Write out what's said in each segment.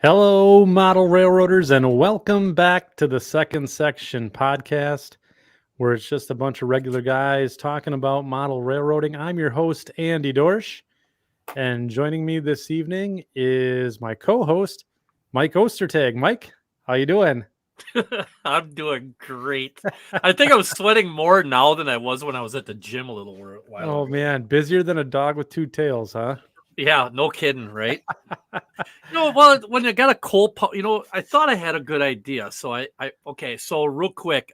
Hello, model railroaders, and welcome back to the Second Section podcast, where it's just a bunch of regular guys talking about model railroading. I'm your host, Andy Dorsch, and joining me this evening is my co-host, Mike Ostertag. Mike, how you doing? I'm doing great. I think I'm sweating more now than I was when I was at the gym a little while Oh, ago. man, busier than a dog with two tails, huh? Yeah, no kidding, right? Well, when you got a cold, I thought I had a good idea. So okay. So real quick,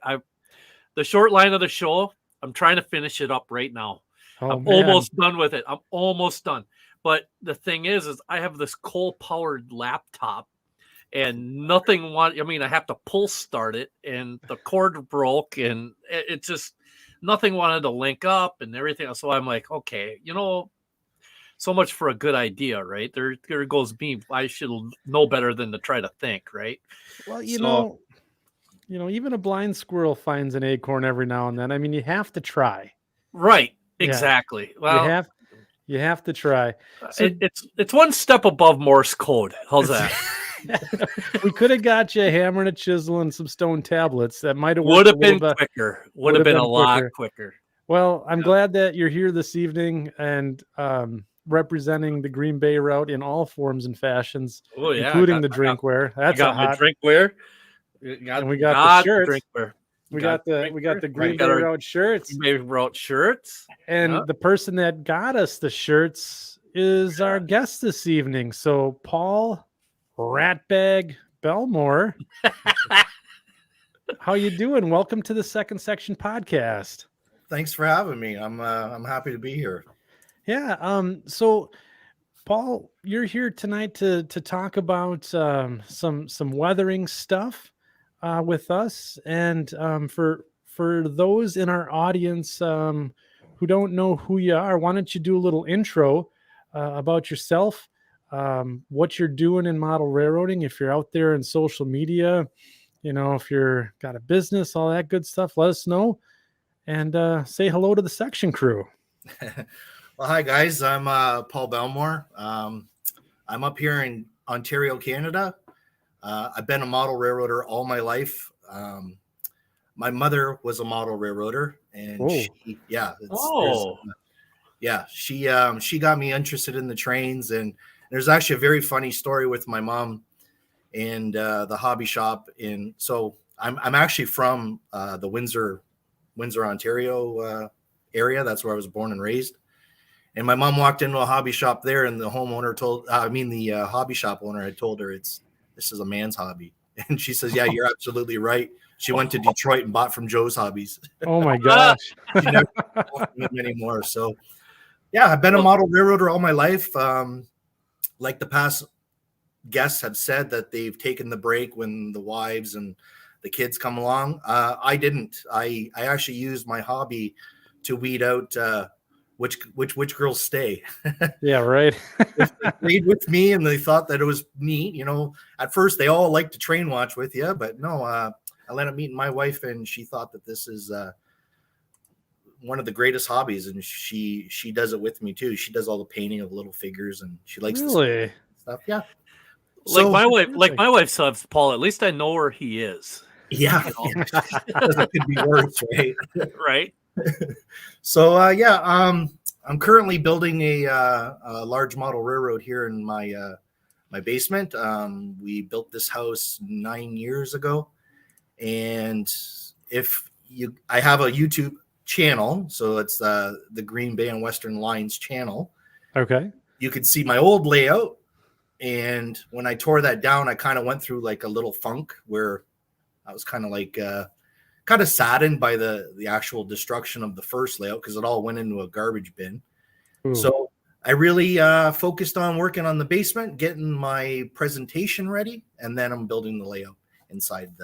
the short line of the show, I'm trying to finish it up right now. Oh, I'm man. almost done with it. I'm almost done. But the thing is I have this coal-powered laptop. And nothing I have to pull start it, and the cord broke, and it just nothing wanted to link up and everything. So I'm like, okay, so much for a good idea, right? There goes me. I should know better than to try to think, right? Well, So even a blind squirrel finds an acorn every now and then. I mean, you have to try. right, Yeah, exactly. you Well, have to try. So it's one step above Morse code. How's that? we could have got you a hammer and a chisel and some stone tablets. That might have Would worked have been quicker. Would have been a lot quicker. Well, I'm glad that you're here this evening and representing the Green Bay route in all forms and fashions, Oh yeah, including the drinkware. That's got my drinkware. And we got the shirts. Drinkware. We got the Green Bay route shirts. Green Bay route shirts. And the person that got us the shirts is our guest this evening. So Paul Ratbag Bellemore. How you doing? Welcome to the Second Section podcast. Thanks for having me. I'm happy to be here. Yeah. So Paul, you're here tonight to talk about some weathering stuff with us, and for those in our audience who don't know who you are, why don't you do a little intro about yourself, what you're doing in model railroading, if you're out there in social media, if you're got a business, all that good stuff, let us know, and say hello to the section crew. Well, hi guys, I'm Paul Bellemore. I'm up here in Ontario, Canada. I've been a model railroader all my life. My mother was a model railroader, and she got me interested in the trains. And there's actually a very funny story with my mom and the hobby shop. And so I'm actually from the Windsor, Ontario area. That's where I was born and raised. And my mom walked into a hobby shop there, and the homeowner the hobby shop owner had told her this is a man's hobby. And she says, yeah, you're absolutely right. She went to Detroit and bought from Joe's Hobbies. Oh my gosh. She never bought from him anymore. So yeah, I've been a model railroader all my life. Like the past guests have said that they've taken the break when the wives and the kids come along. I didn't. I actually used my hobby to weed out which girls stay. Yeah, right. They stayed with me and they thought that it was neat. At first they all like to train watch with you, but no, I ended up meeting my wife, and she thought that this is one of the greatest hobbies, and she does it with me too. She does all the painting of little figures, and she likes really stuff. Yeah. Like my wife says, Paul, at least I know where he is. Yeah. It could be worse, right? Right. So I'm currently building a large model railroad here in my basement. We built this house 9 years ago, and I have a YouTube channel, so it's the Green Bay and Western Lines channel. Okay. You can see my old layout, and when I tore that down, I kind of went through like a little funk where I was kind of like kind of saddened by the actual destruction of the first layout, because it all went into a garbage bin. Ooh. So I really focused on working on the basement, getting my presentation ready, and then I'm building the layout inside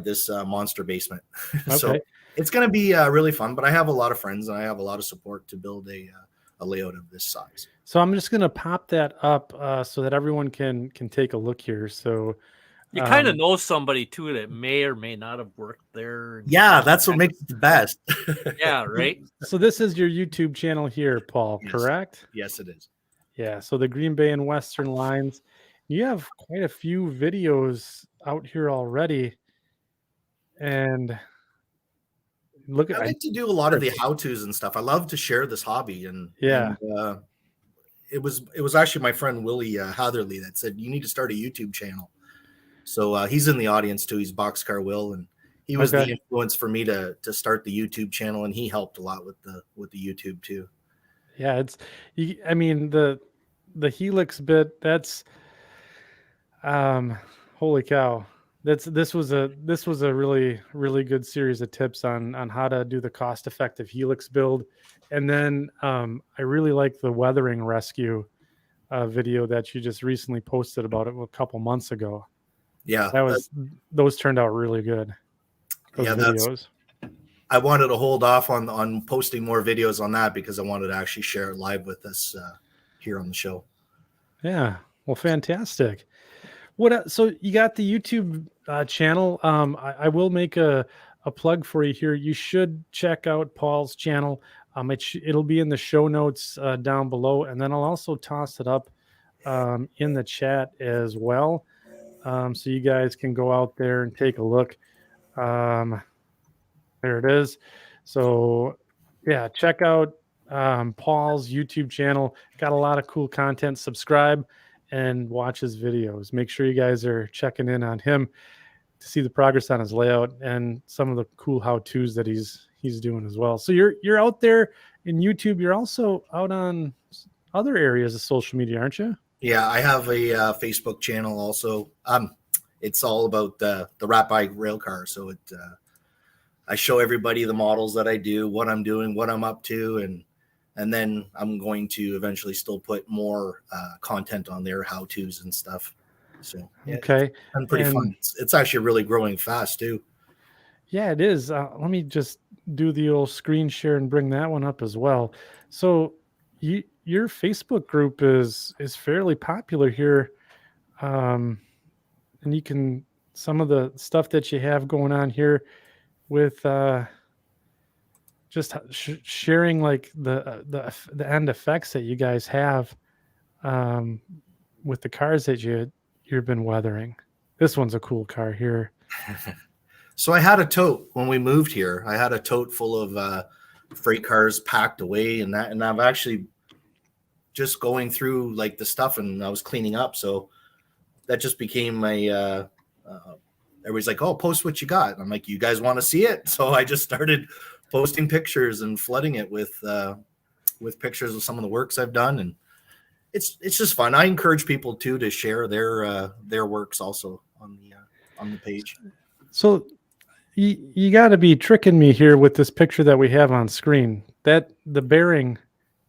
this monster basement. Okay. So it's going to be really fun, but I have a lot of friends and I have a lot of support to build a layout of this size. So I'm just going to pop that up so that everyone can take a look here. So you kind of know somebody too that may or may not have worked there. Yeah, that's what makes it the best. Yeah, right. So this is your YouTube channel here, Paul, yes. Correct? Yes, it is. Yeah. So the Green Bay and Western Lines. you have quite a few videos out here already, and look at I like to do a lot of the how-tos and stuff. I love to share this hobby, and yeah. it was actually my friend Willie Hatherley that said you need to start a YouTube channel. So he's in the audience too. He's Boxcar Will, and he was Okay. the influence for me to start the YouTube channel, and he helped a lot with the YouTube too. Yeah, I mean the helix bit, that's holy cow. This was a really good series of tips on how to do the cost-effective helix build. And then I really like the weathering rescue video that you just recently posted about it a couple months ago. Yeah, Those turned out really good. Those videos. I wanted to hold off on posting more videos on that because I wanted to actually share it live with us here on the show. Yeah, well, fantastic. So you got the YouTube channel. I will make a plug for you here. You should check out Paul's channel. It'll be in the show notes down below, and then I'll also toss it up in the chat as well, so you guys can go out there and take a look. There it is. So yeah, check out Paul's YouTube channel. Got a lot of cool content. Subscribe and watch his videos. Make sure you guys are checking in on him to see the progress on his layout and some of the cool how-tos that he's doing as well. So you're out there in YouTube. You're also out on other areas of social media, aren't you? Yeah, I have a Facebook channel also. It's all about the rat bike rail car. So I show everybody the models that I do, what I'm doing, what I'm up to, and then I'm going to eventually still put more content on there, how-tos and stuff. So yeah, okay, it's been pretty fun. It's actually really growing fast too. Yeah, it is. Let me just do the old screen share and bring that one up as well. So your Facebook group is fairly popular here, and you can some of the stuff that you have going on here with just sharing like the end effects that you guys have with the cars that you've been weathering. This one's a cool car here. So I had a tote when we moved here. I had a tote full of freight cars packed away, and I've actually just going through like the stuff, and I was cleaning up. So that just became my. Everybody's like, "Oh, post what you got." And I'm like, "You guys want to see it?" So I just started posting pictures and flooding it with pictures of some of the works I've done, and it's just fun. I encourage people too to share their works also on the page. So you got to be tricking me here with this picture that we have on screen. That the bearing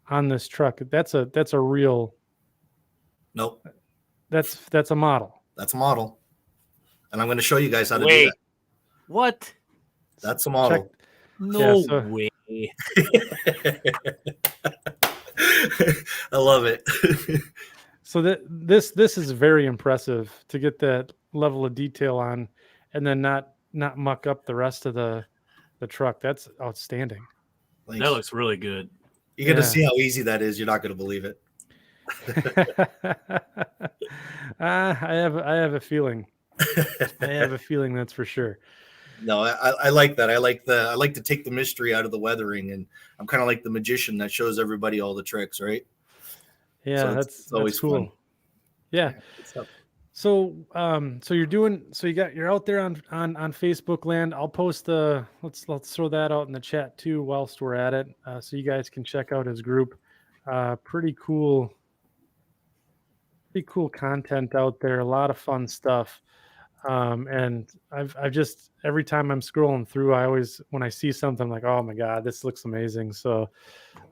on this truck, that's a real. Nope. That's a model. That's a model. And I'm going to show you guys how to do that. What? That's a model. No way. I love it. So this is very impressive to get that level of detail on, and then not muck up the rest of the truck. That's outstanding. Thanks. That looks really good. You're going to see how easy that is. You're not going to believe it. I have a feeling. I have a feeling, that's for sure. No, I like that. I like to take the mystery out of the weathering, and I'm kind of like the magician that shows everybody all the tricks, right? Yeah, so that's always cool. Fun. Yeah. So you're out there on Facebook land. I'll post let's throw that out in the chat too whilst we're at it, so you guys can check out his group. Pretty cool content out there. A lot of fun stuff. And I've just, every time I'm scrolling through, I always, when I see something, I'm like, oh my God, this looks amazing. So,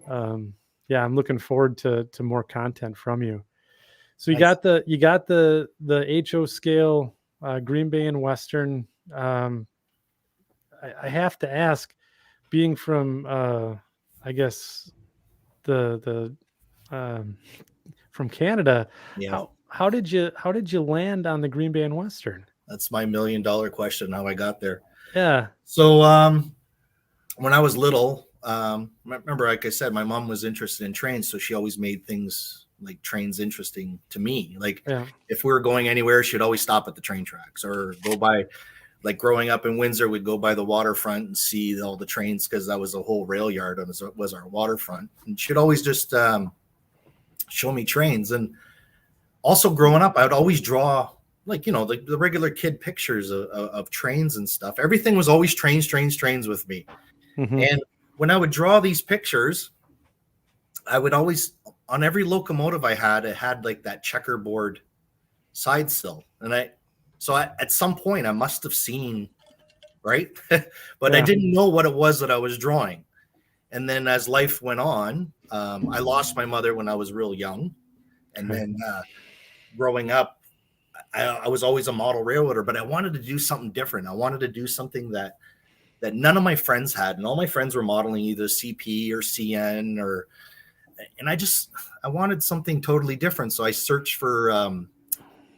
yeah, I'm looking forward to more content from you. So you got the HO scale, Green Bay and Western. I have to ask, being from, I guess from Canada, yeah. How did you land on the Green Bay and Western? That's my $1 million question, how I got there. Yeah. So when I was little, remember, like I said, my mom was interested in trains, so she always made things like trains interesting to me. Like Yeah. if we were going anywhere, she'd always stop at the train tracks or go by. Like growing up in Windsor, we'd go by the waterfront and see all the trains because that was a whole rail yard and was our waterfront. And she'd always just show me trains. And also growing up, I would always draw like, the regular kid pictures of trains and stuff. Everything was always trains with me. Mm-hmm. And when I would draw these pictures, I would always, on every locomotive I had, it had like that checkerboard side sill. And at some point I must have seen, right? But I didn't know what it was that I was drawing. And then as life went on, I lost my mother when I was real young. And then growing up, I was always a model railroader, but I wanted to do something different. I wanted to do something that none of my friends had. And all my friends were modeling either CP or CN and I wanted something totally different. So I searched for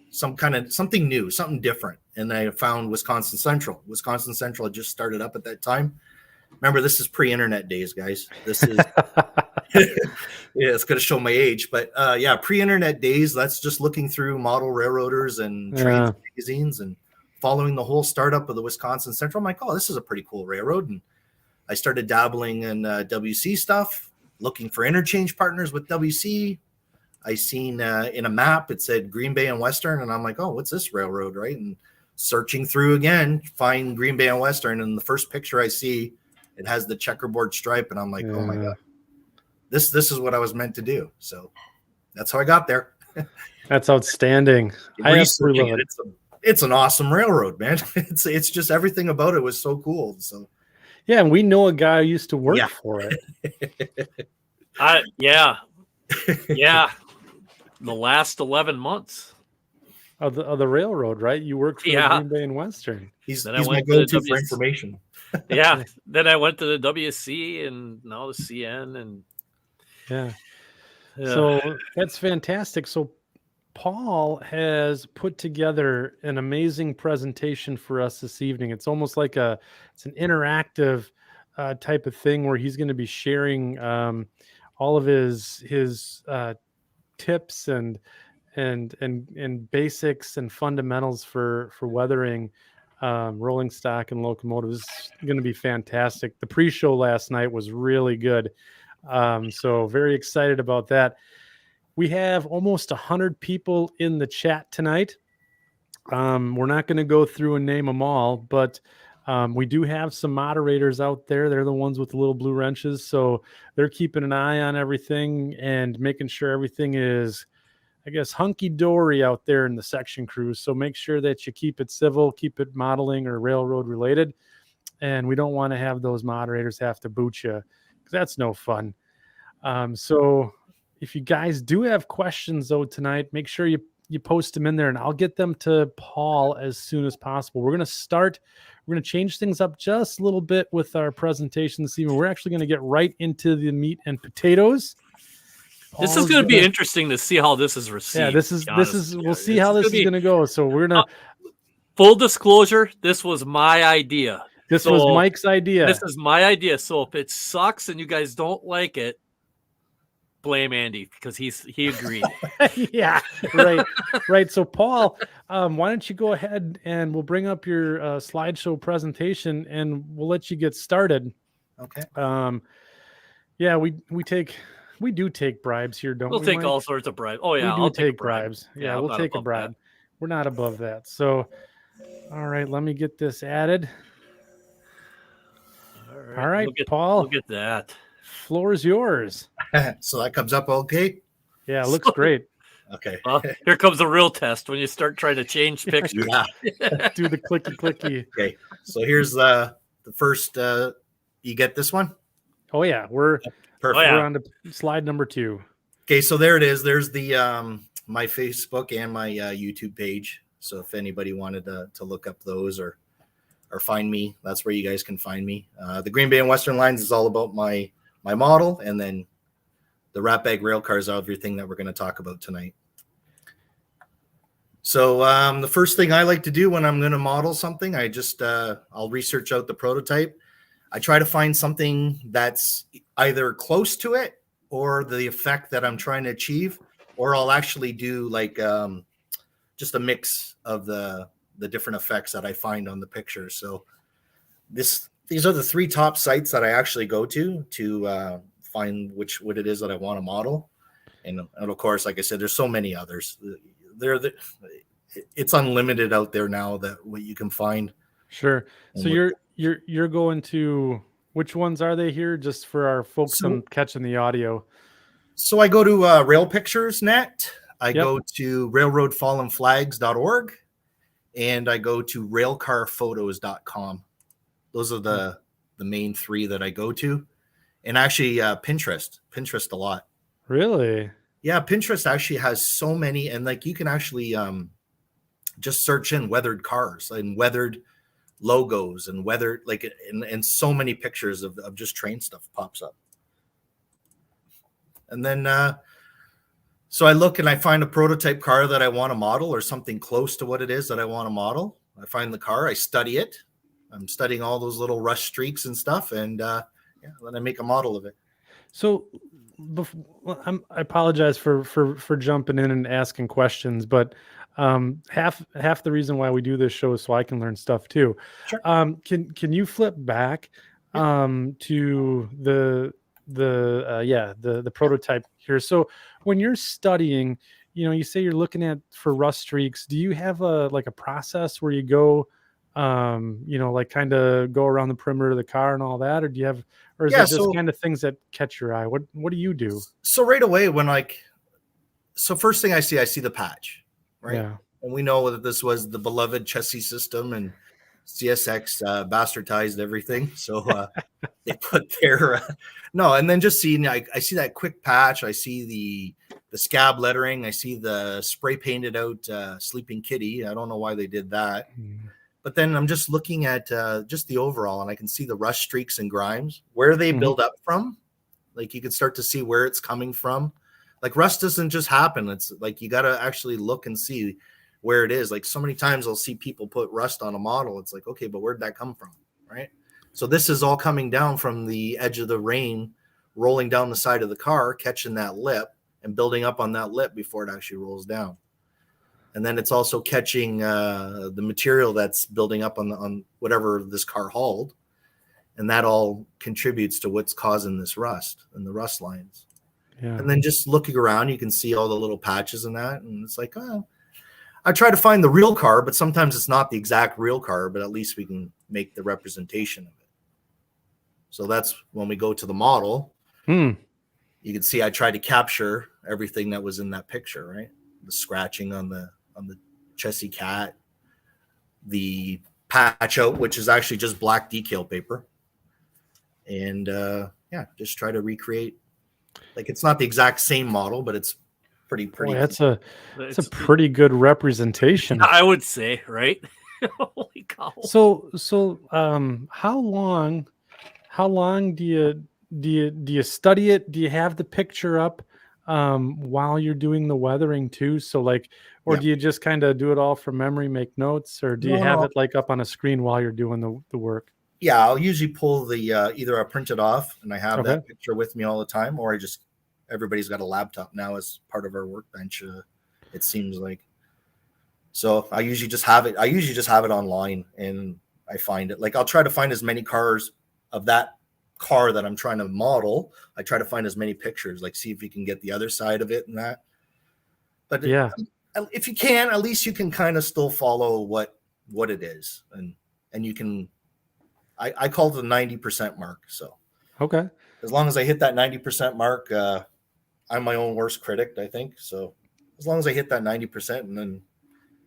something new, something different. And I found Wisconsin Central. Wisconsin Central had just started up at that time. Remember, this is pre-internet days, guys. This is, yeah, it's going to show my age, but pre-internet days. That's just looking through model railroaders and trains magazines and following the whole startup of the Wisconsin Central. I'm like, oh, this is a pretty cool railroad. And I started dabbling in WC stuff, looking for interchange partners with WC. I seen in a map, it said Green Bay and Western. And I'm like, oh, what's this railroad, right? And searching through again, find Green Bay and Western. And the first picture I see, it has the checkerboard stripe. And I'm like, oh my God, this is what I was meant to do. So that's how I got there. That's outstanding. I absolutely love it. It's an awesome railroad, man. It's just everything about it was so cool. So yeah, and we know a guy who used to work for it. Yeah. The last 11 months of the railroad, right? You worked for the Green Bay and Western. He's my go-to for information. Yeah. Then I went to the WC and now the CN and So that's fantastic. So Paul has put together an amazing presentation for us this evening. It's almost like it's an interactive type of thing where he's going to be sharing all of his tips and basics and fundamentals for weathering rolling stock and locomotives. It's going to be fantastic. The pre-show last night was really good. So very excited about that. We have almost 100 people in the chat tonight. We're not going to go through and name them all, but we do have some moderators out there. They're the ones with the little blue wrenches. So they're keeping an eye on everything and making sure everything is, I guess, hunky-dory out there in the section crews. So make sure that you keep it civil, keep it modeling or railroad related. And we don't want to have those moderators have to boot you because that's no fun. So if you guys do have questions though tonight, make sure you post them in there and I'll get them to Paul as soon as possible. We're going to change things up just a little bit with our presentation this evening. We're actually going to get right into the meat and potatoes. This is going to be interesting to see how this is received. Yeah, this is we'll see how this is going to go. So we're going to full disclosure, this was my idea. This was Mike's idea. This is my idea. So if it sucks and you guys don't like it, blame Andy because he agreed. Yeah, right. So Paul, why don't you go ahead and we'll bring up your slideshow presentation and we'll let you get started. Okay. Yeah, we do take bribes here, don't we? We'll take all sorts of bribes. Oh yeah, I'll take bribes. Yeah, we'll take a bribe. That. We're not above that. So, all right, let me get this added. All right, Paul. Look at that. Floor is yours. So that comes up okay? Yeah, it looks great. Okay. Well, here comes the real test when you start trying to change pictures. Yeah. Do the clicky. Okay. So here's the first. You get this one? Oh yeah, we're perfect. We're on to slide number 2. Okay, so there it is. There's the my Facebook and my YouTube page. So if anybody wanted to look up those or find me, that's where you guys can find me. The Green Bay and Western Lines is all about my model, and then the rat bag rail cars are everything that we're going to talk about tonight. So the first thing I like to do when I'm going to model something, I just I'll research out the prototype. I try to find something that's either close to it or the effect that I'm trying to achieve or I'll actually do like just a mix of the different effects that I find on the picture. So these are the 3 top sites that I actually go to find what it is that I want to model. And of course, like I said, there's so many others. It's unlimited out there now that what you can find. Sure. So you're going to, which ones are they here? Just for our folks on catching the audio. So I go to Rail Pictures Net. I Yep. go to railroadfallenflags.org, and I go to railcarphotos.com. Those are the main 3 that I go to. And actually Pinterest a lot. Really? Yeah, Pinterest actually has so many, and like you can actually just search in weathered cars and weathered logos and weathered and so many pictures of just train stuff pops up. And then so I look and I find a prototype car that I want to model, or something close to what it is that I want to model. I find the car, I study it. I'm studying all those little rust streaks and stuff, and then I make a model of it. So I apologize for jumping in and asking questions, but half the reason why we do this show is so I can learn stuff too. Sure. Can you flip back to the prototype here? So when you're studying, you say you're looking at for rust streaks. Do you have a process where you go, kind of go around the perimeter of the car and all that, or do you have, or is it just kind of things that catch your eye? What do you do? So right away, first thing I see the patch, right? Yeah. And we know that this was the beloved chassis system, and CSX bastardized everything. So they put their and then just seeing, I see that quick patch. I see the scab lettering. I see the spray painted out Sleeping Kitty. I don't know why they did that. But then I'm just looking at just the overall, and I can see the rust streaks and grimes, where they build up from. Like you can start to see where it's coming from. Like rust doesn't just happen. It's like you got to actually look and see where it is. Like so many times I'll see people put rust on a model. It's like, okay, but where'd that come from? Right. So this is all coming down from the edge of the rain, rolling down the side of the car, catching that lip and building up on that lip before it actually rolls down. And then it's also catching the material that's building up on whatever this car hauled. And that all contributes to what's causing this rust and the rust lines. Yeah. And then just looking around, you can see all the little patches in that. And it's like, I try to find the real car, but sometimes it's not the exact real car, but at least we can make the representation of it. So that's when we go to the model. You can see I tried to capture everything that was in that picture, right? The scratching on the chassis cat, the patch out, which is actually just black decal paper. And just try to recreate. Like it's not the exact same model, but it's pretty. Boy, that's a pretty good representation, I would say, right? Holy cow. So how long do you study it? Do you have the picture up while you're doing the weathering too? So do you just kind of do it all from memory, make notes, or do you have it like up on a screen while you're doing the work? Yeah, I'll usually pull the either I print it off and I have that picture with me all the time, or everybody's got a laptop now as part of our workbench. It seems like. So I usually just have it. I usually just have it online, and I find it. Like I'll try to find as many cars of that car that I'm trying to model. I try to find as many pictures, like see if you can get the other side of it and that. But if you can, at least you can kind of still follow what it is, and you can. I call it the 90% mark. So okay, as long as I hit that 90% mark, I'm my own worst critic, I think. So as long as I hit that 90%, and then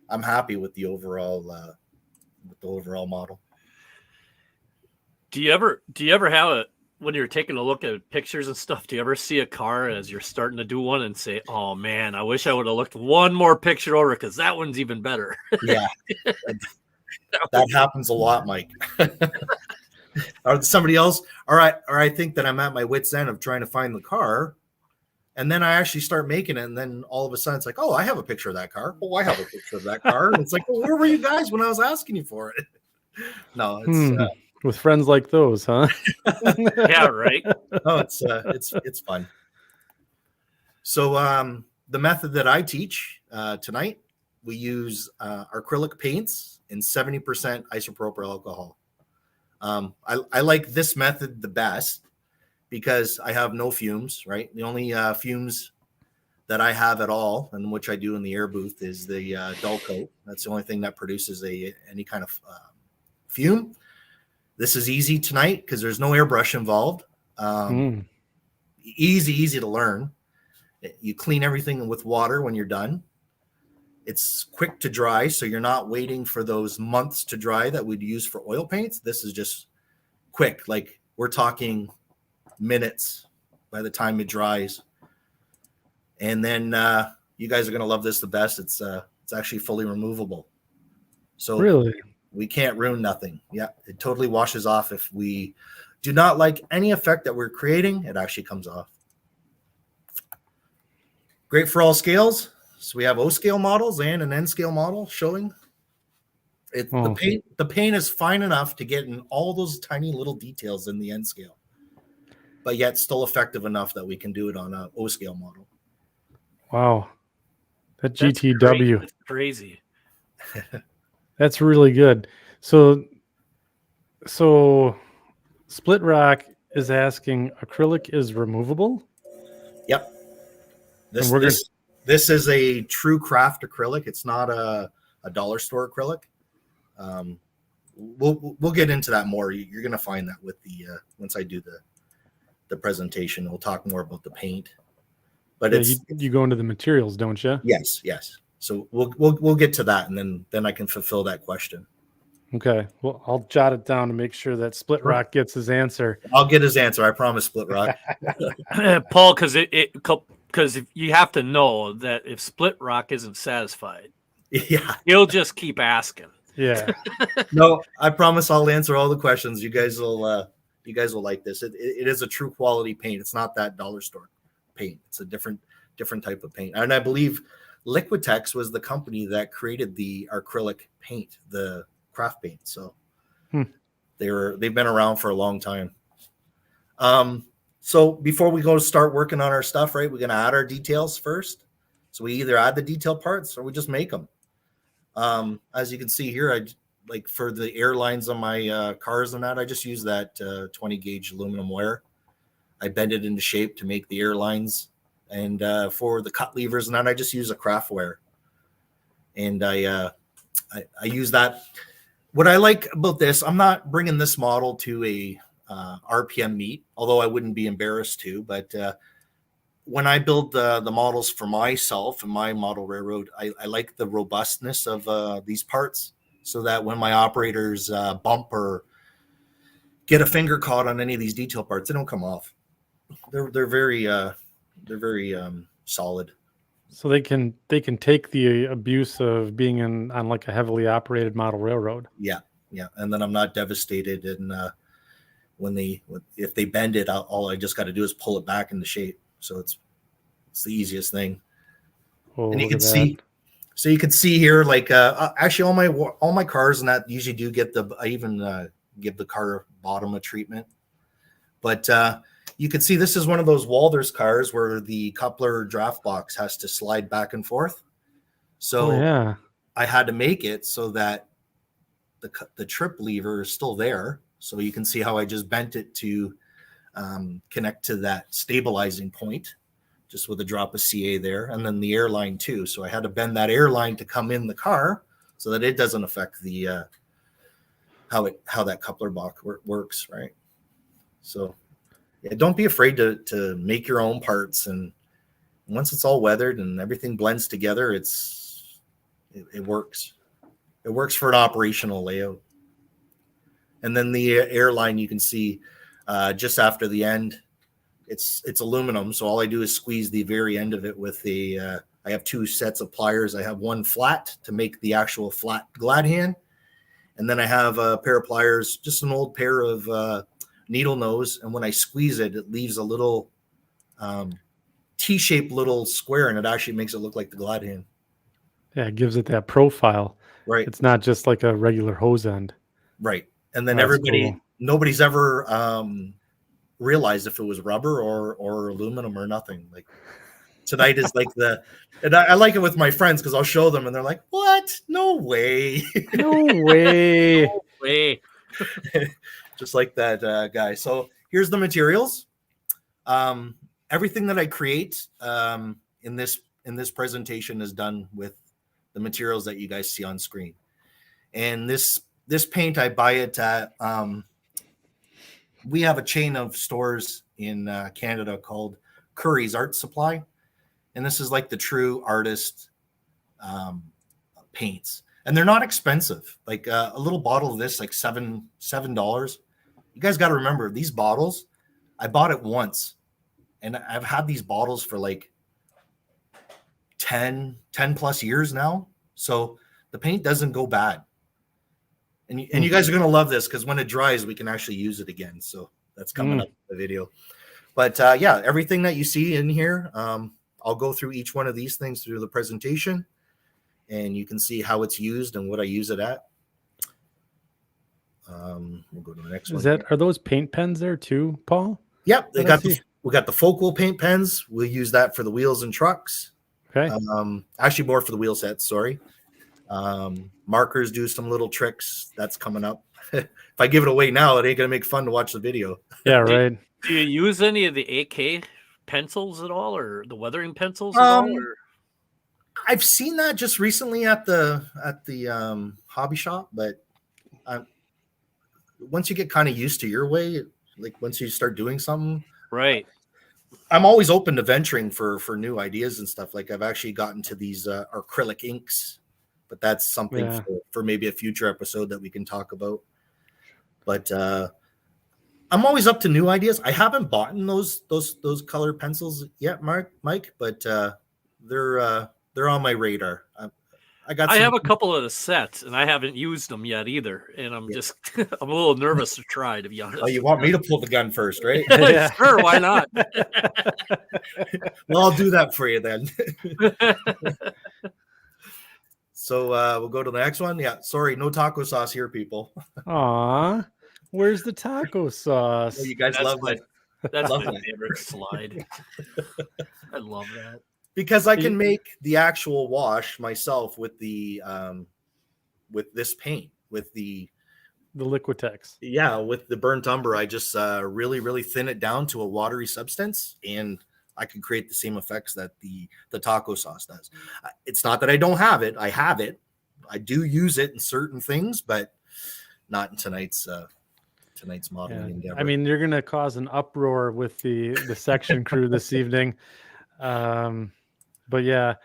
I'm happy with the overall model. Do you ever have when you're taking a look at pictures and stuff, do you ever see a car as you're starting to do one and say, oh man, I wish I would have looked one more picture over because that one's even better? Yeah. That happens a lot, Mike. Or somebody else, or I think that I'm at my wit's end of trying to find the car, and then I actually start making it, and then all of a sudden it's like, oh, I have a picture of that car. Oh, I have a picture of that car. And it's like, well, where were you guys when I was asking you for it? No, it's with friends like those, huh? Yeah, right. No, it's fun. So the method that I teach tonight, we use acrylic paints and 70% isopropyl alcohol. I like this method the best because I have no fumes, right? The only fumes that I have at all, and which I do in the air booth, is the dull coat. That's the only thing that produces any kind of fume. This is easy tonight because there's no airbrush involved. Easy to learn. You clean everything with water when you're done. It's quick to dry, so you're not waiting for those months to dry that we'd use for oil paints. This is just quick. Like, we're talking minutes by the time it dries. And then you guys are going to love this the best. It's actually fully removable. So Really? we can't ruin nothing. Yeah, it totally washes off. If we do not like any effect that we're creating, it actually comes off. Great for all scales. So we have O scale models and an N scale model showing. The paint is fine enough to get in all those tiny little details in the N scale, but yet still effective enough that we can do it on an O scale model. Wow. That's GTW. Great. That's crazy. That's really good. So Split Rock is asking, acrylic is removable? Yep. This is a true craft acrylic. It's not a dollar store acrylic. We'll get into that more. You're going to find that with the once I do the presentation. We'll talk more about the paint. But you go into the materials, don't you? Yes. So we'll get to that, and then I can fulfill that question. Okay. Well, I'll jot it down to make sure that Split Rock gets his answer. I'll get his answer. I promise, Split Rock. Paul, because if you have to know that if Split Rock isn't satisfied, he'll just keep asking. Yeah. No, I promise I'll answer all the questions. You guys will like this. It is a true quality paint. It's not that dollar store paint. It's a different type of paint. And I believe Liquitex was the company that created the acrylic paint, the craft paint. So they've been around for a long time. So before we go to start working on our stuff, right, we're going to add our details first. So we either add the detail parts or we just make them. As you can see here, I like for the airlines on my cars and that, I just use that 20 gauge aluminum wire. I bend it into shape to make the airlines. And for the cut levers and that, I just use a craft wire. And I use that. What I like about this, I'm not bringing this model to a RPM meet, although I wouldn't be embarrassed to. But when I build the models for myself and my model railroad, I like the robustness of these parts, so that when my operators bump or get a finger caught on any of these detail parts, they don't come off. They're very solid. So they can take the abuse of being on like a heavily operated model railroad. Yeah, and then I'm not devastated. And if they bend it, all I just got to do is pull it back into shape. So it's the easiest thing. Oh, and you can see. So you can see here, like actually all my cars and that usually do get I even give the car bottom a treatment. But you can see this is one of those Walters cars where the coupler draft box has to slide back and forth. So I had to make it so that the trip lever is still there. So you can see how I just bent it to connect to that stabilizing point, just with a drop of CA there, and then the airline too. So I had to bend that airline to come in the car so that it doesn't affect the how that coupler box works, right? So yeah, don't be afraid to make your own parts, and once it's all weathered and everything blends together, it works. It works for an operational layout. And then the airline, you can see just after the end, it's aluminum. So all I do is squeeze the very end of it with I have two sets of pliers. I have one flat to make the actual flat glad hand. And then I have a pair of pliers, just an old pair of needle nose. And when I squeeze it, it leaves a little T-shaped little square, and it actually makes it look like the glad hand. Yeah, it gives it that profile. Right. It's not just like a regular hose end. Right. And then Cool. Nobody's ever realized if it was rubber or aluminum or nothing. Like, tonight is like and I like it with my friends because I'll show them and they're like, what? No way. No way. No way. Just like that guy. So here's the materials. Everything that I create in this presentation is done with the materials that you guys see on screen. And this paint, I buy it at we have a chain of stores in Canada called Curry's Art Supply, and this is like the true artist paints, and they're not expensive. Like a little bottle of this, like $7. You guys got to remember these bottles. I bought it once, and I've had these bottles for like 10 plus years now. So the paint doesn't go bad. And you guys are going to love this because when it dries, we can actually use it again. So that's coming up in the video. But yeah, everything that you see in here, I'll go through each one of these things through the presentation, and you can see how it's used and what I use it at. We'll go to the next one. Are those paint pens there too, Paul? Yep, we got the focal paint pens. We'll use that for the wheels and trucks. Okay. Actually, more for the wheel sets. Sorry. Markers do some little tricks. That's coming up. If I give it away now, it ain't gonna make fun to watch the video. Yeah, right. Do you use any of the AK pencils at all, or the weathering pencils at all? Or? I've seen that just recently at the hobby shop, but once you get kind of used to your way, like once you start doing something, right? I'm always open to venturing for new ideas and stuff. Like I've actually gotten to these acrylic inks, but that's something for maybe a future episode that we can talk about. But I'm always up to new ideas. I haven't bought those color pencils yet, Mike, but they're on my radar. I have a couple of the sets, and I haven't used them yet either. And I'm just I'm a little nervous to try, to be honest. Oh, you want me to pull the gun first, right? Yeah. Sure, why not? Well, I'll do that for you then. So we'll go to the next one. Yeah, sorry, no taco sauce here, people. Aw, where's the taco sauce? Well, you guys love it. That's my favorite slide. I love that. Because I can make the actual wash myself with the with this paint, with the Liquitex. Yeah, with the burnt umber, I just really thin it down to a watery substance, and I can create the same effects that the taco sauce does. It's not that I don't have it. I have it. I do use it in certain things, but not in tonight's modeling endeavor. I mean, you're going to cause an uproar with the section crew this evening. But yeah,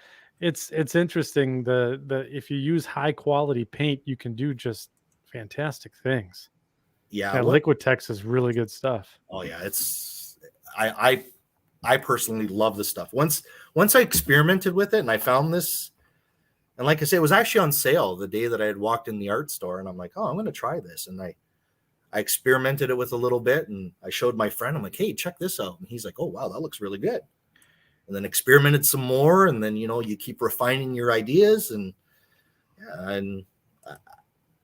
it's interesting. The if you use high quality paint, you can do just fantastic things. Yeah, Liquitex is really good stuff. Oh yeah, it's I personally love this stuff. Once I experimented with it and I found this, and like I said, it was actually on sale the day that I had walked in the art store, and I'm like, oh, I'm going to try this, and I experimented it with a little bit, and I showed my friend. I'm like, hey, check this out, and he's like, oh wow, that looks really good. And then experimented some more, and then you keep refining your ideas, and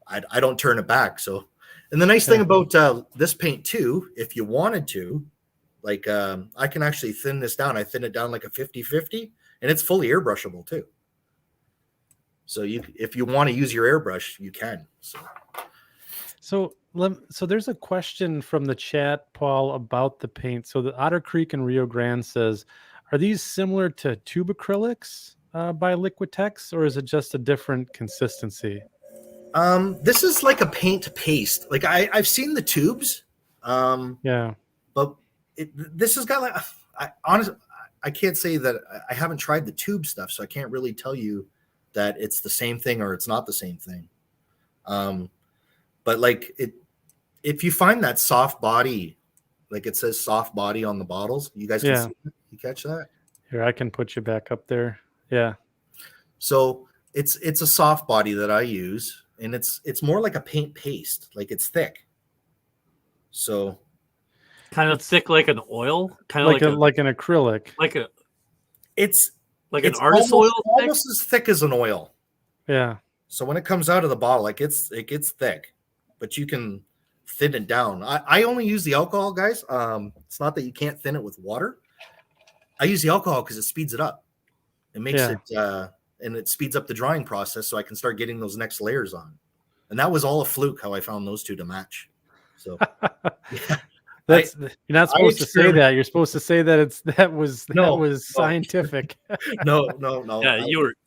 I don't turn it back. So, and the nice thing about this paint too, if you wanted to, like I can actually thin this down. I thin it down like a 50-50, and it's fully airbrushable too. So if you want to use your airbrush, you can. So there's a question from the chat, Paul, about the paint. So the Otter Creek in Rio Grande says, are these similar to tube acrylics by Liquitex, or is it just a different consistency? This is like a paint paste. Like I've seen the tubes. But this has got like, honestly, I can't say that I haven't tried the tube stuff, so I can't really tell you that it's the same thing or it's not the same thing. But like if you find that soft body, like it says soft body on the bottles, you guys can see it? You catch that? Here, I can put you back up there. Yeah. So it's a soft body that I use, and it's more like a paint paste, like it's thick. So kind of thick, like an oil, kind of like an acrylic, it's an artist oil, almost as thick as an oil. Yeah. So when it comes out of the bottle, it gets thick, but you can thin it down. I only use the alcohol, guys. It's not that you can't thin it with water. I use the alcohol because it speeds it up. It makes Yeah. it and it speeds up the drying process so I can start getting those next layers on. And that was all a fluke how I found those two to match. So yeah, That's you're not I supposed to say experiment. that. You're supposed to say that that was No. scientific. No. Yeah,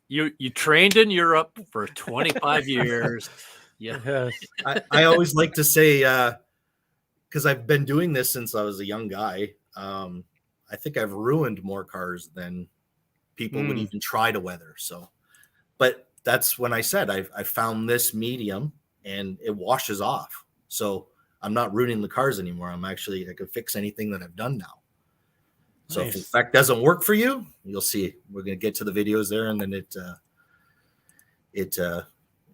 you trained in Europe for 25 years. Yeah. Yes. I always like to say, because I've been doing this since I was a young guy. I think I've ruined more cars than people would even try to weather. So, but that's when I said I found this medium and it washes off. So I'm not ruining the cars anymore. I can fix anything that I've done now. So if Nice. that doesn't work for you, you'll see. We're going to get to the videos there, and then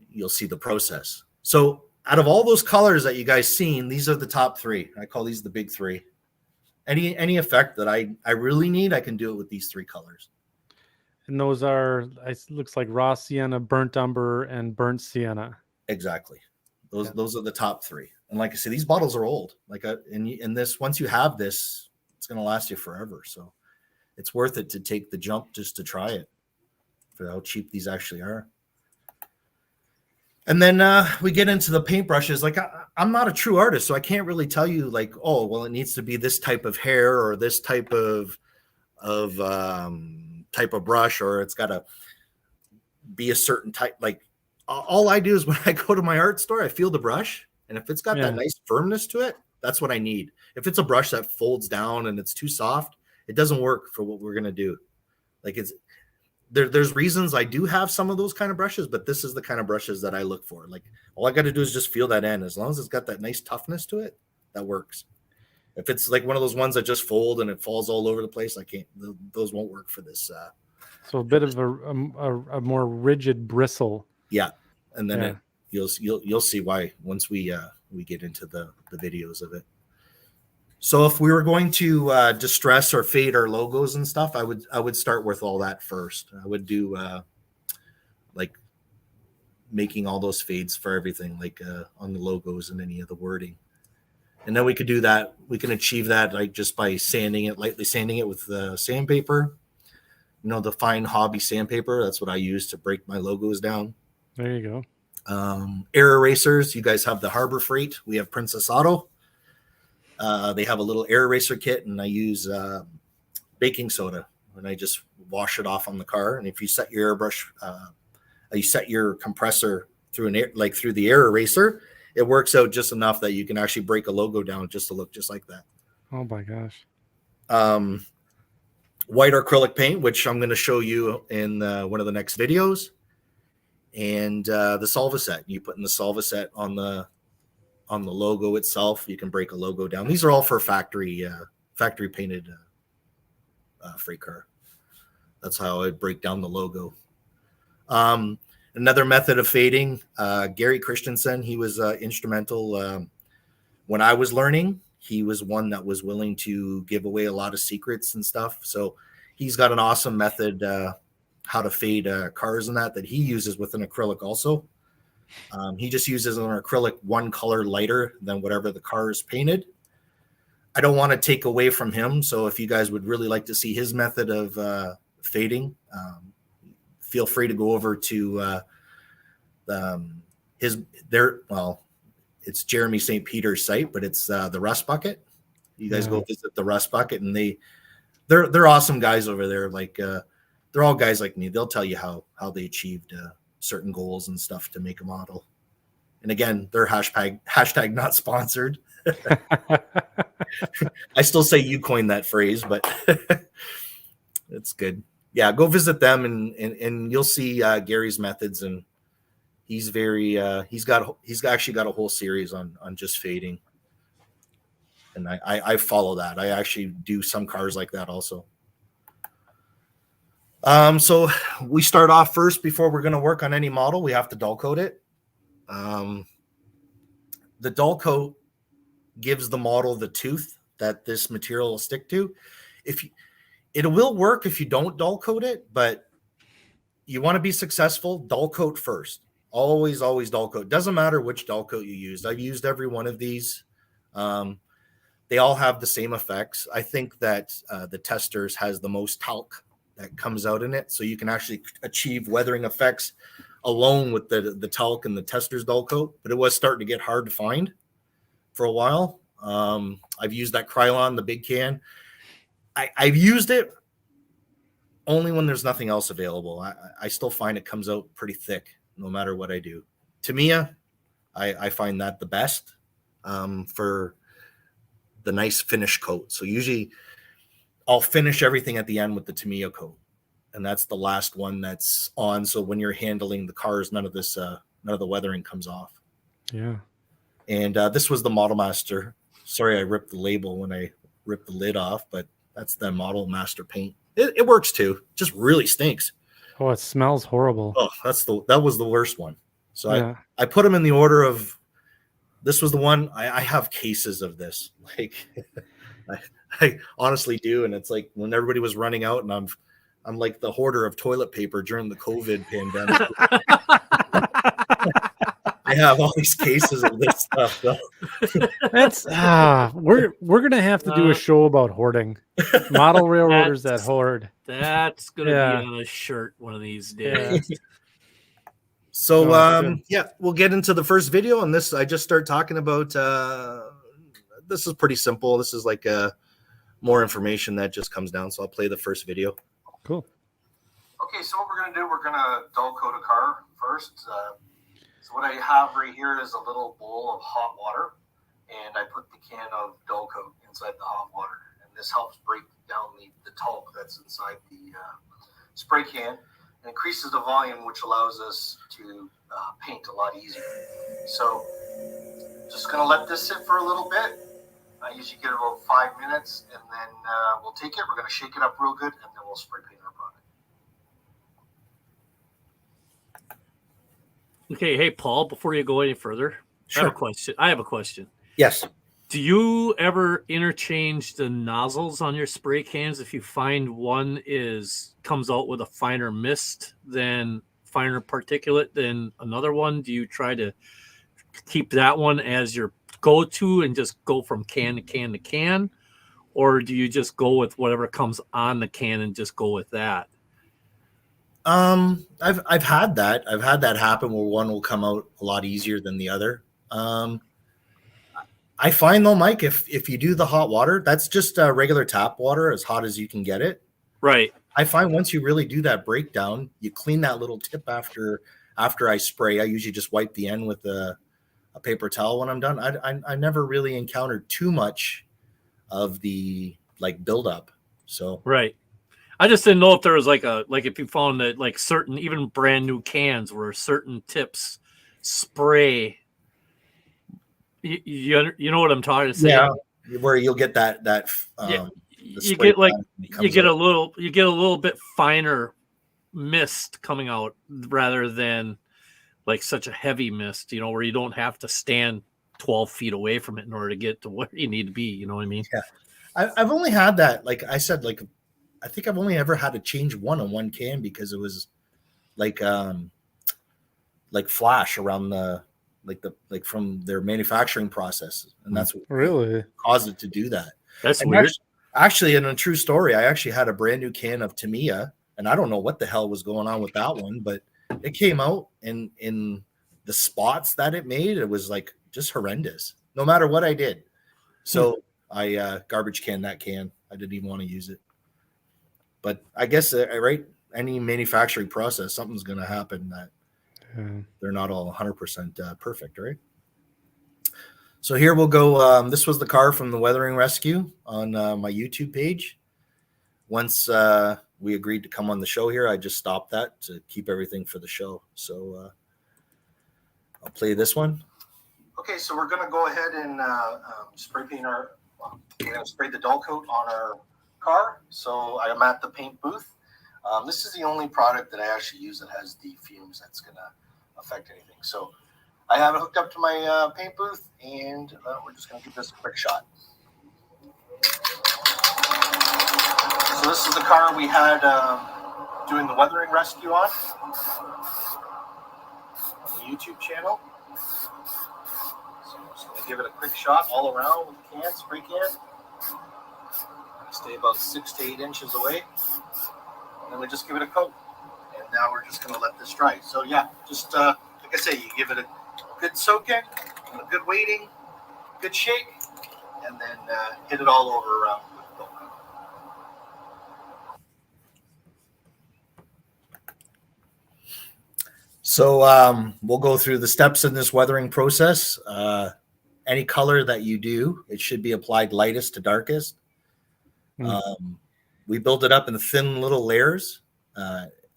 you'll see the process. So out of all those colors that you guys seen, these are the top three. I call these the big three. Any effect that I really need, I can do it with these three colors. And those are, it looks like raw sienna, burnt umber, and burnt sienna. Exactly. Those are the top three. And like I said, these bottles are old. And this, once you have this, it's going to last you forever. So it's worth it to take the jump just to try it for how cheap these actually are. And then we get into the paintbrushes. Like I'm not a true artist, so I can't really tell you like, oh, well, it needs to be this type of hair or this type of brush, or it's got to be a certain type. Like all I do is when I go to my art store, I feel the brush, and if it's got that nice firmness to it, that's what I need. If it's a brush that folds down and it's too soft, it doesn't work for what we're gonna do. Like there's reasons I do have some of those kind of brushes, but this is the kind of brushes that I look for. Like all I got to do is just feel that end. As long as it's got that nice toughness to it, that works. If it's like one of those ones that just fold and it falls all over the place, I can't. Those won't work for this. So a bit of a more rigid bristle. Yeah, and then you'll see why once we get into the videos of it. So if we were going to distress or fade our logos and stuff, I would start with all that first. I would do like making all those fades for everything, like on the logos and any of the wording. And then we could do that. We can achieve that like just by lightly sanding it with sandpaper. You know, the fine hobby sandpaper. That's what I use to break my logos down. There you go. Air erasers. You guys have the Harbor Freight. We have Princess Auto. They have a little air eraser kit, and I use baking soda, and I just wash it off on the car. And if you set your airbrush, you set your compressor through through the air eraser, it works out just enough that you can actually break a logo down just to look just like that. Oh my gosh. White acrylic paint, which I'm going to show you in one of the next videos, and the Solvaset. You put in the Solvaset on the logo itself. You can break a logo down. These are all for factory painted freight car. That's how I break down the logo. Another method of fading, Gary Christensen, he was instrumental when I was learning. He was one that was willing to give away a lot of secrets and stuff. So he's got an awesome method how to fade cars and that he uses with an acrylic also. He just uses an acrylic one color lighter than whatever the car is painted. I don't want to take away from him. So if you guys would really like to see his method of fading, feel free to go over to it's Jeremy St. Peter's site, but it's the Rust Bucket. You guys go visit the Rust Bucket, and they're awesome guys over there. Like they're all guys like me. They'll tell you how they achieved certain goals and stuff to make a model. And again, they're hashtag not sponsored. I still say you coined that phrase, but it's good. Yeah, go visit them and you'll see Gary's methods, and he's he's actually got a whole series on just fading. And I follow that. I actually do some cars like that also. So we start off first before we're going to work on any model. We have to dull coat it. The dull coat gives the model the tooth that this material will stick to. It will work if you don't dull coat it, but you want to be successful, dull coat first. Always dull coat. Doesn't matter which dull coat you use. I've used every one of these. They all have the same effects. I think that the Testers has the most talc that comes out in it, so you can actually achieve weathering effects alone with the talc and the Testers dull coat. But it was starting to get hard to find for a while. I've used that Krylon, the big can. I've used it only when there's nothing else available. I still find it comes out pretty thick no matter what I do. Tamiya, I find that the best for the nice finish coat. So usually I'll finish everything at the end with the Tamiya coat, and that's the last one that's on. So when you're handling the cars, none of the weathering comes off. Yeah. And this was the Model Master. Sorry, I ripped the label when I ripped the lid off, but that's the Model Master paint. It works too. It just really stinks. Oh, it smells horrible. Oh, that was the worst one. So Yeah. I put them in the order of. This was the one. I have cases of this. Like I honestly do, and it's like when everybody was running out, and I'm like the hoarder of toilet paper during the COVID pandemic. I have all these cases of this stuff. Though. That's we're gonna have to do a show about hoarding. Model railroaders that hoard. That's gonna Yeah. be on a shirt one of these days. Yeah. So No, we'll get into the first video, and this I just start talking about. This is pretty simple. This is like more information that just comes down. So I'll play the first video. Cool. Okay, so what we're going to do, we're going to dull coat a car first. So what I have right here is a little bowl of hot water, and I put the can of dull coat inside the hot water. And this helps break down the talc that's inside the spray can and increases the volume, which allows us to paint a lot easier. So just going to let this sit for a little bit. I usually get about 5 minutes, and then we'll take it. We're going to shake it up real good, and then we'll spray paint our product. Okay, hey Paul, before you go any further, Sure. I have a question. Yes. Do you ever interchange the nozzles on your spray cans if you find one comes out with a finer mist than finer particulate than another one? Do you try to keep that one as your go-to and just go from can to can to can, or do you just go with whatever comes on the can and just go with that? I've had that. I've had that happen where one will come out a lot easier than the other. I find though, Mike, if you do the hot water, that's just regular tap water, as hot as you can get it. Right. I find once you really do that breakdown, you clean that little tip after I spray. I usually just wipe the end with a paper towel when I'm done. I never really encountered too much of the like buildup. So right. I just didn't know if there was like if you found that like certain even brand new cans where certain tips spray. You know what I'm trying to say? Yeah, where you'll get that you get like you get a little bit finer mist coming out rather than like such a heavy mist, where you don't have to stand 12 feet away from it in order to get to where you need to be. You know what I mean? Yeah. I've only had that, like I said, like I think I've only ever had to change one on one can because it was like flash around from their manufacturing process, and that's what really caused it to do that. That's weird. Actually, in a true story, I actually had a brand new can of Tamiya, and I don't know what the hell was going on with that one, but it came out and in the spots that it made, it was like just horrendous, no matter what I did. So I garbage canned that can. I didn't even want to use it. But I guess, right, any manufacturing process, something's going to happen that they're not all 100% perfect, right? So here we'll go. This was the car from the Weathering Rescue on my YouTube page. Once we agreed to come on the show here, I just stopped that to keep everything for the show. So I'll play this one. Okay, so we're going to go ahead and spray paint we're going to spray the dull coat on our car. So I'm at the paint booth. This is the only product that I actually use that has the fumes that's going to affect anything. So I have it hooked up to my paint booth, and we're just going to give this a quick shot. So this is the car we had doing the Weathering Rescue on the YouTube channel. So I'm just going to give it a quick shot all around with the can, spray can. Stay about 6 to 8 inches away. And then we just give it a coat. And now we're just going to let this dry. So yeah, just like I say, you give it a good soak in, a good weighting, good shake, and then hit it all over around with Alco. So we'll go through the steps in this weathering process. Any color that you do, it should be applied lightest to darkest. We build it up in thin little layers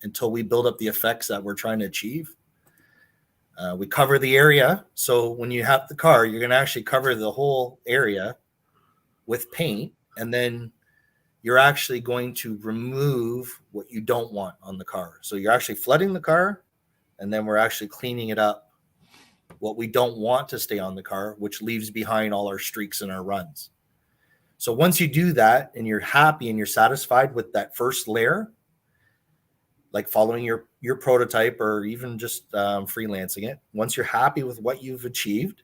until we build up the effects that we're trying to achieve. We cover the area. So when you have the car, you're going to actually cover the whole area with paint, and then you're actually going to remove what you don't want on the car. So you're actually flooding the car, and then we're actually cleaning it up, what we don't want to stay on the car, which leaves behind all our streaks and our runs. So once you do that and you're happy and you're satisfied with that first layer, like following your prototype or even just freelancing it, once you're happy with what you've achieved,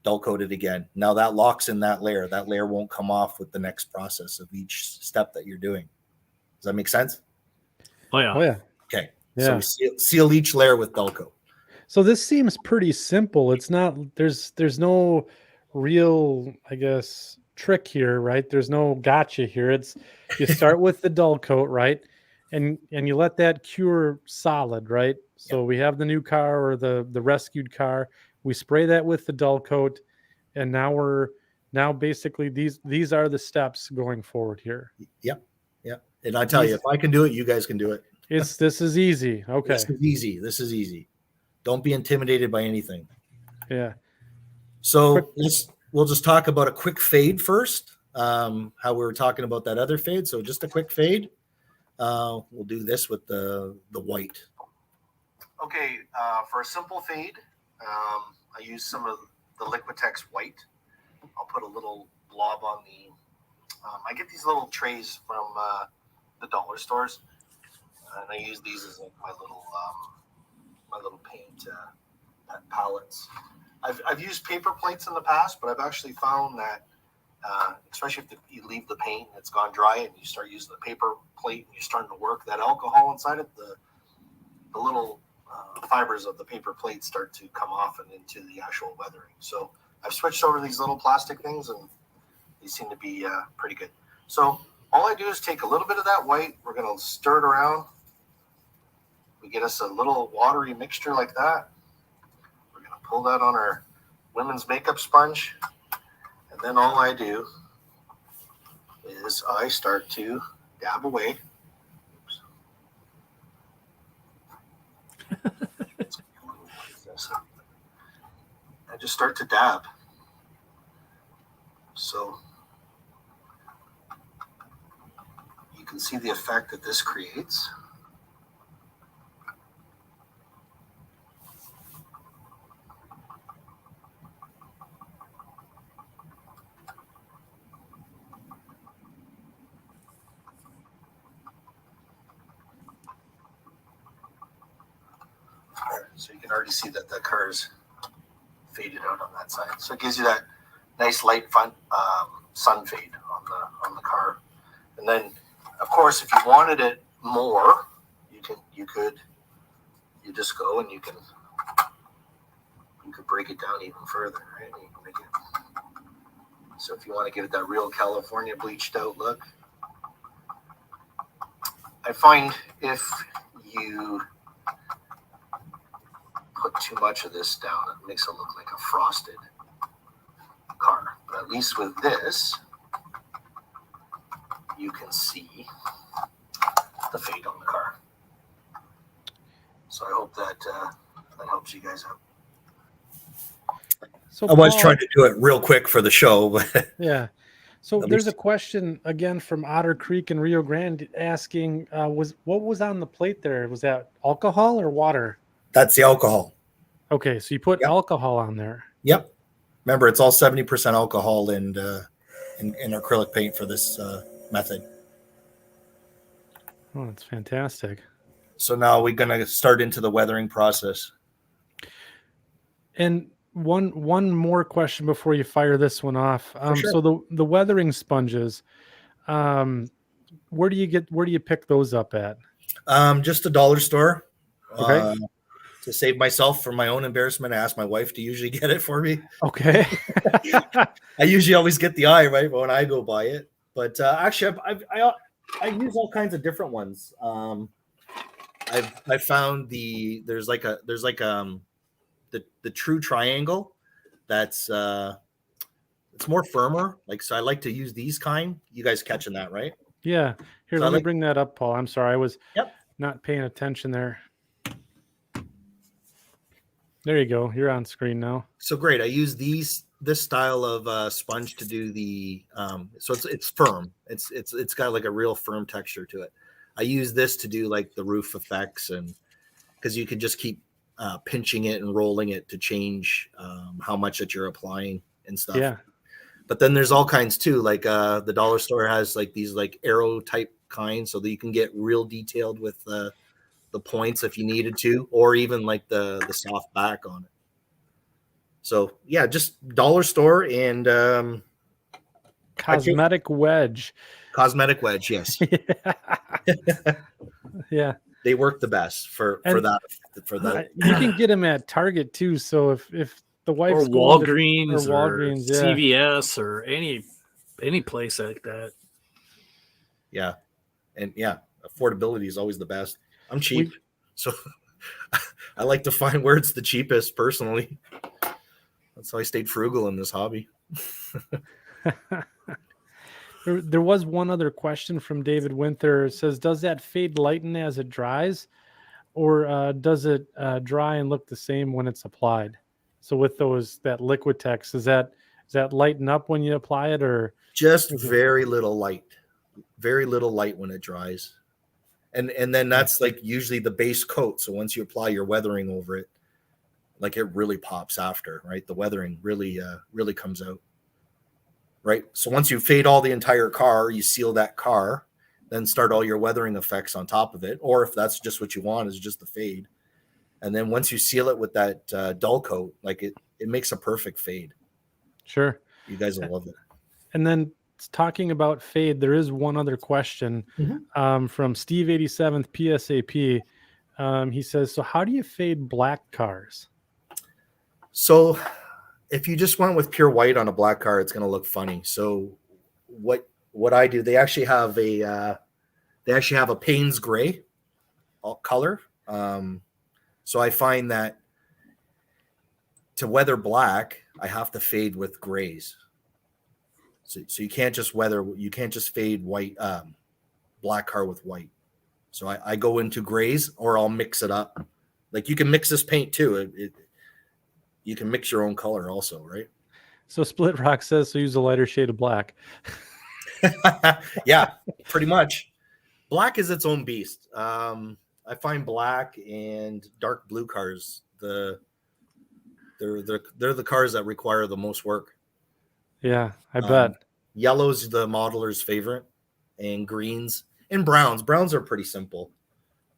dull coat it again. Now that locks in that layer. That layer won't come off with the next process of each step that you're doing. Does that make sense? Oh yeah. Oh yeah. Okay. Yeah. So we seal each layer with dull coat. So this seems pretty simple. It's not, there's no real, I guess, trick here, right? There's no gotcha here. It's, you start with the dull coat, right? And you let that cure solid, right? So we have the new car or the rescued car. We spray that with the dull coat, and now basically these are the steps going forward here. Yep. And I tell you, if I can do it, you guys can do it. This is easy. Okay. This is easy. Don't be intimidated by anything. Yeah. So we'll just talk about a quick fade first. How we were talking about that other fade. So just a quick fade. We'll do this with the white. Okay, for a simple fade, I use some of the Liquitex white. I'll put a little blob on the. I get these little trays from the dollar stores, and I use these as like my little paint palettes. I've used paper plates in the past, but I've actually found that, especially if you leave the paint and it's gone dry and you start using the paper plate and you're starting to work that alcohol inside it, the little fibers of the paper plate start to come off and into the actual weathering. So I've switched over to these little plastic things, and these seem to be pretty good. So all I do is take a little bit of that white. We're going to stir it around. We get us a little watery mixture like that. We're going to pull that on our women's makeup sponge. And then all I do is I start to dab away. I just start to dab. So you can see the effect that this creates. So you can already see that the car is faded out on that side. So it gives you that nice light sun fade on the car. And then, of course, if you wanted it more, you just go and you could break it down even further, right? You can make it. So if you want to give it that real California bleached out look, I find if you put too much of this down, it makes it look like a frosted car. But at least with this, you can see the fade on the car. So I hope that that helps you guys out. So I was Paul, trying to do it real quick for the show, but yeah. So At there's least- a question again from Otter Creek in Rio Grande asking, what was on the plate there? Was that alcohol or water? that's the alcohol. Okay, so you put Yep. alcohol on there. Yep. Remember, it's all 70% alcohol and acrylic paint for this method. Oh, that's fantastic. So now we're going to start into the weathering process. And one more question before you fire this one off. Sure. So the weathering sponges, where do you pick those up at? Just a dollar store. Okay. To save myself from my own embarrassment, I ask my wife to usually get it for me. Okay. I usually always get the eye right when I go buy it, but actually, I use all kinds of different ones. I've found there's like the true triangle that's it's more firmer. Like, so I like to use these kind. You guys catching that, right? Yeah. Here, So let me bring that up, Paul. I'm sorry, I was Yep. not paying attention there. There you go. You're on screen now. So great. I use this style of sponge to do the so it's firm. It's got like a real firm texture to it. I use this to do like the roof effects, and because you can just keep pinching it and rolling it to change how much that you're applying and stuff. Yeah. But then there's all kinds too. Like the dollar store has like these like arrow type kinds, so that you can get real detailed with the points if you needed to, or even like the soft back on it. So yeah, just dollar store and Cosmetic wedge. cosmetic wedge. Yes, Yeah. they work the best for that. You can get them at Target too. So if the wife's or going Walgreens or Walgreens, yeah. CVS or any place like that. Yeah, and yeah, affordability is always the best. I'm cheap, so I like to find where it's the cheapest. Personally, that's how I stayed frugal in this hobby. There was one other question from David Winter. It says, does that fade lighten as it dries, or does it dry and look the same when it's applied? So with that Liquitex, does that lighten up when you apply it, or just very little light when it dries? And then that's like usually the base coat. So once you apply your weathering over it, like it really pops after, right? The weathering really comes out, right? So once you fade all the entire car, you seal that car, then start all your weathering effects on top of it. Or if that's just what you want, is just the fade. And then once you seal it with that dull coat, like it makes a perfect fade. Sure. You guys will love it. And then talking about fade, there is one other question from Steve 87th PSAP. He says, so how do you fade black cars? So if you just went with pure white on a black car, it's going to look funny. So what I do, they actually have a Payne's gray color. So I find that to weather black, I have to fade with grays. So you can't just fade white, black car with white. So I go into grays, or I'll mix it up. Like you can mix this paint too. You can mix your own color also, right? So Split Rock says, so use a lighter shade of black. Yeah, pretty much. Black is its own beast. I find black and dark blue cars, they're the cars that require the most work. Yeah, I bet. Yellow's the modeler's favorite, and greens and browns. Browns are pretty simple.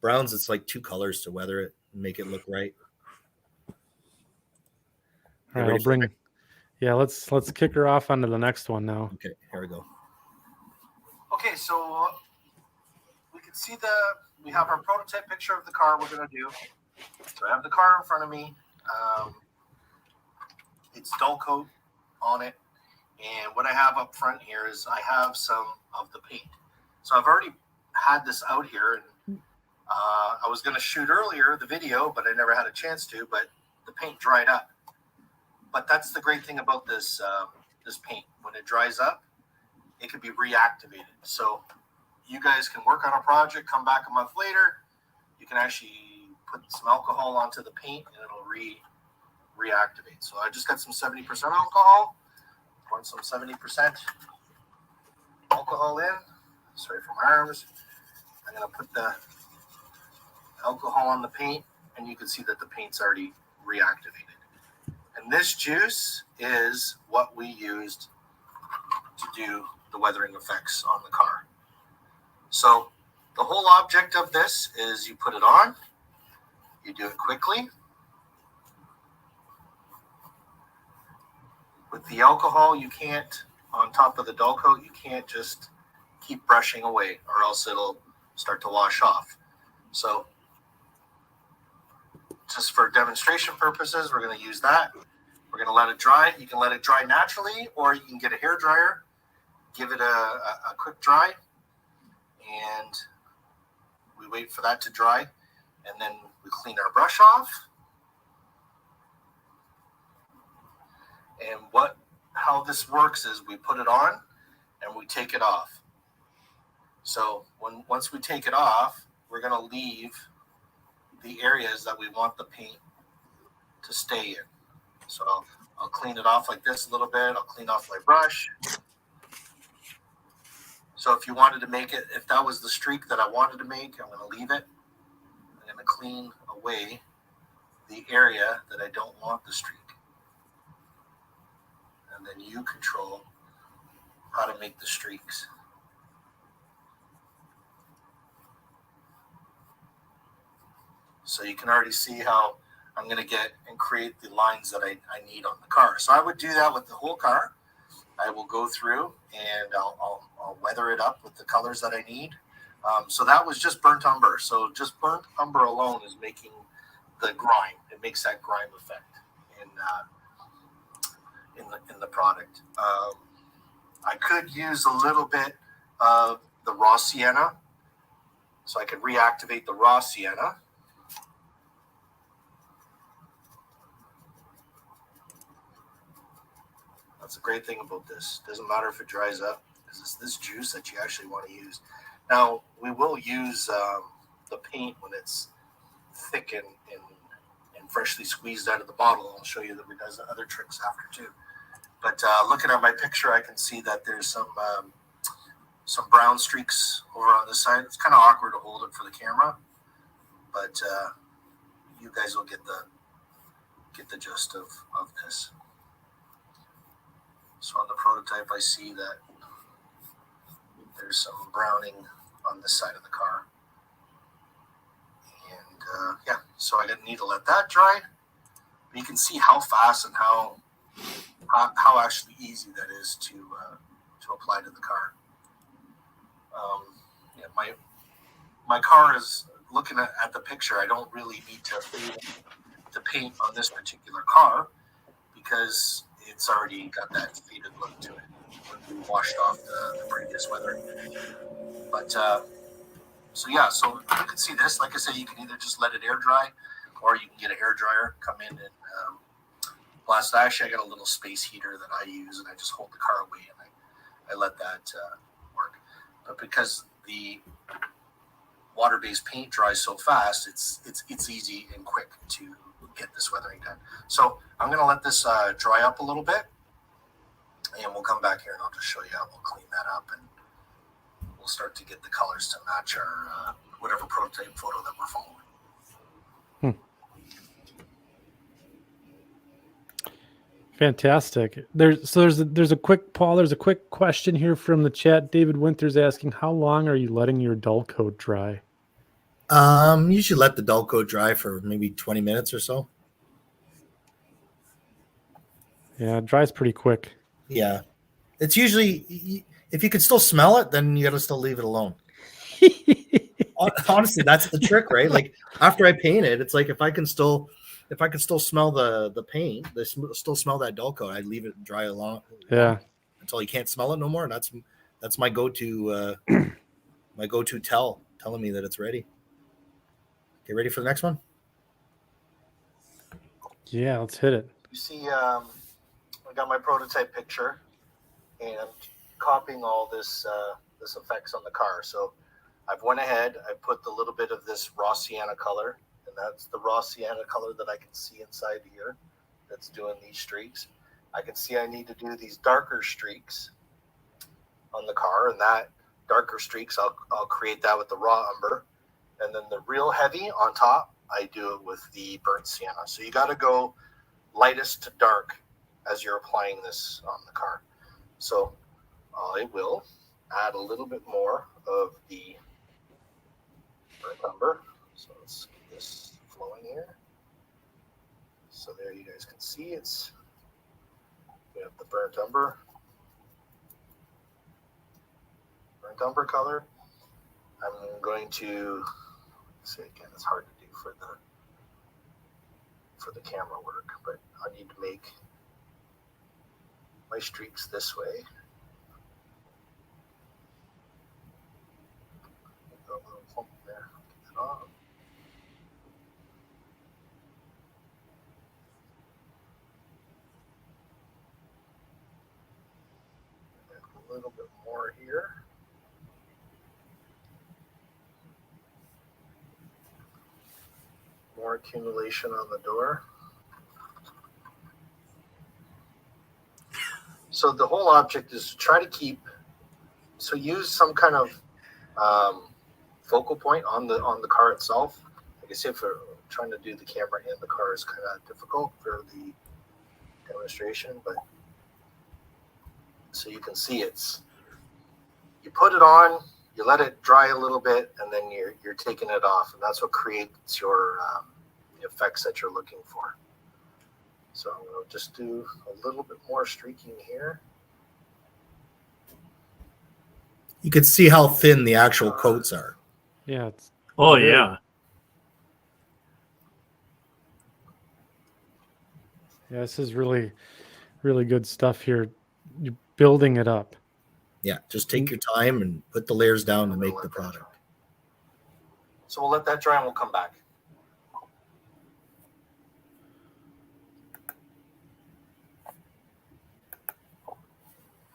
Browns, it's like two colors to weather it and make it look right. All right, let's kick her off onto the next one now. Okay, here we go. Okay, so we can see we have our prototype picture of the car we're going to do. So I have the car in front of me. It's dull coat on it. And what I have up front here is I have some of the paint. So I've already had this out here. And I was going to shoot earlier the video, but I never had a chance to. But the paint dried up. But that's the great thing about this paint. When it dries up, it can be reactivated. So you guys can work on a project, come back a month later. You can actually put some alcohol onto the paint and it'll reactivate. So I just got some 70% alcohol. Pour some 70% alcohol in. Sorry for my arms. I'm going to put the alcohol on the paint, and you can see that the paint's already reactivated. And this juice is what we used to do the weathering effects on the car. So the whole object of this is you put it on, you do it quickly, With the alcohol, you can't, on top of the dull coat, you can't just keep brushing away or else it'll start to wash off. So just for demonstration purposes, we're going to use that. We're going to let it dry. You can let it dry naturally, or you can get a hair dryer, give it a quick dry, and we wait for that to dry, and then we clean our brush off. And how this works is we put it on and we take it off. So once we take it off, we're going to leave the areas that we want the paint to stay in. So I'll clean it off like this a little bit. I'll clean off my brush. So if you wanted to make it, if that was the streak that I wanted to make, I'm going to leave it. I'm going to clean away the area that I don't want the streak. And then you control how to make the streaks. So you can already see how I'm going to get and create the lines that I need on the car. So I would do that with the whole car. I will go through and I'll weather it up with the colors that I need. So that was just burnt umber. So just burnt umber alone is making the grime. It makes that grime effect in the product. I could use a little bit of the raw sienna. So I could reactivate the raw sienna. That's a great thing about this. Doesn't matter if it dries up, because it's this juice that you actually want to use. Now, we will use the paint when it's thick and freshly squeezed out of the bottle. I'll show you that we do other tricks after too. But looking at my picture, I can see that there's some brown streaks over on this side. It's kind of awkward to hold it for the camera, but you guys will get the gist of this. So on the prototype, I see that there's some browning on this side of the car. And yeah, so I need to let that dry. But you can see how fast and how actually easy that is to apply to the car. Yeah, my car is, looking at the picture, I don't really need to paint on this particular car because it's already got that faded look to it when we washed off the previous weathering. But so yeah, so you can see this. Like I said, you can either just let it air dry, or you can get a hair dryer, come in and blast. Actually, I got a little space heater that I use, and I just hold the car away and I let that work. But because the water-based paint dries so fast, it's easy and quick to get this weathering done. So I'm going to let this dry up a little bit, and we'll come back here and I'll just show you how we'll clean that up, and we'll start to get the colors to match our whatever prototype photo that we're following. Fantastic. There's a quick, Paul, there's a quick question here from the chat. David Winters asking, how long are you letting your dull coat dry? Usually let the dull coat dry for maybe 20 minutes or so. Yeah, it dries pretty quick. Yeah. It's usually, if you can still smell it, then you got to still leave it alone. Honestly, that's the trick, right? Like after I paint it, it's like if I can still smell the paint, still smell that dull coat, I'd leave it dry along. Yeah. Until you can't smell it no more. And that's my go-to telling me that it's ready. Okay, ready for the next one? Yeah, let's hit it. You see, I got my prototype picture, and I'm copying all this effects on the car. So I've went ahead, I put the little bit of this raw sienna color, and that's the raw sienna color that I can see inside here that's doing these streaks. I can see I need to do these darker streaks on the car, and that darker streaks, I'll create that with the raw umber. And then the real heavy on top, I do it with the burnt sienna. So you got to go lightest to dark as you're applying this on the car. So I will add a little bit more of the burnt umber. So let's get this flowing here. So there you guys can see it's We have the burnt umber color. I'm going to say again, it's hard to do for the camera work, but I need to make my streaks this way. Got a little clump there. Get that off. A little bit more here. More accumulation on the door. So the whole object is to try to keep, so use some kind of focal point on the car itself. Like I said, for trying to do the camera in the car is kind of difficult for the demonstration, but so you can see you put it on, you let it dry a little bit, and then you're taking it off, and that's what creates your the effects that you're looking for. So I'm going to just do a little bit more streaking here. You can see how thin the actual coats are. Yeah. It's Oh, very- yeah. Yeah, this is really, really good stuff here. You're building it up. Yeah, just take your time and put the layers down to make the product. So we'll let that dry and we'll come back.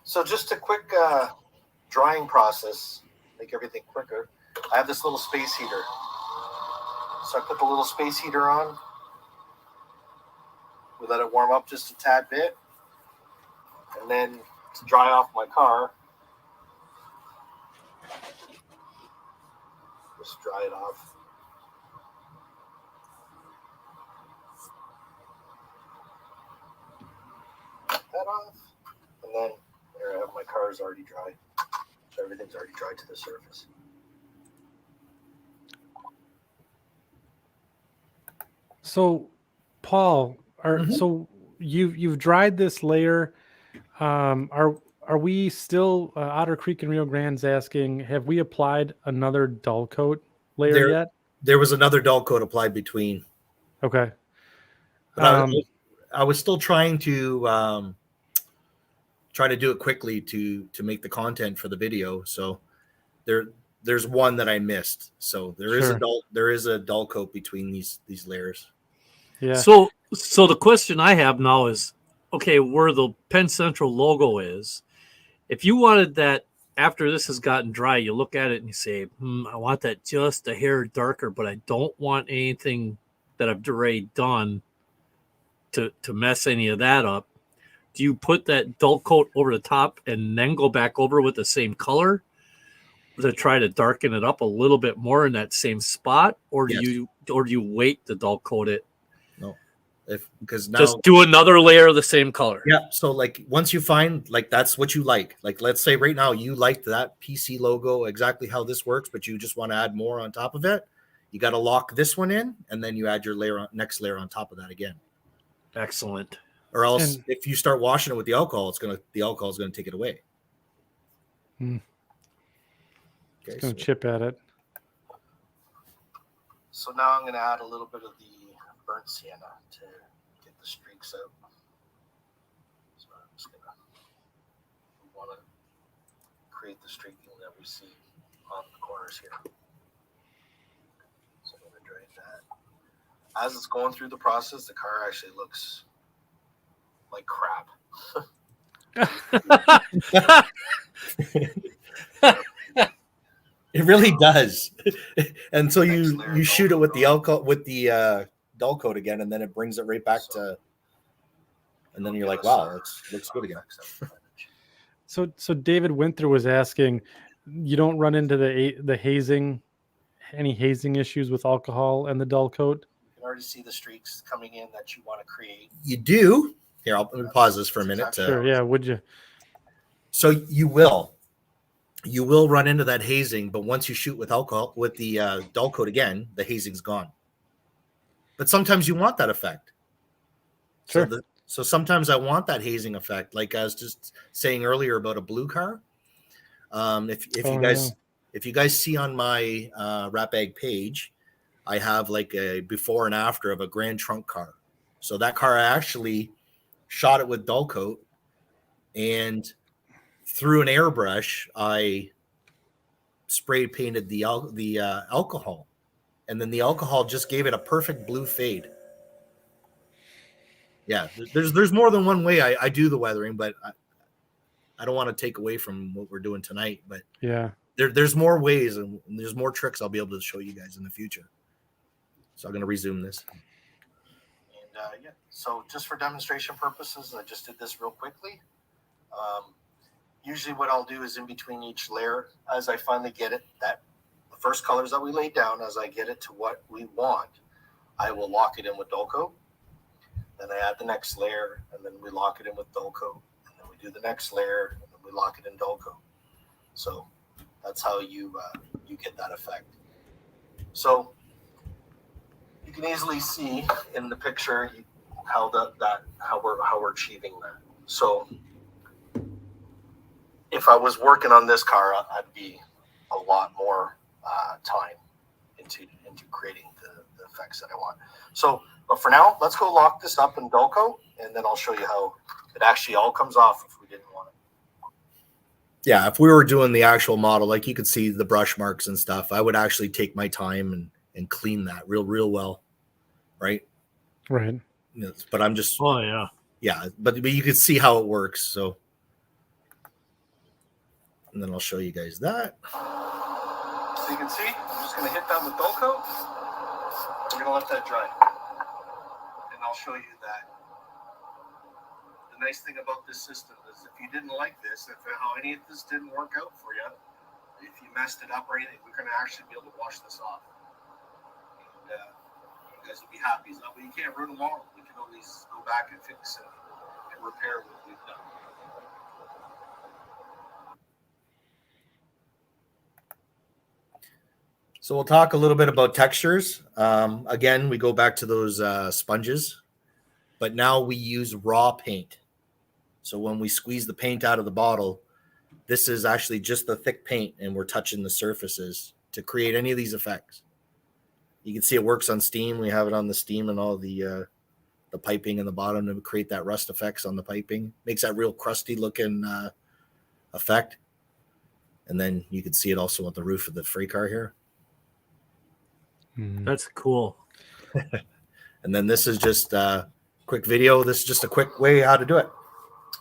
So just a quick drying process, make everything quicker. I have this little space heater. So I put the little space heater on. We let it warm up just a tad bit. And then to dry off my car, just dry it off. That off. And then there I have my car is already dry. So everything's already dry to the surface. So, Paul, so you've dried this layer. Are we still Otter Creek and Rio Grande's asking? Have we applied another dull coat layer yet? There was another dull coat applied between. Okay. But I was still trying to do it quickly to make the content for the video. So there's one that I missed. So there is a dull coat between these layers. Yeah. So the question I have now is, okay, where the Penn Central logo is, if you wanted that after this has gotten dry, you look at it and you say, I want that just a hair darker, but I don't want anything that I've already done to mess any of that up. Do you put that dull coat over the top and then go back over with the same color to try to darken it up a little bit more in that same spot, or do you wait to dull coat it? No, because now just do another layer of the same color. Yeah. So like once you find like that's what you like let's say right now you liked that PC logo exactly how this works, but you just want to add more on top of it. You got to lock this one in, and then you add your next layer on top of that again. Excellent. Or else, if you start washing it with the alcohol, the alcohol is going to take it away. Okay, Okay, it's going to chip at it. So now I'm going to add a little bit of the burnt sienna to get the streaks out. So I'm just going to want to create the streaking that we see on the corners here. So I'm going to drain that. As it's going through the process, the car actually looks like crap. It really does. And so you shoot it with the alcohol with the dull coat again, and then it brings it right back to, and then you're like, wow, it looks good again. So David Winther was asking, you don't run into the hazing, any hazing issues with alcohol and the dull coat? You can already see the streaks coming in that you want to create. You do. Here, let me pause this for a minute. Sure. Yeah. Would you? So you will run into that hazing, but once you shoot with alcohol with the dull coat again, the hazing's gone. But sometimes you want that effect. Sure. So sometimes I want that hazing effect, like I was just saying earlier about a blue car. If you guys see on my Rat Bag page, I have like a before and after of a Grand Trunk car. So that car, I actually shot it with dull coat, and through an airbrush, I spray painted the alcohol, and then the alcohol just gave it a perfect blue fade. Yeah, there's more than one way I do the weathering, but I don't want to take away from what we're doing tonight. But Yeah. there's more ways and there's more tricks I'll be able to show you guys in the future. So I'm going to resume this. And yeah, so just for demonstration purposes, I just did this real quickly. Usually what I'll do is in between each layer, as I finally get it, that the first colors that we laid down, as I get it to what we want, I will lock it in with dull coat. Then I add the next layer, and then we lock it in with dull coat. And then we do the next layer, and then we lock it in dull coat. So that's how you get that effect. So you can easily see in the picture how we're achieving that. So if I was working on this car, I'd be a lot more time into creating the effects that I want. So, but for now, let's go lock this up in dull coat, and then I'll show you how it actually all comes off if we didn't want it. Yeah, if we were doing the actual model, like you could see the brush marks and stuff, I would actually take my time and clean that real well, right? Right. But I'm just, Oh yeah, yeah, but you can see how it works. So, and then I'll show you guys that. So you can see, I'm just going to hit that with dull coat. We're going to let that dry. And I'll show you that. The nice thing about this system is if you didn't like this, if how any of this didn't work out for you, if you messed it up or anything, we're going to actually be able to wash this off. And you guys will be happy. But you can't ruin them all. We can always go back and fix it and repair what we've done. So we'll talk a little bit about textures. Again, we go back to those sponges, but now we use raw paint. So when we squeeze the paint out of the bottle, this is actually just the thick paint, and we're touching the surfaces to create any of these effects. You can see it works on steam. We have it on the steam and all the piping in the bottom to create that rust effects on the piping. Makes that real crusty looking effect. And then you can see it also on the roof of the freight car here. that's cool. And then this is just a quick video. This is just a quick way how to do it.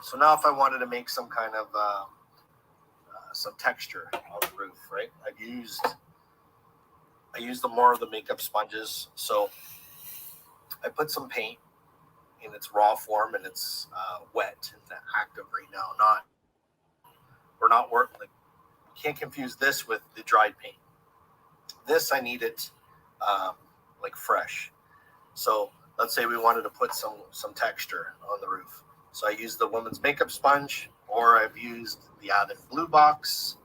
So now if I wanted to make some kind of some texture on the roof, right? I used the more of the makeup sponges. So I put some paint in its raw form, and it's wet and active right now. We're not working. Like, you can't confuse this with the dried paint. This I need it like fresh. So let's say we wanted to put some texture on the roof. So I used the woman's makeup sponge, or I've used the Avid Blue Box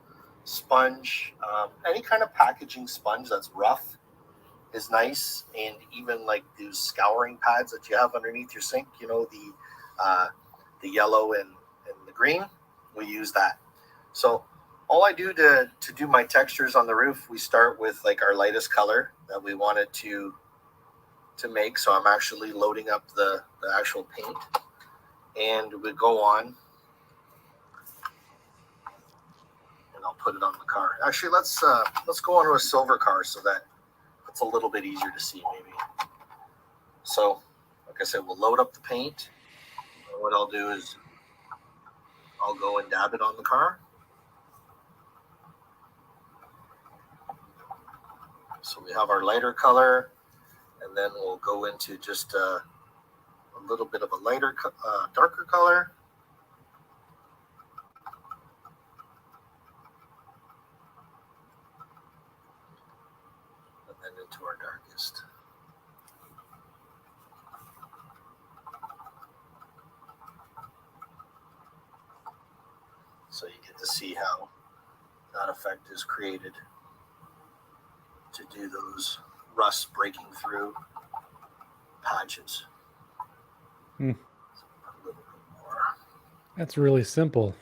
sponge. Any kind of packaging sponge that's rough is nice, and even like those scouring pads that you have underneath your sink, you know, the yellow and the green, we use that. So all I do to do my textures on the roof, we start with like our lightest color that we wanted to make. So I'm actually loading up the actual paint, and we go on, and I'll put it on the car. Actually, let's go on to a silver car so that it's a little bit easier to see maybe. So like I said, we'll load up the paint. And what I'll do is I'll go and dab it on the car. So we have our lighter color, and then we'll go into just a little bit of a lighter, darker color. And then into our darkest. So you get to see how that effect is created to do those rust breaking through patches. That's really simple.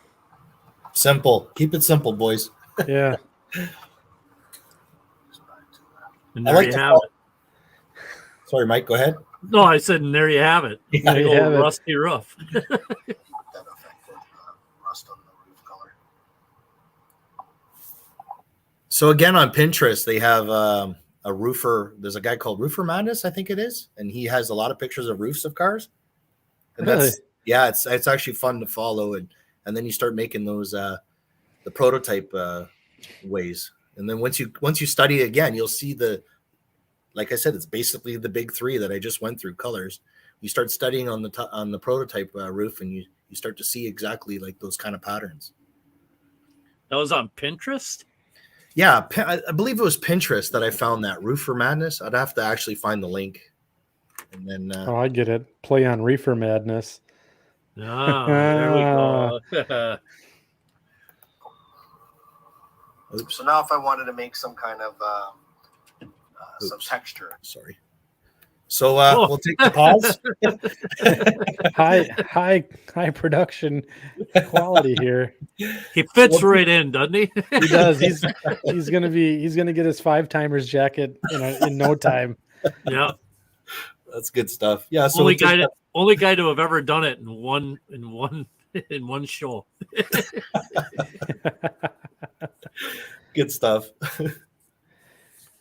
Simple. Keep it simple, boys. Yeah. And I there like you to have call- it. Sorry, Mike, go ahead. No, I said, and there you have it. There Big you old have it. rusty roof. That affected rust on the roof color. So again, on Pinterest, they have a roofer. There's a guy called Roofer Madness, I think it is, and he has a lot of pictures of roofs of cars. And Really? it's actually fun to follow, and then you start making those the prototype ways, and then once you study it again, you'll see like I said, it's basically the big three that I just went through colors. You start studying on the prototype roof, and you start to see exactly like those kind of patterns. That was on Pinterest? Yeah, I believe it was Pinterest that I found that Roofer Madness. I'd have to actually find the link. And then Oh, I get it. Play on Reefer Madness. Ah, there we go. oops, So now if I wanted to make some kind of some texture. sorry. So we'll take the pause. high production quality here. He fits right in, doesn't he? He does. He's gonna get his 5-timers jacket in no time. Yeah. That's good stuff. Yeah. So Only guy to have ever done it in one show. good stuff.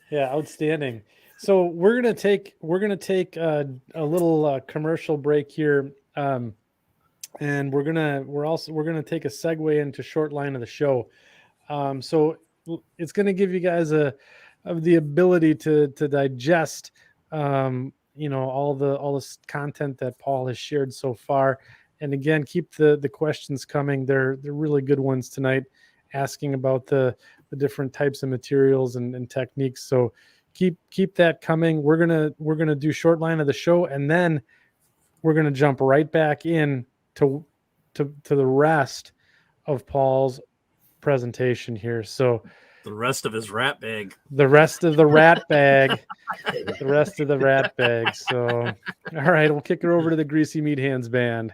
Yeah, outstanding. So we're gonna take a little commercial break here, and we're gonna take a segue into short line of the show. So it's gonna give you guys the ability to digest all this content that Paul has shared so far. And again, keep the questions coming. They're really good ones tonight, asking about the different types of materials and techniques. So keep that coming. We're gonna do short line of the show, and then we're gonna jump right back in to the rest of Paul's presentation here. So The rest of his rat bag. the rest of the rat bag. The rest of the rat bag. So, all right, we'll kick it over to the Greasy Meat Hands band.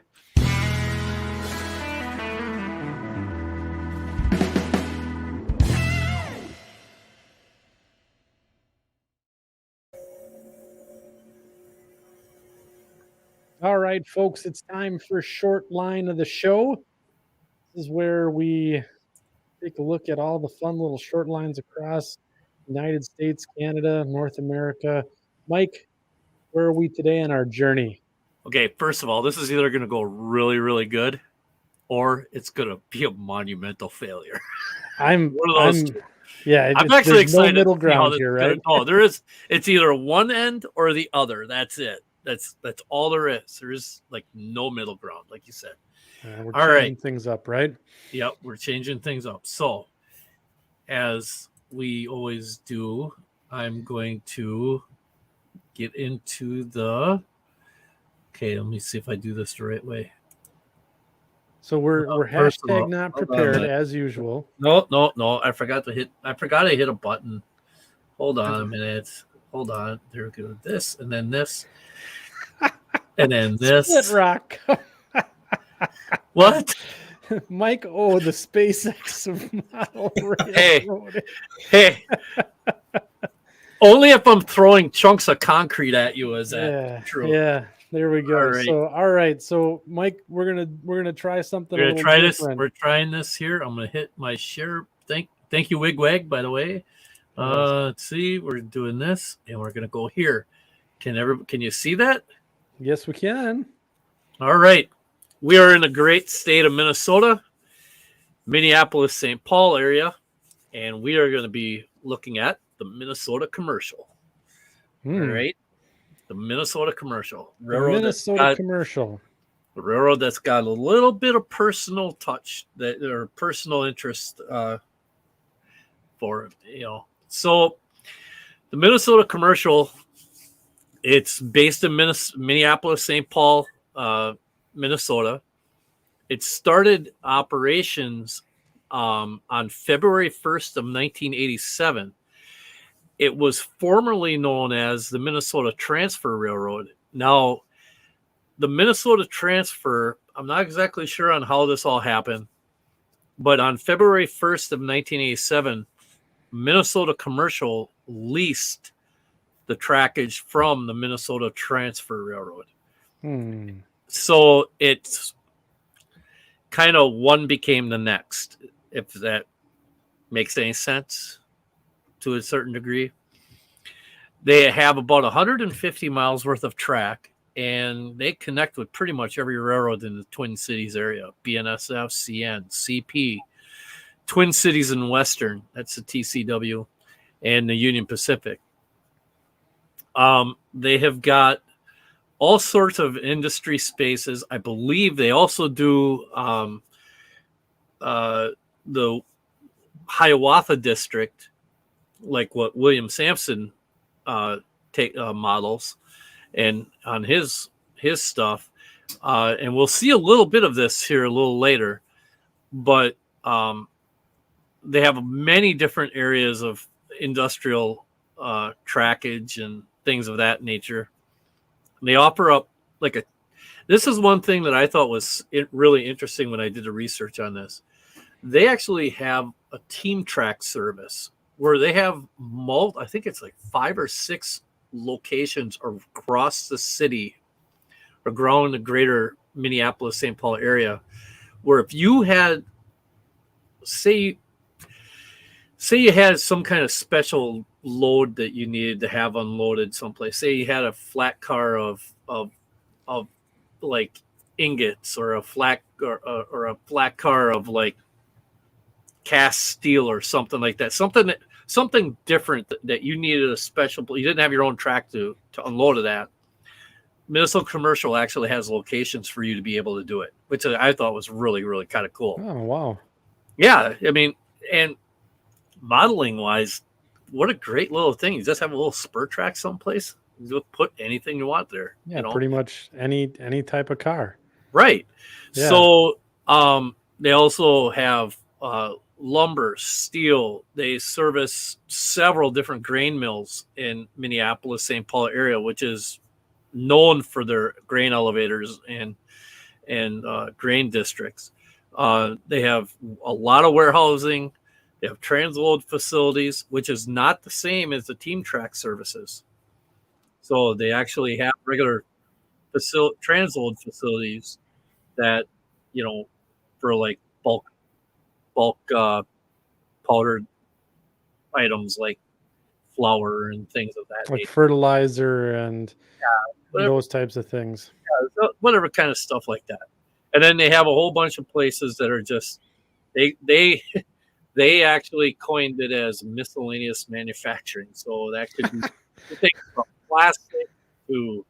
All right, folks, it's time for short line of the show. This is where we take a look at all the fun little short lines across United States, Canada, North America. Mike, where are we today on our journey? Okay, first of all, this is either going to go really, really good, or it's going to be a monumental failure. I'm Yeah, I'm actually excited. No middle ground here, right? Oh, there is. It's either one end or the other. That's it. That's all there is. There is like no middle ground, like you said. We're all changing right. things up, right? Yep, we're changing things up. So, as we always do, I'm going to get into the. Okay, let me see if I do this the right way. So we're first of all, hashtag not prepared as usual. No. I forgot I hit a button. Hold on a minute. Hold on. There we go. This and then this. And then this. Split rock. What? Mike, the SpaceX model railroad. Hey. Only if I'm throwing chunks of concrete at you is that true. Yeah. There we go. All right. So Mike, we're gonna try something. We're gonna try different. this. We're trying this here. I'm gonna hit my share. Thank you, Wigwag, by the way. Let's see. We're doing this, and we're gonna go here. Can you see that? Yes, we can. All right. We are in the great state of Minnesota, Minneapolis, St. Paul area, and we are going to be looking at the Minnesota commercial. All right. The Minnesota commercill. Commercial. The railroad that's got a little bit of personal touch or personal interest for it, So the Minnesota commercial, it's based in Minneapolis, St. Paul, Minnesota. It started operations on February 1st of 1987. It was formerly known as the Minnesota Transfer Railroad. Now, the Minnesota Transfer I'm not exactly sure on how this all happened, but on February 1st of 1987, Minnesota Commercial leased the trackage from the Minnesota Transfer Railroad. So it's kind of one became the next, if that makes any sense to a certain degree. They have about 150 miles worth of track, and they connect with pretty much every railroad in the Twin Cities area: BNSF, CN, CP, Twin Cities and Western, that's the TCW, and the Union Pacific. They have got all sorts of industry spaces. I believe they also do the Hiawatha district, like what William Sampson models, and on his stuff. And we'll see a little bit of this here a little later, but they have many different areas of industrial trackage and things of that nature. And they offer up this is one thing that I thought was really interesting when I did the research on this. They actually have a team track service where they have I think it's like 5 or 6 locations across the city or growing the greater Minneapolis, St. Paul area, where if you had, say you had some kind of special load that you needed to have unloaded someplace. Say you had a flat car of like ingots, or a flat car of like cast steel or something like that. Something different that you needed a special. You didn't have your own track to unload of that. Minnesota Commercial actually has locations for you to be able to do it, which I thought was really, really kind of cool. Oh, wow. Yeah, I mean, and modeling wise, what a great little thing. You just have a little spur track someplace. You put anything you want there. Yeah, pretty much any type of car. Right. Yeah. So they also have lumber, steel. They service several different grain mills in Minneapolis, St. Paul area, which is known for their grain elevators and grain districts. They have a lot of warehousing. They have transload facilities, which is not the same as the team track services. So they actually have regular transload facilities that, for like bulk powdered items like flour and things of that like nature. Fertilizer and those types of things. Yeah, whatever kind of stuff like that. And then they have a whole bunch of places that are just they actually coined it as miscellaneous manufacturing. So that could be things from plastic to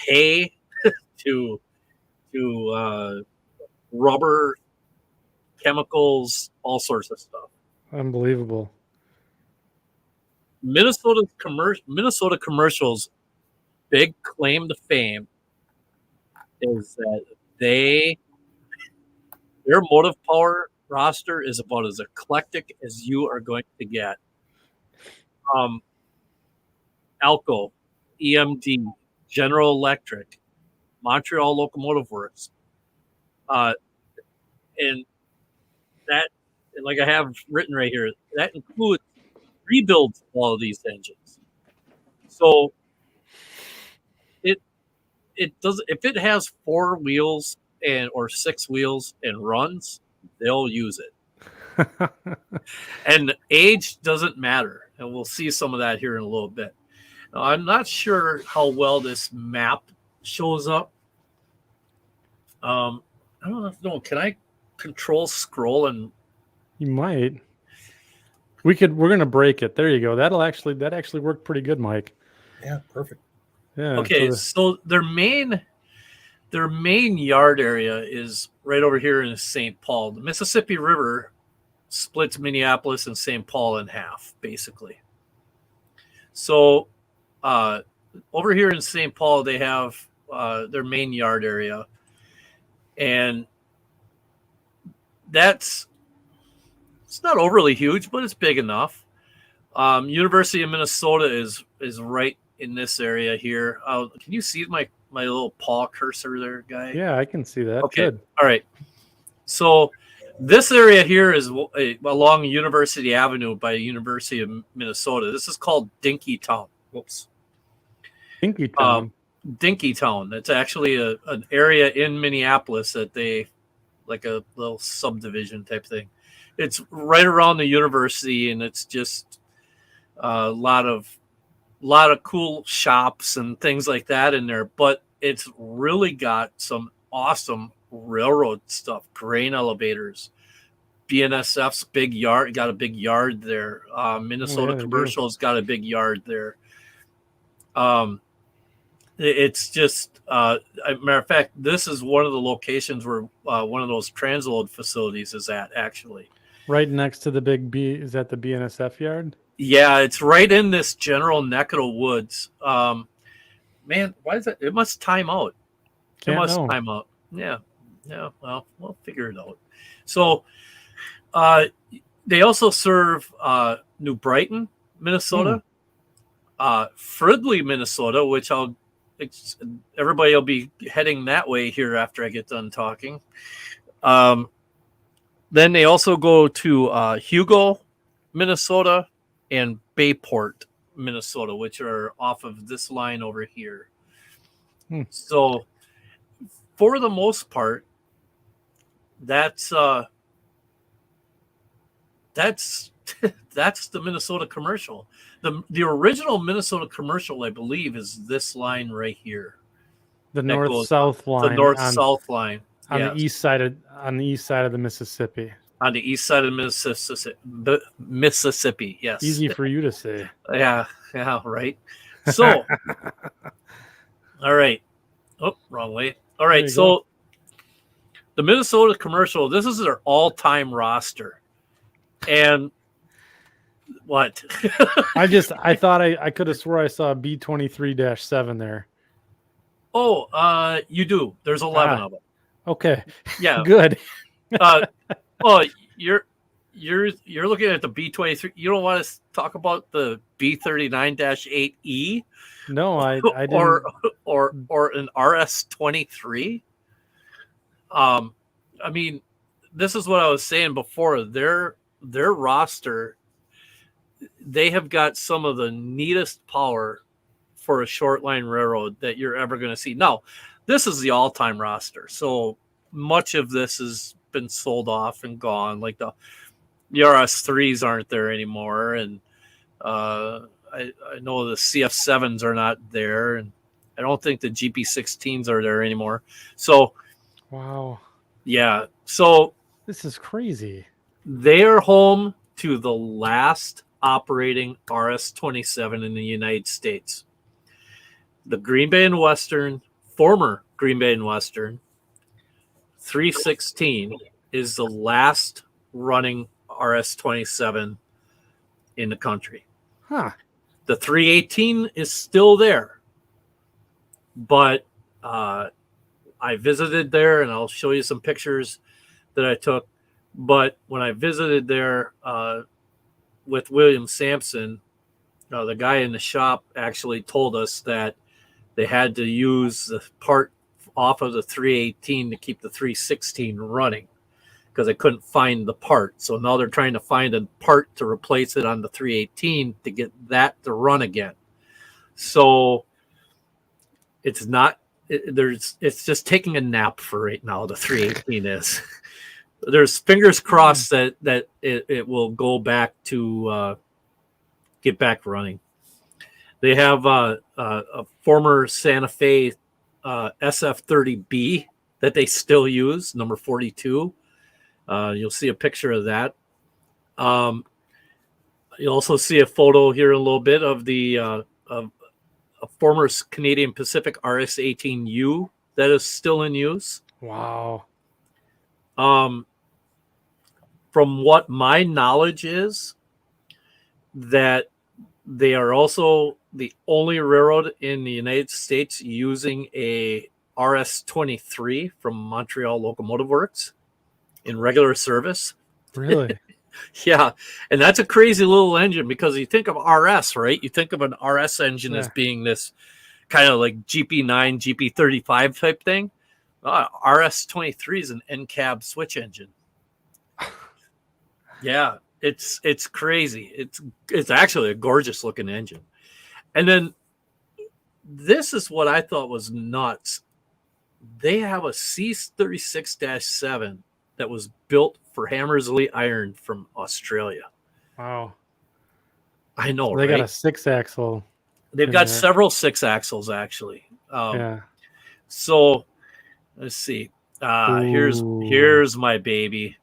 hay to rubber, chemicals, all sorts of stuff. Unbelievable. Minnesota Commercial's big claim to fame is that their motive power roster is about as eclectic as you are going to get. Alco, EMD, General Electric, Montreal Locomotive Works, and like I have written right here, that includes rebuilds of all of these engines. So it does, if it has 4 wheels or 6 wheels and runs, they'll use it. And age doesn't matter, and we'll see some of that here in a little bit. Now, I'm not sure how well this map shows up. I don't know. Can I control scroll and? You might. We're gonna break it. There you go. That actually worked pretty good, Mike. Yeah, perfect. Yeah. Okay, so their main yard area is right over here in St. Paul. The Mississippi River splits Minneapolis and St. Paul in half, basically. So over here in St. Paul, they have their main yard area, and it's not overly huge, but it's big enough. University of Minnesota is right in this area here. Can you see my my little paw cursor there, guy? Yeah, I can see that. Okay. Good. All right. So this area here is along University Avenue by University of Minnesota. This is called Dinkytown. Whoops. Dinkytown. Dinkytown. It's actually an area in Minneapolis that they like a little subdivision type thing. It's right around the university, and it's just a lot of cool shops and things like that in there. But it's really got some awesome railroad stuff, grain elevators. BNSF's big yard got a big yard there. Minnesota Commercial's got a big yard there. It's just matter of fact, this is one of the locations where one of those transload facilities is at, actually. Right next to the big B. Is that the BNSF yard? Yeah, it's right in this general neck of the woods. Man, why is it? It must time out. Time out. Yeah. Well, we'll figure it out. So, they also serve New Brighton, Minnesota, Fridley, Minnesota, which everybody will be heading that way here after I get done talking. Then they also go to Hugo, Minnesota, and Bayport, Minnesota, which are off of this line over here. So, for the most part, that's the Minnesota Commercial. The original Minnesota Commercial, I believe, is this line right here. The north-south line. The north-south line. On the east side of the Mississippi. On the east side of Mississippi, yes. Easy for you to say. Yeah, right. So, all right. Oh, wrong way. All right, so the Minnesota Commercial, this is their all-time roster. And what? I thought I could have swore I saw B23-7 there. Oh, you do. There's 11 of them. Okay. Yeah. Good. You're looking at the B23. You don't want to talk about the B39-8E? No, I didn't. Or an RS-23. I mean, this is what I was saying before. Their roster, they have got some of the neatest power for a short line railroad that you're ever going to see. Now, this is the all-time roster, so much of this has been sold off and gone. Like the RS3s aren't there anymore, and I know the CF7s are not there, and I don't think the GP16s are there anymore. So, wow, yeah. So this is crazy. They are home to the last operating RS-27 in the United States. The Green Bay and Western, former Green Bay and Western, 316 is the last running RS-27 in the country. Huh. The 318 is still there, but I visited there, and I'll show you some pictures that I took. But when I visited there with William Sampson, the guy in the shop actually told us that they had to use the part off of the 318 to keep the 316 running because they couldn't find the part. So now they're trying to find a part to replace it on the 318 to get that to run again. So it's not, it's just taking a nap for right now. The 318 is. There's fingers crossed that it will go back to get back running. They have a former Santa Fe SF30B that they still use, number 42. You'll see a picture of that. You'll also see a photo here in a little bit of the of a former Canadian Pacific RS-18U that is still in use. Wow. From what my knowledge is, that they are also the only railroad in the United States using a RS-23 from Montreal Locomotive Works in regular service. Really? Yeah. And that's a crazy little engine because you think of RS, right? You think of an RS engine as being this kind of like GP9, GP35 type thing. RS23 is an end-cab switch engine. Yeah, it's crazy. It's actually a gorgeous looking engine. And then this is what I thought was nuts. They have a C36-7 that was built for Hammersley Iron from Australia. Wow. I know, They right? got a 6-axle. They've got several 6-axles actually. Yeah. So let's see. Here's my baby.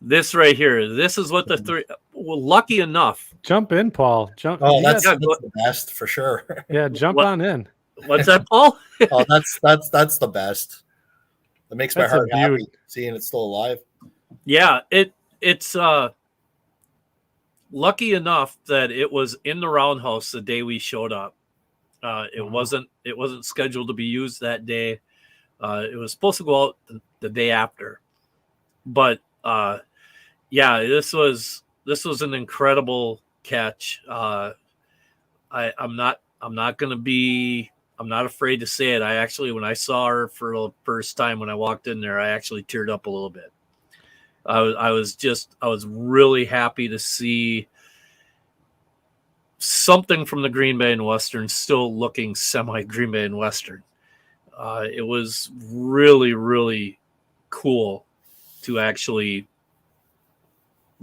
This right here. This is what the three. Well, lucky enough. Jump in, Paul. Jump. Oh, that's the best for sure. Yeah, jump on in. What's that, Paul? Oh, that's the best. That makes my heart happy seeing it still alive. Yeah, it's lucky enough that it was in the Roundhouse the day we showed up. It wasn't scheduled to be used that day. It was supposed to go out the day after, but yeah, this was an incredible catch. I'm not afraid to say it. I actually, when I saw her for the first time when I walked in there, I actually teared up a little bit. I was really happy to see something from the Green Bay and Western still looking semi Green Bay and Western. It was really, really cool to actually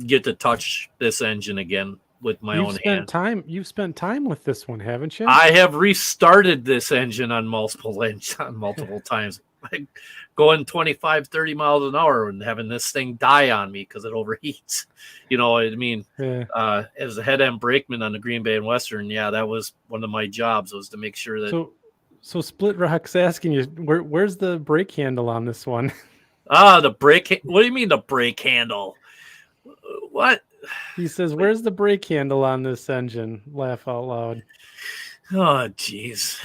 get to touch this engine again with my own hand. You've spent time with this one, haven't you? I have restarted this engine on multiple times. Like going 25, 30 miles an hour and having this thing die on me because it overheats. You know what I mean? Yeah. As a head end brakeman on the Green Bay and Western, yeah, that was one of my jobs, was to make sure that. So Split Rock's asking you, where's the brake handle on this one? The brake. What do you mean the brake handle? What? He says, where's the brake handle on this engine? Laugh out loud. Oh, jeez.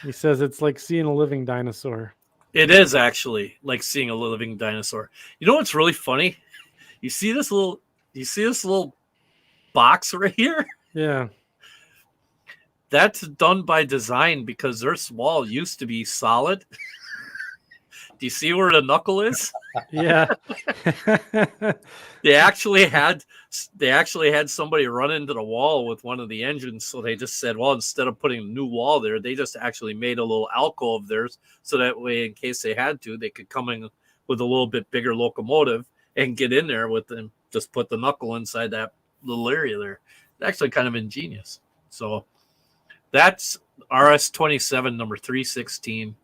He says it's like seeing a living dinosaur. It is actually like seeing a living dinosaur. You know what's really funny? You see this little box right here? Yeah. That's done by design because their wall used to be solid. Do you see where the knuckle is? Yeah. They actually had somebody run into the wall with one of the engines, so they just said, well, instead of putting a new wall there, they just actually made a little Alco of theirs, so that way, in case they had to, they could come in with a little bit bigger locomotive and get in there with them. Just put the knuckle inside that little area there. It's actually kind of ingenious. So that's RS27 number 316.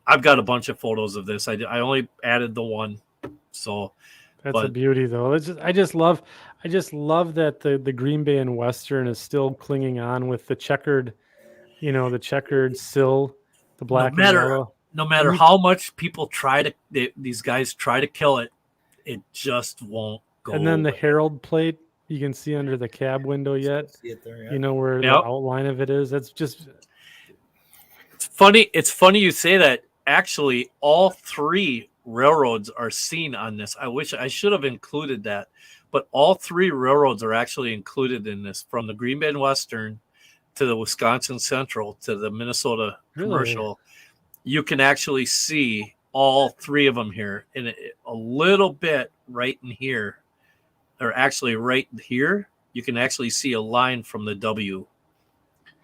I've got a bunch of photos of this. I only added the one. So that's a beauty, though. I just love that the Green Bay and Western is still clinging on with the checkered sill, the black and yellow. No matter how much people these guys try to kill it, it just won't go. And then the Herald plate you can see under the cab window yet. See it there, yeah. You know where the outline of it is. That's just. It's funny. It's funny you say that. Actually, all three railroads are seen on this. I wish I should have included that, but all three railroads are actually included in this, from the Green Bay and Western to the Wisconsin Central to the Minnesota Commercial. You can actually see all three of them here, and a little bit right in here, or actually right here, you can actually see a line from the W.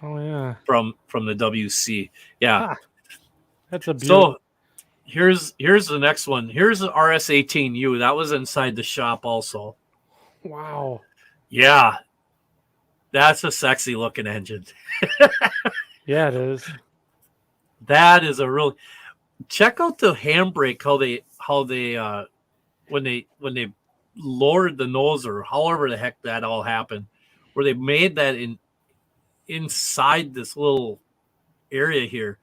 Oh yeah, from the WC. Yeah. That's a beautiful. So here's the next one. Here's the RS18U. That was inside the shop also. Wow. Yeah. That's a sexy looking engine. Yeah, it is. That is a real. Check out the handbrake, how they when they lowered the nose, or however the heck that all happened, where they made that inside this little area here.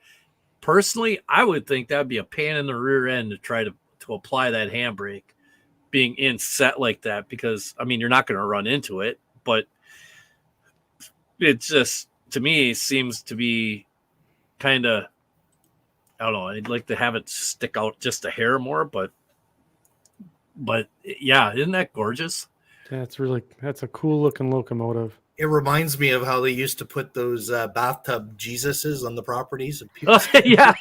Personally, I would think that'd be a pain in the rear end to try to apply that handbrake being inset like that, because I mean, you're not going to run into it, but it just, to me, seems to be kind of, I don't know, I'd like to have it stick out just a hair more, but yeah, isn't that gorgeous? That's a cool looking locomotive. It reminds me of how they used to put those bathtub Jesuses on the properties. And people, Yeah,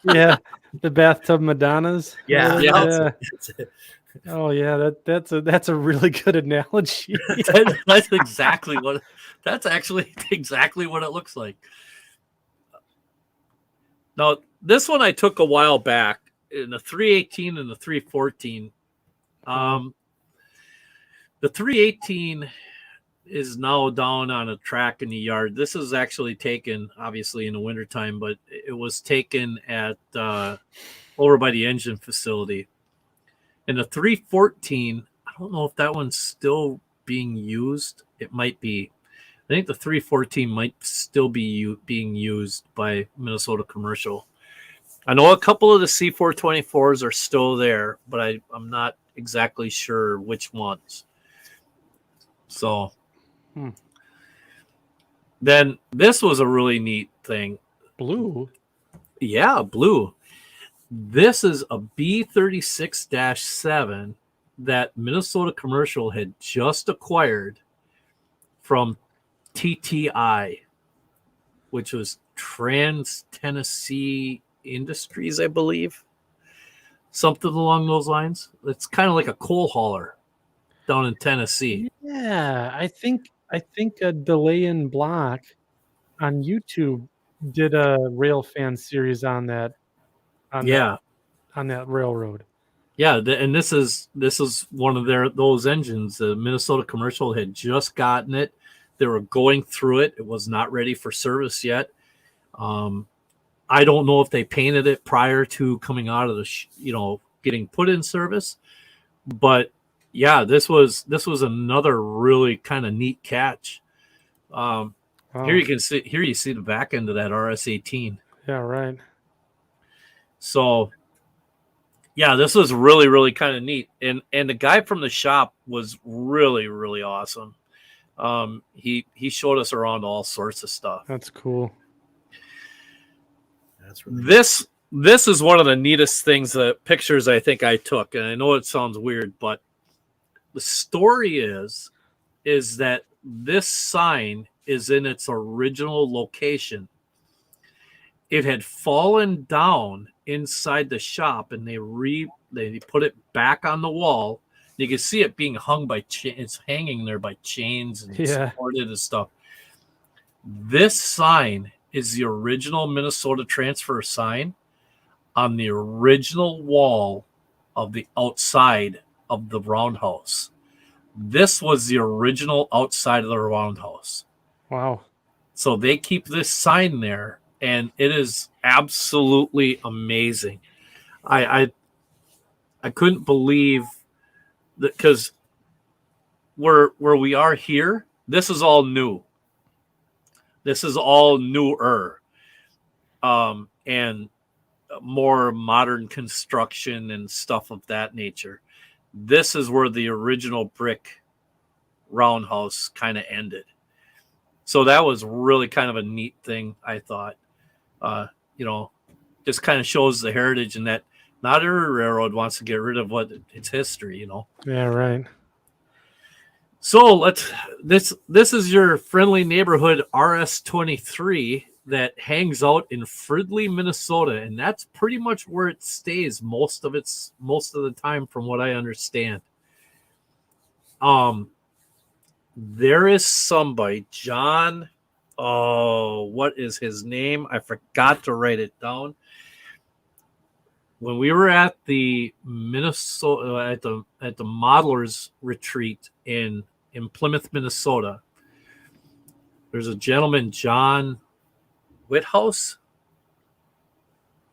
Yeah, the bathtub Madonnas. yeah, Yeah. that's it. Oh yeah, that's a really good analogy. that's exactly what. That's actually exactly what it looks like. Now, this one I took a while back in the 318 and the 314. The 318 is now down on a track in the yard. This is actually taken, obviously, in the wintertime, but it was taken at over by the engine facility. And the 314, I don't know if that one's still being used. It might be. I think the 314 might still be being used by Minnesota Commercial. I know a couple of the C424s are still there, but I'm not exactly sure which ones. So then this was a really neat thing. Blue. Yeah, blue. This is a B36-7 that Minnesota Commercial had just acquired from TTI, which was Trans Tennessee Industries, I believe. Something along those lines. It's kind of like a coal hauler down in Tennessee. Yeah, I think a Delay in Block on YouTube did a rail fan series on that. On that railroad. Yeah, and this is one of those engines. The Minnesota Commercial had just gotten it. They were going through it. It was not ready for service yet. I don't know if they painted it prior to coming out of the getting put in service, but yeah, this was another really kind of neat catch. Wow. Here you see the back end of that RS-18. Yeah, right. So yeah, this was really, really kind of neat. And the guy from the shop was really, really awesome. He showed us around all sorts of stuff. That's cool. That's really This is one of the neatest things, pictures I think I took. And I know it sounds weird, but the story is that this sign is in its original location. It had fallen down inside the shop, and they put it back on the wall. You can see it being hung by it's hanging there by chains and supported and stuff. This sign is the original Minnesota transfer sign on the original wall of the outside of the Roundhouse. This was the original outside of the Roundhouse. Wow. So they keep this sign there, and it is absolutely amazing. I couldn't believe that, because where we are here, this is all new. This is all newer, and more modern construction and stuff of that nature. This is where the original brick Roundhouse kind of ended. So that was really kind of a neat thing, I thought. Just kind of shows the heritage, and that not every railroad wants to get rid of its history, Yeah, right. So this is your friendly neighborhood RS-23 that hangs out in Fridley, Minnesota, and that's pretty much where it stays most of the time, from what I understand. There is somebody, John. Oh, what is his name? I forgot to write it down. When we were at the Minnesota at the modelers retreat in Plymouth, Minnesota, there's a gentleman, John Whithouse.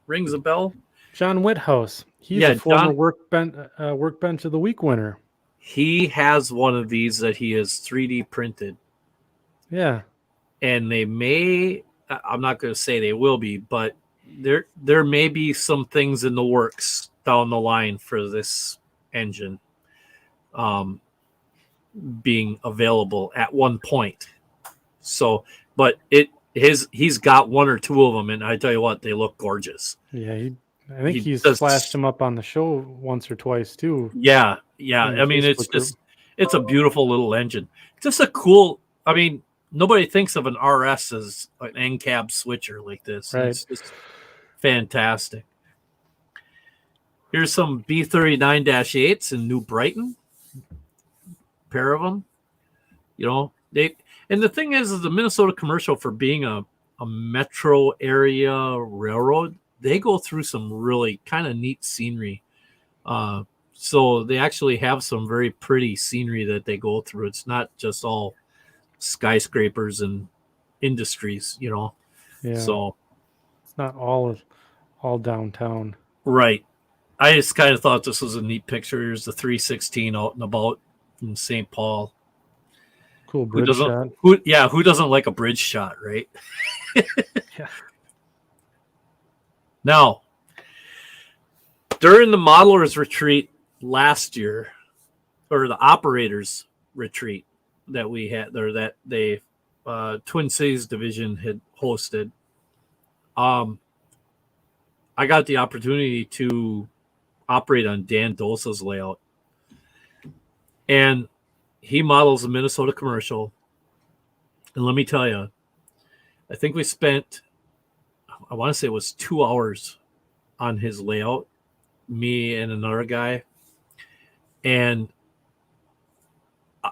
Rings a bell. John Whithouse. He's a former workbench of the week winner. He has one of these that he has 3D printed. Yeah. And they may, I'm not going to say they will be, but there may be some things in the works down the line for this engine being available at one point. So, but he's got one or two of them, and I tell you what, they look gorgeous. Yeah, I think he's flashed them up on the show once or twice too. Yeah. I mean, it's a beautiful little engine. Just a cool I mean, nobody thinks of an RS as an end cab switcher like this. Right. It's just fantastic. Here's some B39-8s in New Brighton. Pair of them. You know, and the thing is the Minnesota Commercial, for being a metro area railroad, they go through some really kind of neat scenery. So they actually have some very pretty scenery that they go through. It's not just all skyscrapers and industries, you know. Yeah. So It's not all downtown. right. I just kind of thought this was a neat picture. Here's the 316 out and about in St. Paul. Cool bridge shot. Who doesn't like a bridge shot, right? Yeah. Now, during the modelers retreat last year, or the operators retreat that we had, or that they Twin Cities division had hosted, I got the opportunity to operate on Dan Dosa's layout, and he models a Minnesota Commercial. And let me tell you, I think we spent, I want to say it was 2 hours on his layout, me and another guy. And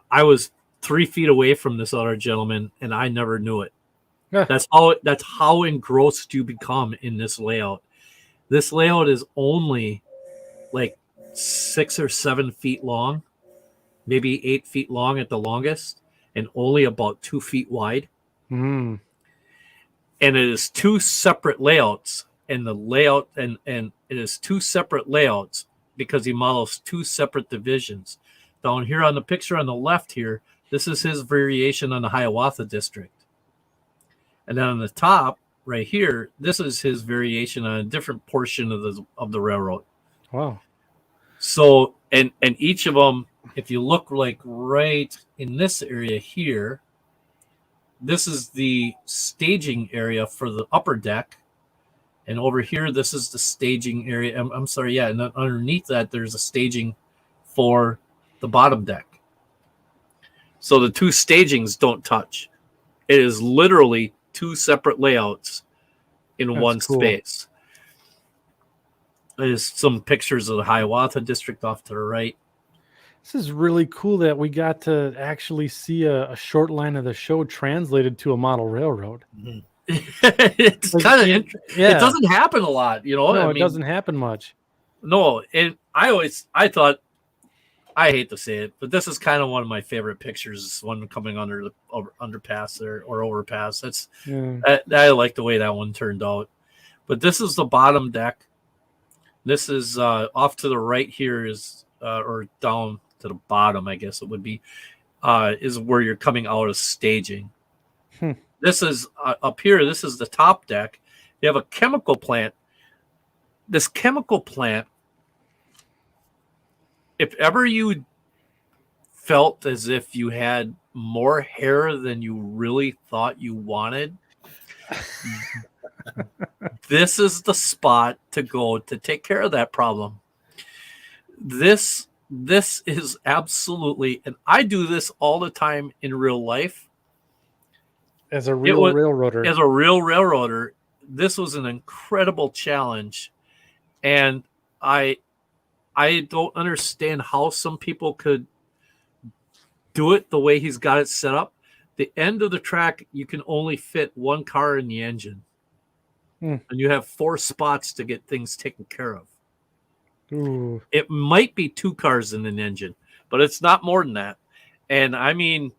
I was 3 feet away from this other gentleman, and I never knew it. Yeah. That's how engrossed you become in this layout. This layout is only like 6 or 7 feet long, maybe 8 feet long at the longest, and only about 2 feet wide. Mm. And it is 2 separate layouts, and the layout and it is 2 separate layouts because he models 2 separate divisions. Down here on the picture on the left here, this is his variation on the Hiawatha district. And then on the top right here, this is his variation on a different portion of the railroad. Wow. So and each of them, if you look like right in this area here, this is the staging area for the upper deck. And over here, this is the staging area. I'm sorry, yeah. And underneath that, there's a staging for the bottom deck. So the 2 stagings don't touch. It is literally 2 separate layouts in That's one cool. space. There's some pictures of the Hiawatha district off to the right. This is really cool that we got to actually see a short line of the show translated to a model railroad. Mhm. It's Like, kind of yeah. It doesn't happen a lot, you know. No, I it mean, doesn't happen much. no, and I thought, I hate to say it, but this is kind of one of my favorite pictures. This one coming under the underpass there, or overpass. That's Yeah. I like the way that one turned out. But this is the bottom deck. This is off to the right here is or down to the bottom, I guess it would be, is where you're coming out of staging. Hmm. This is up here. This is the top deck. You have a chemical plant. This chemical plant, if ever you felt as if you had more hair than you really thought you wanted, this is the spot to go to take care of that problem. This is absolutely, and I do this all the time in real life. As a real railroader. As a real railroader, this was an incredible challenge. And I don't understand how some people could do it the way he's got it set up. The end of the track, you can only fit 1 car in the engine. And you have 4 spots to get things taken care of. Ooh. It might be 2 cars in an engine, but it's not more than that. And I mean,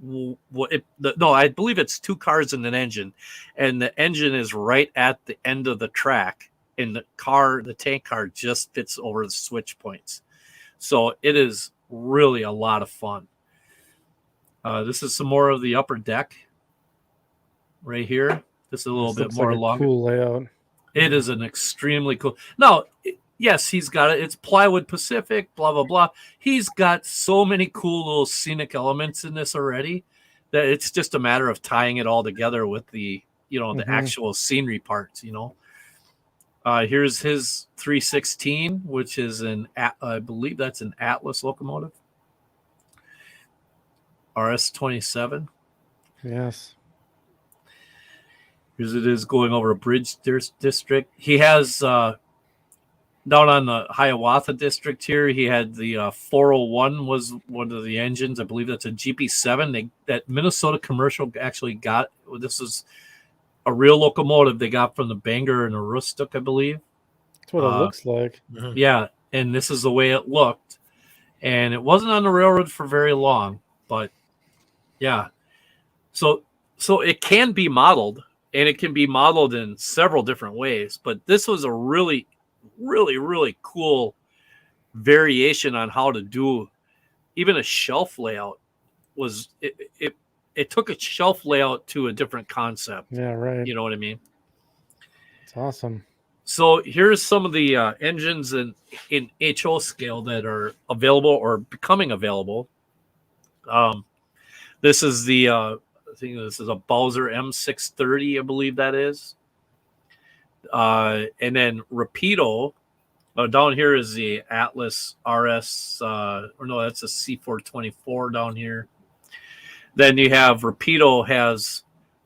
I believe it's 2 cars in an engine, and the engine is right at the end of the track, and the tank car just fits over the switch points. So it is really a lot of fun. This is some more of the upper deck right here. This is a little bit more longer. Cool layout. It is an extremely cool. Now, yes, he's got it. It's plywood Pacific, blah, blah, blah. He's got so many cool little scenic elements in this already that it's just a matter of tying it all together with the, the actual scenery parts, Here's his 316, which is I believe that's an Atlas locomotive. RS-27. Yes. Here's it is going over a bridge district. He has down on the Hiawatha district here, he had the 401 was one of the engines. I believe that's a GP7. That Minnesota commercial actually got. This is a real locomotive they got from the Bangor and Aroostook, I believe. That's what it looks like. Yeah, and this is the way it looked. And it wasn't on the railroad for very long, but yeah. So it can be modeled, and it can be modeled in several different ways. But this was a really, really, really cool variation on how to do even a shelf layout. It took a shelf layout to a different concept. Yeah, right. You know what I mean? It's awesome. So here's some of the engines in HO scale that are available or becoming available. This is the I think this is a Bowser M630, I believe that is. And then Rapido. Down here is the Atlas RS, or no, that's a C424 down here. Then you have Rapido has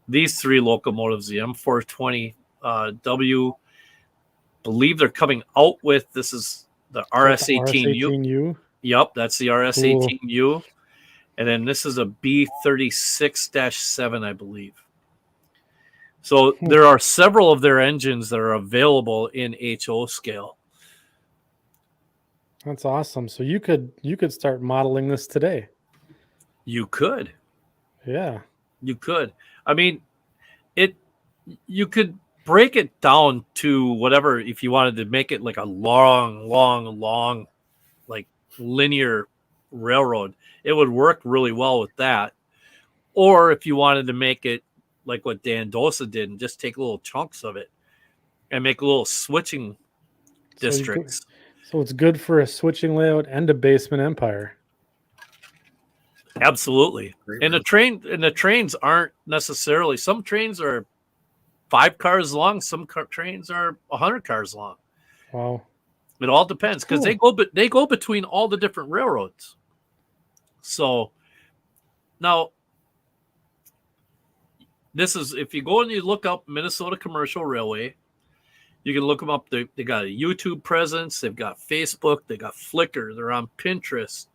these three locomotives, the M420W. Believe they're coming out with, this is the RS18U. RS18U? Yep, that's the RS18U. And then this is a B36-7, I believe. So there are several of their engines that are available in HO scale. That's awesome. So you could start modeling this today. You could. Yeah. You could. I mean, you could break it down to whatever, if you wanted to make it like a long, like linear railroad, it would work really well with that. Or if you wanted to make it like what Dan Dosa did and just take little chunks of it and make little switching districts. So it's good for a switching layout and a basement empire. Absolutely. And the trains aren't necessarily, some trains are 5 cars long, some trains are 100 cars long. Wow. It all depends because they go between all the different railroads. So now this is, if you go and you look up Minnesota Commercial Railway, you can look them up. They got a YouTube presence. They've got Facebook. They got Flickr. They're on Pinterest.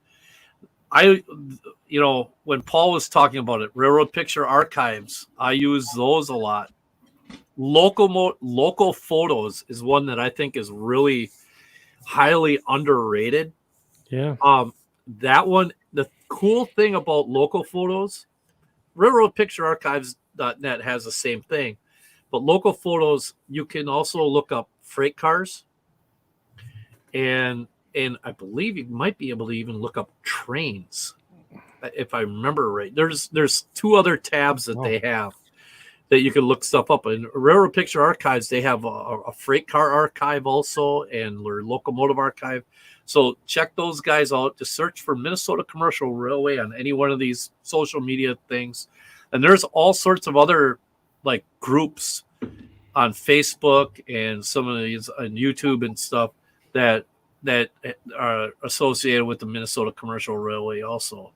When Paul was talking about it, Railroad Picture Archives, I use those a lot. Local Photos is one that I think is really highly underrated. Yeah. That one, the cool thing about Local Photos, Railroad Picture Archives.net has the same thing. But Local Photos, you can also look up freight cars, and I believe you might be able to even look up trains, if I remember right. There's 2 other tabs that they have that you can look stuff up. In Railroad Picture Archives, they have a freight car archive also, and their locomotive archive. So check those guys out. Just search for Minnesota Commercial Railway on any one of these social media things, and there's all sorts of other like groups on Facebook and some of these on YouTube and stuff that are associated with the Minnesota Commercial Railway also.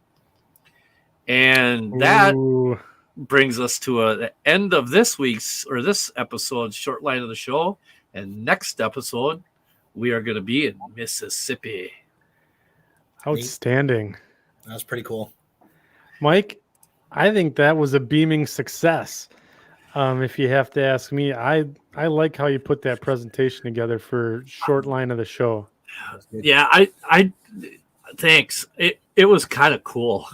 And that brings us to the end of this episode, short line of the show. And next episode, we are going to be in Mississippi. Outstanding. That was pretty cool. Mike, I think that was a beaming success. If you have to ask me, I like how you put that presentation together for short line of the show. Yeah, I thanks. It was kind of cool.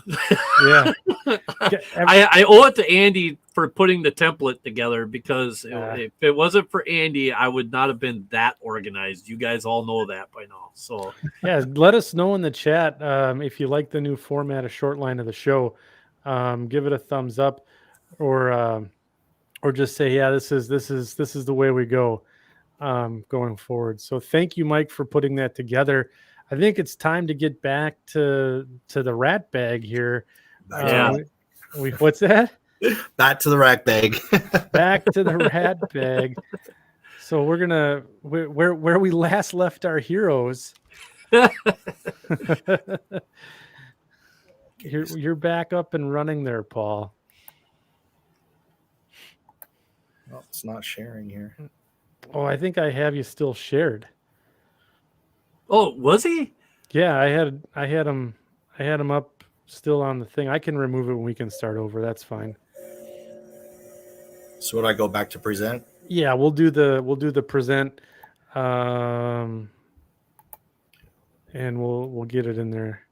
Yeah. I owe it to Andy for putting the template together, because if it wasn't for Andy, I would not have been that organized. You guys all know that by now. So yeah, let us know in the chat if you like the new format of short line of the show. Give it a thumbs up, or just say, yeah, this is the way we go going forward. So thank you, Mike, for putting that together. I think it's time to get back to the rat bag here. Yeah. What's that? Back to the rack bag. Back to the rat bag. So we're gonna where we last left our heroes. Okay, You're back up and running there, Paul. Well, it's not sharing here. Oh, I think I have you still shared. Oh, was he? Yeah, I had him up still on the thing. I can remove it when we can start over. That's fine. So would I go back to present? Yeah, we'll do the present, and we'll get it in there.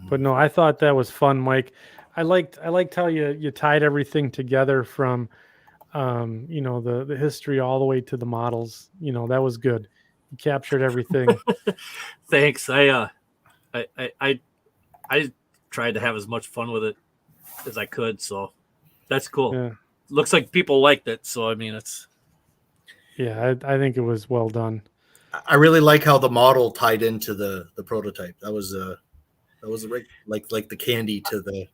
But no, I thought that was fun, Mike. I liked how you tied everything together from, the history all the way to the models. That was good. You captured everything. Thanks. I tried to have as much fun with it as I could, so that's cool. Yeah. Looks like people liked it, so I mean, it's. Yeah, I think it was well done. I really like how the model tied into the prototype. That was like the candy to the.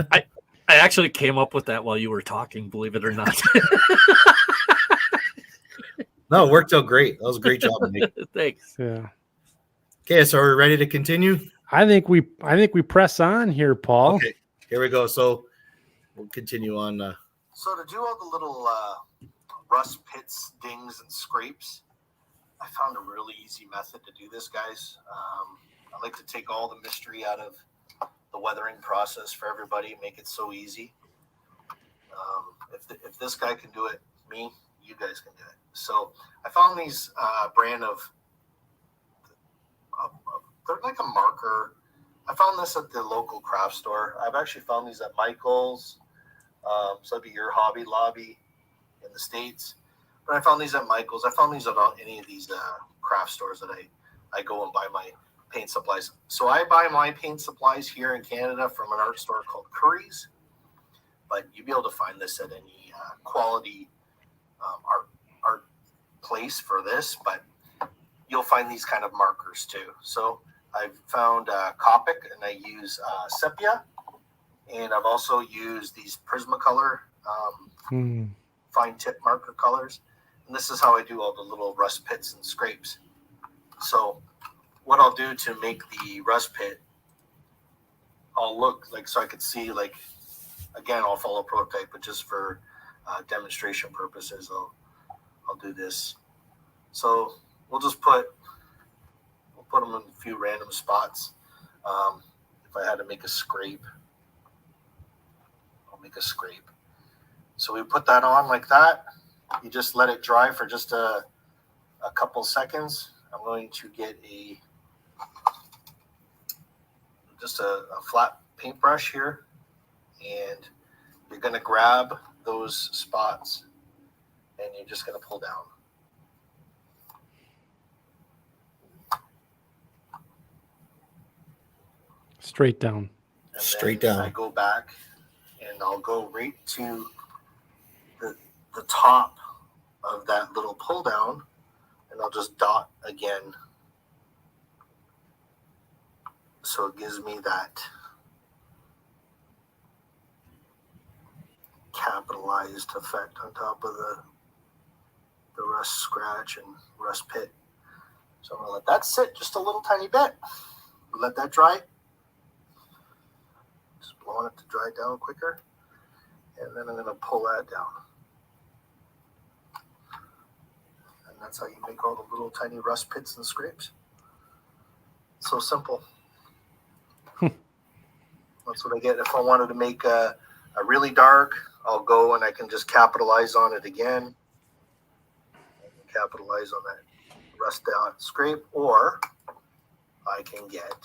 I actually came up with that while you were talking, believe it or not. No, it worked out great. That was a great job, Mike. Thanks. Yeah. Okay, so we're ready to continue. I think we press on here, Paul. Okay, here we go. So we'll continue on. So to do all the little rust pits, dings, and scrapes, I found a really easy method to do this, guys. I like to take all the mystery out of the weathering process for everybody, make it so easy. If this guy can do it, you guys can do it. So I found these brand of, they're like a marker. I found this at the local craft store. I've actually found these at Michael's. So that'd be your Hobby Lobby in the States. But I found these at Michael's. I found these at any of these craft stores that I go and buy my paint supplies. So I buy my paint supplies here in Canada from an art store called Curry's. But you'll be able to find this at any quality art place for this. But you'll find these kind of markers too. So I've found Copic, and I use Sepia. And I've also used these Prismacolor fine tip marker colors. And this is how I do all the little rust pits and scrapes. So what I'll do to make the rust pit, I'll look like, so I could see, like, again, I'll follow prototype, but just for demonstration purposes, I'll do this. So we'll put them in a few random spots. If I had to make a scrape, make a scrape. So we put that on like that. You just let it dry for just a couple seconds. I'm going to get a flat paintbrush here, and you're going to grab those spots and you're just going to pull down. Straight down. And Straight then down. I go back and I'll go right to the top of that little pull down, and I'll just dot again. So it gives me that capitalized effect on top of the rust scratch and rust pit. So I'm gonna let that sit just a little tiny bit. Let that dry. Just blowing it to dry down quicker. And then I'm gonna pull that down. And that's how you make all the little tiny rust pits and scrapes. So simple. That's what I get. If I wanted to make a really dark, I'll go and I can just capitalize on it again. I can capitalize on that rust out scrape, or I can get,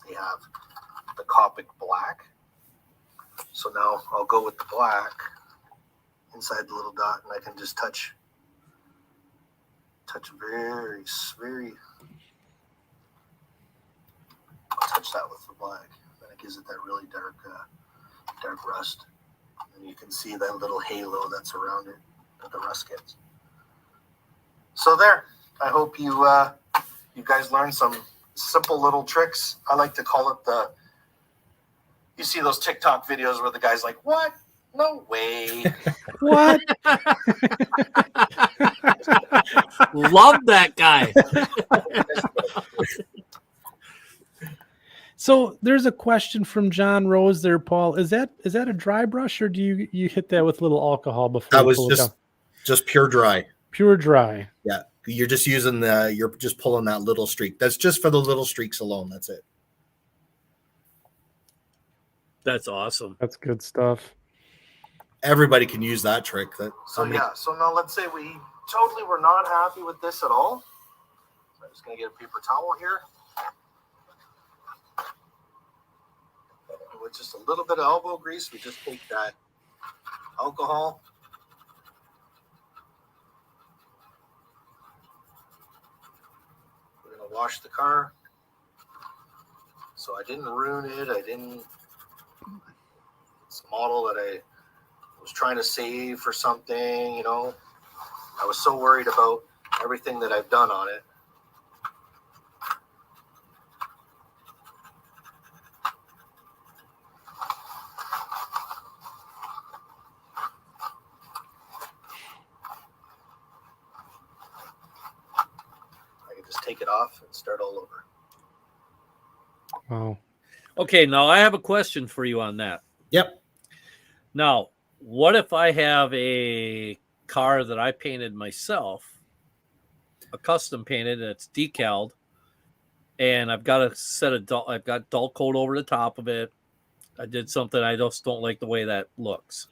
they have the Copic black. So now I'll go with the black inside the little dot, and I can just touch very, very, I'll touch that with the black. Then it gives it that really dark rust. And you can see that little halo that's around it that the rust gets. So there, I hope you guys learned some simple little tricks. I like to call it you see those TikTok videos where the guy's like, what? No way. What? Love that guy. So there's a question from John Rose there, Paul. Is that a dry brush, or do you hit that with a little alcohol before That you was pull it down? just pure dry. Pure dry. Yeah. You're just you're just pulling that little streak. That's just for the little streaks alone. That's it. That's awesome. That's good stuff. Everybody can use that trick. So now let's say we totally were not happy with this at all. So I'm just going to get a paper towel here. With just a little bit of elbow grease, we just take that alcohol. We're going to wash the car. So I didn't ruin it. It's a model that I was trying to save for something, you know. I was so worried about everything that I've done on it. I can just take it off and start all over. Wow. Okay, now I have a question for you on that. Yep. Now, what if I have a car that I painted myself, a custom painted, and it's decaled, and I've got a set of I've got dull coat over the top of it. I did something, I just don't like the way that looks.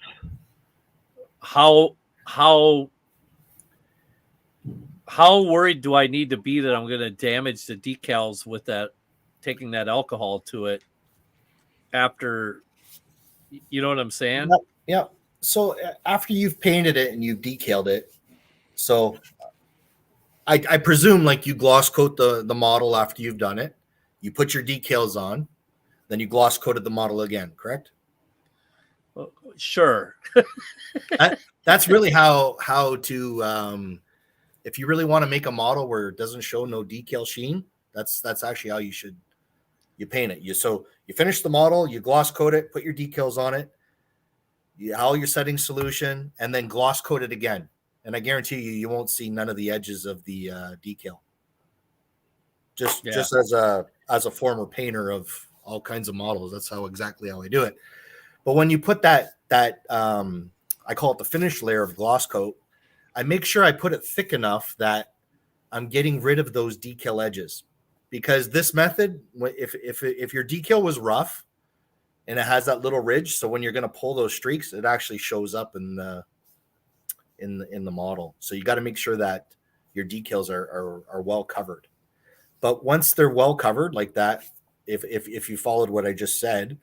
How worried do I need to be that I'm going to damage the decals with that, taking that alcohol to it after, you know what I'm saying? Yep. So after you've painted it and you've decaled it, so I presume like you gloss coat the model after you've done it. You put your decals on, then you gloss coated the model again, correct? Sure. That's really how to if you really want to make a model where it doesn't show no decal sheen, that's actually how you paint it. You finish the model, you gloss coat it, put your decals on it, all your setting solution, and then gloss coat it again. And I guarantee you won't see none of the edges of the decal. Just as a former painter of all kinds of models, that's exactly how I do it. But when you put that I call it the finish layer of gloss coat, I make sure I put it thick enough that I'm getting rid of those decal edges. Because this method, if your decal was rough and it has that little ridge, so when you're going to pull those streaks, it actually shows up in the model. So you got to make sure that your decals are well covered. But once they're well covered like that, if you followed what I just said,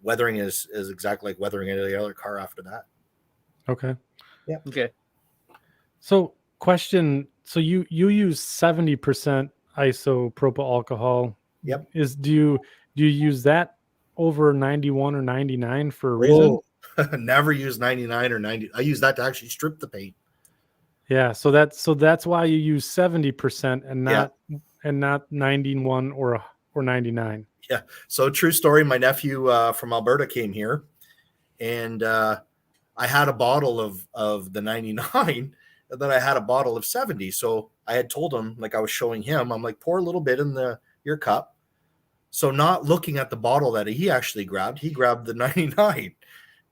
weathering is exactly like weathering any other car after that. Okay. Yeah. Okay. So question, so you use 70% isopropyl alcohol. Yep. Do you use that over 91 or 99 for a reason? Never use 99 or 90. I use that to actually strip the paint. Yeah, so that's why you use 70% and not 91 or 99. Yeah. So true story. My nephew from Alberta came here, and I had a bottle of the 99, and then I had a bottle of 70. So I had told him, like I was showing him, I'm like, pour a little bit in your cup. So not looking at the bottle that he actually grabbed, he grabbed the 99.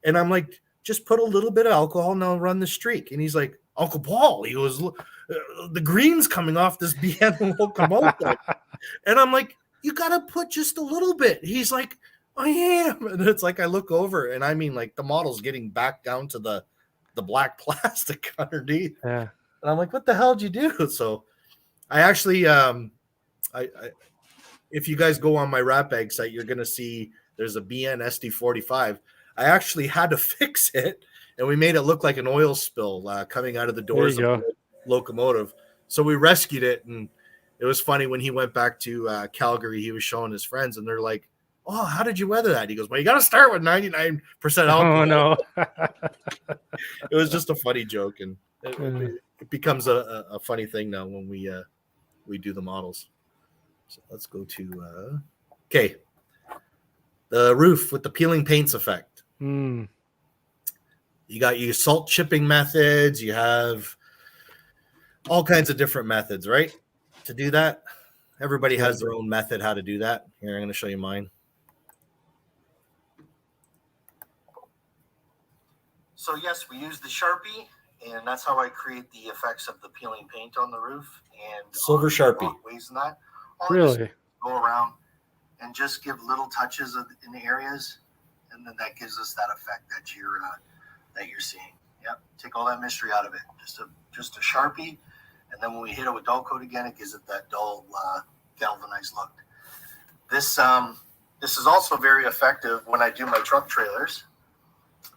And I'm like, just put a little bit of alcohol and I'll run the streak. And he's like, Uncle Paul, he goes, the green's coming off this BN locomotive. And I'm like, you got to put just a little bit. He's like, I am. And it's like, I look over and I mean, like the model's getting back down to the black plastic underneath. Yeah. And I'm like, what the hell did you do? So I actually, if you guys go on my Rat Bag site, you're going to see there's a BN SD45. I actually had to fix it, and we made it look like an oil spill coming out of the doors of the locomotive. So we rescued it, and it was funny when he went back to Calgary, he was showing his friends, and they're like, oh, how did you weather that? He goes, well, you got to start with 99% alcohol. Oh, no. It was just a funny joke, and it becomes a funny thing now when we do the models. So let's go to the roof with the peeling paints effect. You got your salt chipping methods. You have all kinds of different methods, right, to do that. everybody has their own method how to do that. Here, I'm going to show you mine. So yes, we use the Sharpie, and that's how I create the effects of the peeling paint on the roof and Silver Sharpie. Ways in that. All Really? go around and just give little touches in the areas, and then that gives us that effect that you're seeing. Yep. Take all that mystery out of it. Just a Sharpie, and then when we hit it with dull coat again, it gives it that dull galvanized look. This is also very effective when I do my truck trailers.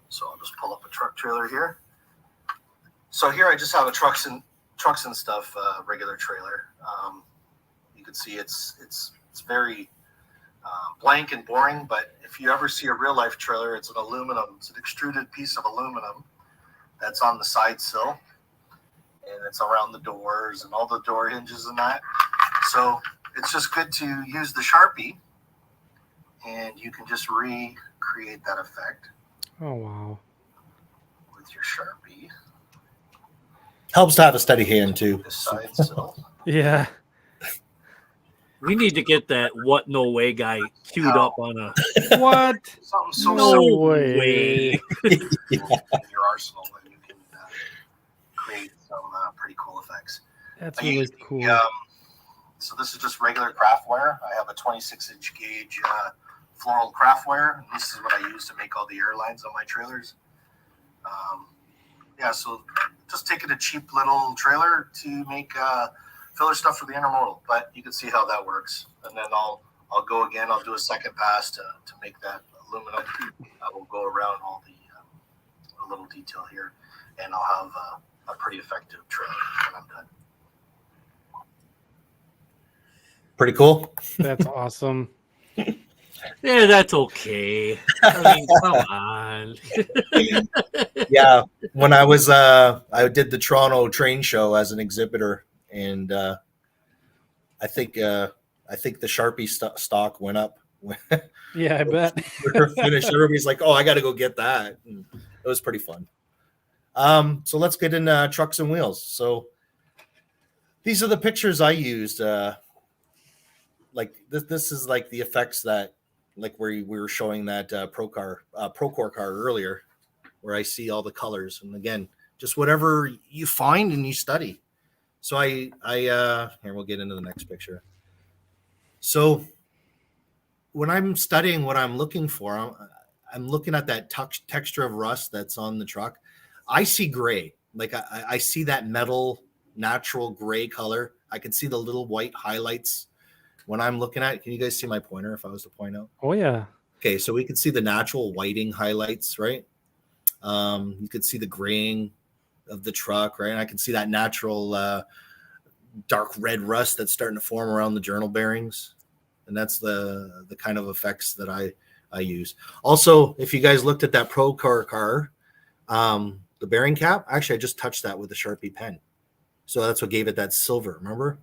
So I'll just pull up a truck trailer here. So here I just have a trucks and stuff regular trailer. You can see it's very blank and boring, but if you ever see a real life trailer, it's an extruded piece of aluminum that's on the side sill, and it's around the doors and all the door hinges and that. So it's just good to use the Sharpie, and you can just recreate that effect. Oh, wow. With your Sharpie. Helps to have a steady hand too. The side sill. Yeah. We need to get that what no way guy queued up on a What? Something so No simple way. in your arsenal, and you can create some pretty cool effects. That's really cool. So this is just regular craft wire. I have a 26-inch gauge floral craft wire, and this is what I use to make all the airlines on my trailers. So just taking a cheap little trailer to make filler stuff for the intermodal, but you can see how that works. And then I'll go again. I'll do a second pass to make that aluminum. I will go around all the little detail here, and I'll have a pretty effective trailer when I'm done. Pretty cool. That's awesome. Yeah, that's okay. I mean, come on. Yeah, when I was I did the Toronto train show as an exhibitor, and I think the Sharpie stock went up. Yeah, I bet. We're finished. Everybody's like, "Oh, I got to go get that." And it was pretty fun. So let's get into trucks and wheels. So these are the pictures I used. Like this is like the effects that, like where we were showing that Procore car earlier, where I see all the colors. And again, just whatever you find and you study. So I here, we'll get into the next picture. So when I'm studying what I'm looking for, I'm looking at that texture of rust that's on the truck. I see gray. Like I see that metal, natural gray color. I can see the little white highlights when I'm looking at it. Can you guys see my pointer if I was to point out? Oh, yeah. Okay, so we can see the natural whiting highlights, right? You could see the graying of the truck, right? And I can see that natural dark red rust that's starting to form around the journal bearings. And that's the kind of effects that I use. Also, if you guys looked at that Procore car, the bearing cap, actually, I just touched that with a Sharpie pen. So that's what gave it that silver, remember?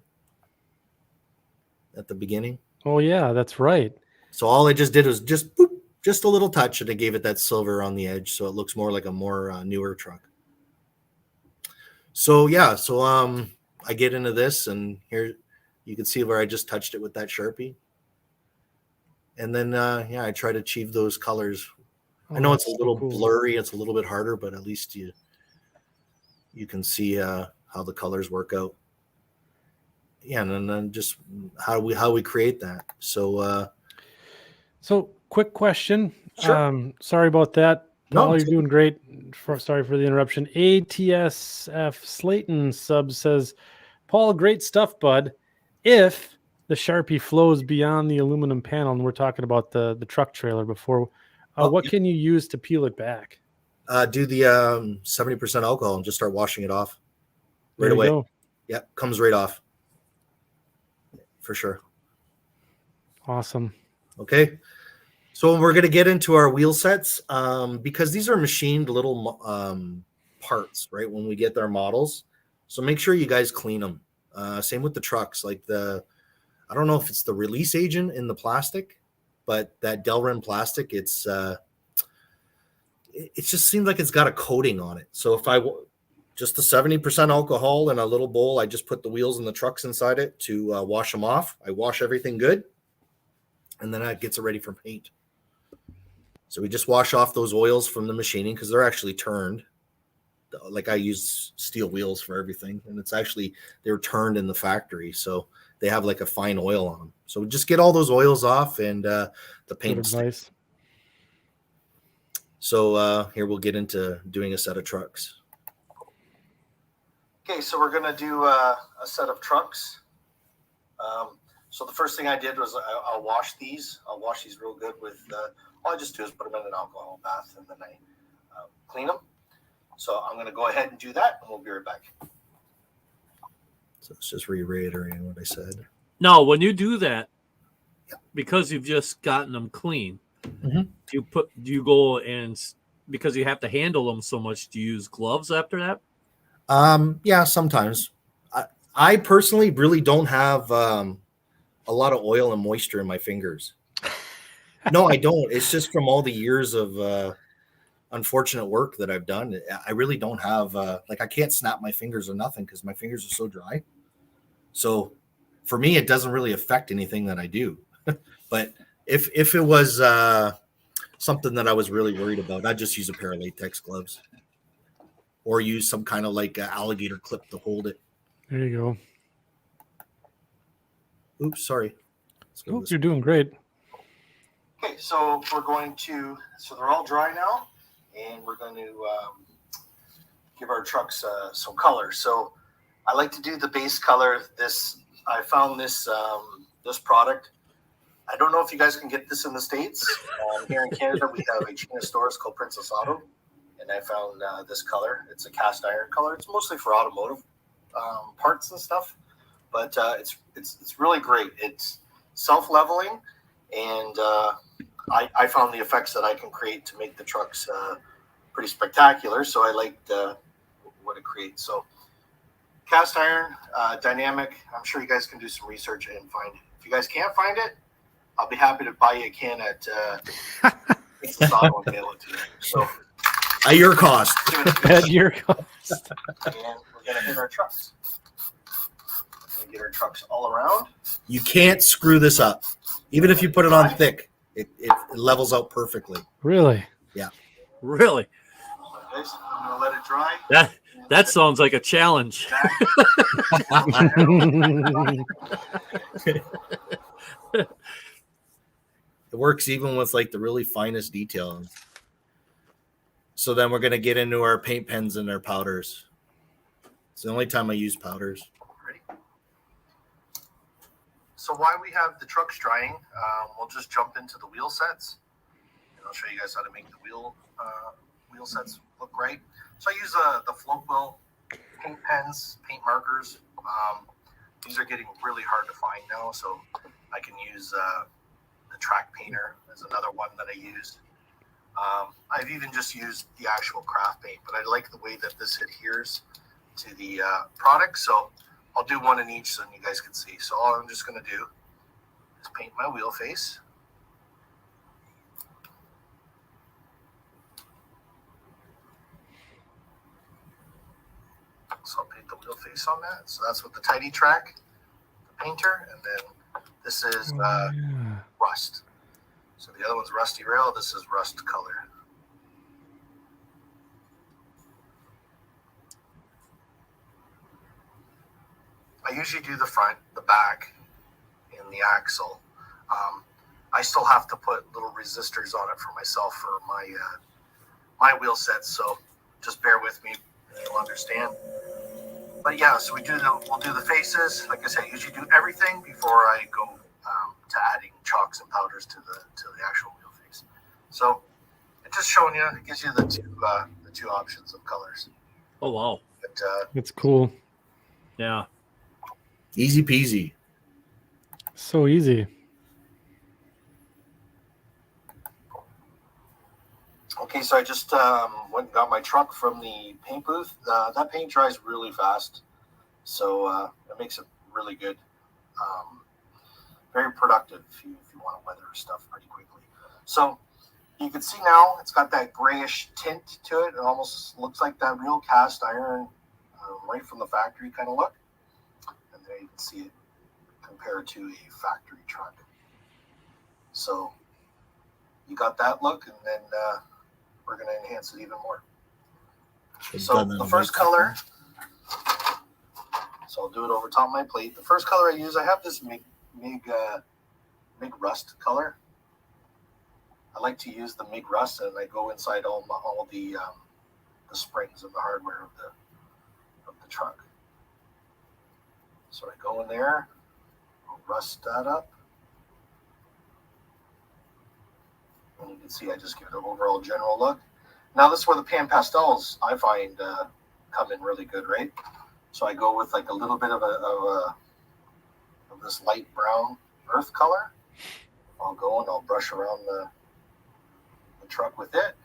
At the beginning. Oh, yeah, that's right. So all I just did was just boop, just a little touch, and it gave it that silver on the edge, so it looks more like a more newer truck. So yeah, so I get into this, and here you can see where I just touched it with that Sharpie. And then I try to achieve those colors. I know it's a little blurry, it's a little bit harder, but at least you can see how the colors work out. Yeah, and then just how we create that. So quick question. Sure. Sorry about that. No, Paul, you're doing great. Sorry for the interruption. ATSF Slayton sub says, Paul, great stuff, bud. If the Sharpie flows beyond the aluminum panel, and we're talking about the truck trailer before, what can you use to peel it back? Do the 70% alcohol and just start washing it off right away. Go. Yep, comes right off. For sure. Awesome. Okay. So we're going to get into our wheel sets because these are machined little parts, right? When we get their models. So make sure you guys clean them. Same with the trucks. Like I don't know if it's the release agent in the plastic, but that Delrin plastic, it just seems like it's got a coating on it. So just a 70% alcohol in a little bowl. I just put the wheels and the trucks inside it to wash them off. I wash everything good, and then that gets it ready for paint. So we just wash off those oils from the machining because they're actually turned. Like I use steel wheels for everything, and they're turned in the factory, so they have like a fine oil on them. So we just get all those oils off and the paint. Advice. So here we'll get into doing a set of trucks. Okay, so we're going to do a set of trucks. So the first thing I did was I'll wash these. I'll wash these real good with, all I just do is put them in an alcohol bath, and then I clean them. So I'm going to go ahead and do that, and we'll be right back. So it's just reiterating what I said. Now, when you do that, because you've just gotten them clean, Mm-hmm. do you go and, because you have to handle them so much, do you use gloves after that? Yeah, sometimes. I personally really don't have a lot of oil and moisture in my fingers. No, I don't. It's just from all the years of unfortunate work that I've done. I really don't have like I can't snap my fingers or nothing because my fingers are so dry. So for me, it doesn't really affect anything that I do. But if it was something that I was really worried about, I'd just use a pair of latex gloves or use some kind of like alligator clip to hold it. There you go. Oops, sorry. Oh, you're doing great. Okay, so they're all dry now, and we're going to give our trucks some color. So I like to do the base color. I found this product. I don't know if you guys can get this in the States. Here in Canada, we have a chain of stores called Princess Auto, and I found this color. It's a cast iron color. It's mostly for automotive parts and stuff, but it's really great. It's self-leveling, and I found the effects that I can create to make the trucks pretty spectacular. So I liked what it creates. So cast iron, dynamic. I'm sure you guys can do some research and find it. If you guys can't find it, I'll be happy to buy you a can at Princess Auto and mail it to you. So at your cost. At your cost. And we're going to hit our trucks. We're going to get our trucks all around. You can't screw this up. Even if you put it on thick, it levels out perfectly. Really? Yeah. Really? Okay, so I'm going to let it dry. That sounds like a challenge. It works even with like the really finest details. So then we're going to get into our paint pens and our powders. It's the only time I use powders. Ready? So while we have the trucks drying, we'll just jump into the wheel sets. And I'll show you guys how to make the wheel sets look right. So I use the float wheel paint pens, paint markers. These are getting really hard to find now, so I can use the track painter as another one that I use. I've even just used the actual craft paint, but I like the way that this adheres to the product, so I'll do one in each so you guys can see. So all I'm just going to do is paint my wheel face. So I'll paint the wheel face on that. So that's with the Tidy Track, the painter, and then this is rust. So the other one's Rusty Rail. This is rust color. I usually do the front, the back, and the axle. I still have to put little resistors on it for myself for my wheel sets. So just bear with me, and you'll understand. But yeah, so we'll do the faces. Like I said, I usually do everything before I go to adding chalks and powders to the actual wheel face. So it's just showing you, it gives you the two options of colors. Oh wow, But, It's cool. yeah. Easy peasy. So easy. okay, so I just went and got my truck from the paint booth. That paint dries really fast, so it makes it really good. Very productive if you want to weather stuff pretty quickly. So you can see now it's got that grayish tint to it. It almost looks like that real cast iron right from the factory kind of look. And there you can see it compared to a factory truck. So you got that look, and then we're going to enhance it even more. So the first color, so I'll do it over top of my plate. The first color I use, I have this MIG rust color. I like to use the MIG rust, and I go inside all the springs and the hardware of the truck. So I go in there, I'll rust that up. And you can see I just give it an overall general look. Now this is where the pan pastels I find come in really good, right? So I go with like a little bit of this light brown earth color. I'll go and I'll brush around the truck with it.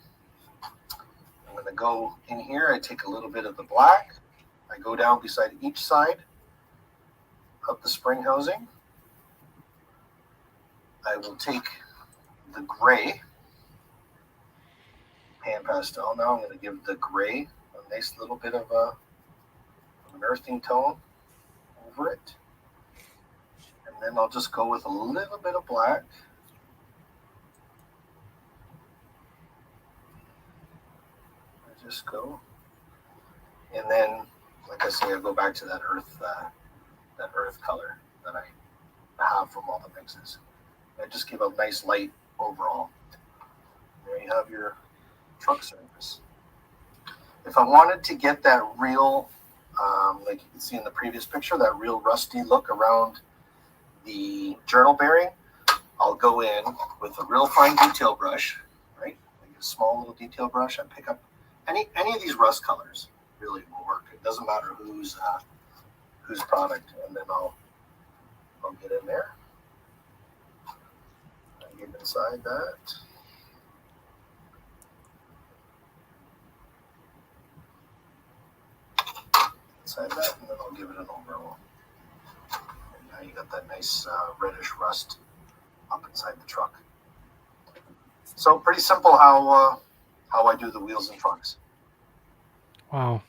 I'm going to go in here. I take a little bit of the black. I go down beside each side of the spring housing. I will take the gray pan pastel. Now I'm going to give the gray a nice little bit of an earthing tone over it. And then I'll just go with a little bit of black. I just go. And then, like I say, I go back to that earth color that I have from all the mixes. I just give a nice light overall. There you have your truck surface. If I wanted to get that real, like you can see in the previous picture, that real rusty look around the journal bearing, I'll go in with a real fine detail brush, right? Like a small little detail brush. I pick up any of these rust colors. Really will work. It doesn't matter whose product, and then I'll get in there. I get inside that. Inside that, and then I'll give it an overall. And now you got that nice reddish rust up inside the truck. So pretty simple how I do the wheels and trucks. Wow.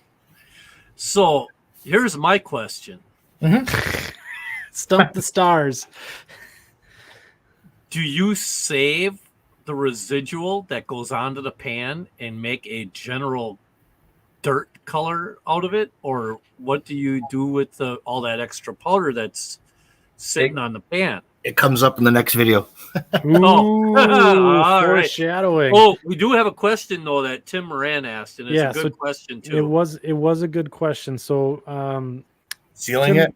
So here's my question. Stump the stars. Do you save the residual that goes onto the pan and make a general dirt color out of it? Or what do you do with all that extra powder that's sitting on the pan? It comes up in the next video. Ooh, All right. foreshadowing. Oh, we do have a question though that Tim Moran asked, and it's Yeah, a good so question too. It was a good question. So Sealing Tim- it?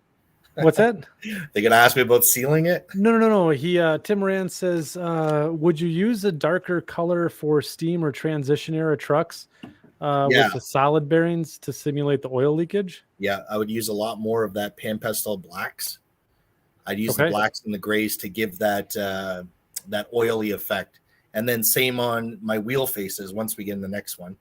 what's that? They're gonna ask me about sealing it? No. He Tim Moran says, would you use a darker color for steam or transition era trucks with the solid bearings to simulate the oil leakage? Yeah, I would use a lot more of that pan pastel blacks. I'd use the blacks and the grays to give that that oily effect. And then same on my wheel faces once we get in the next one.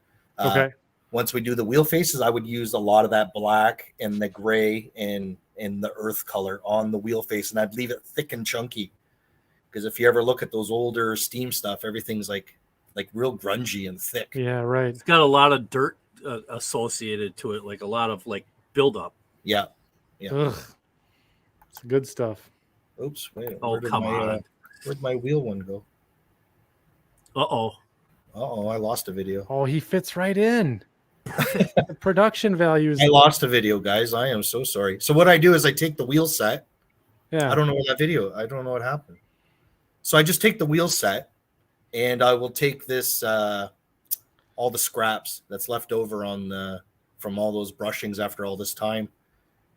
Once we do the wheel faces, I would use a lot of that black and the gray and the earth color on the wheel face, and I'd leave it thick and chunky. Because if you ever look at those older steam stuff, everything's like real grungy and thick. Yeah, right. It's got a lot of dirt associated to it, like a lot of like buildup. Yeah. Ugh. It's good stuff. Oops, wait. Oh, come on. Where'd my wheel one go? Uh-oh, I lost a video. Oh, he fits right in. The production values. I lost a video, guys. I am so sorry. So what I do is I take the wheel set. Yeah. I don't know what happened. So I just take the wheel set, and I will take this all the scraps that's left over from all those brushings after all this time.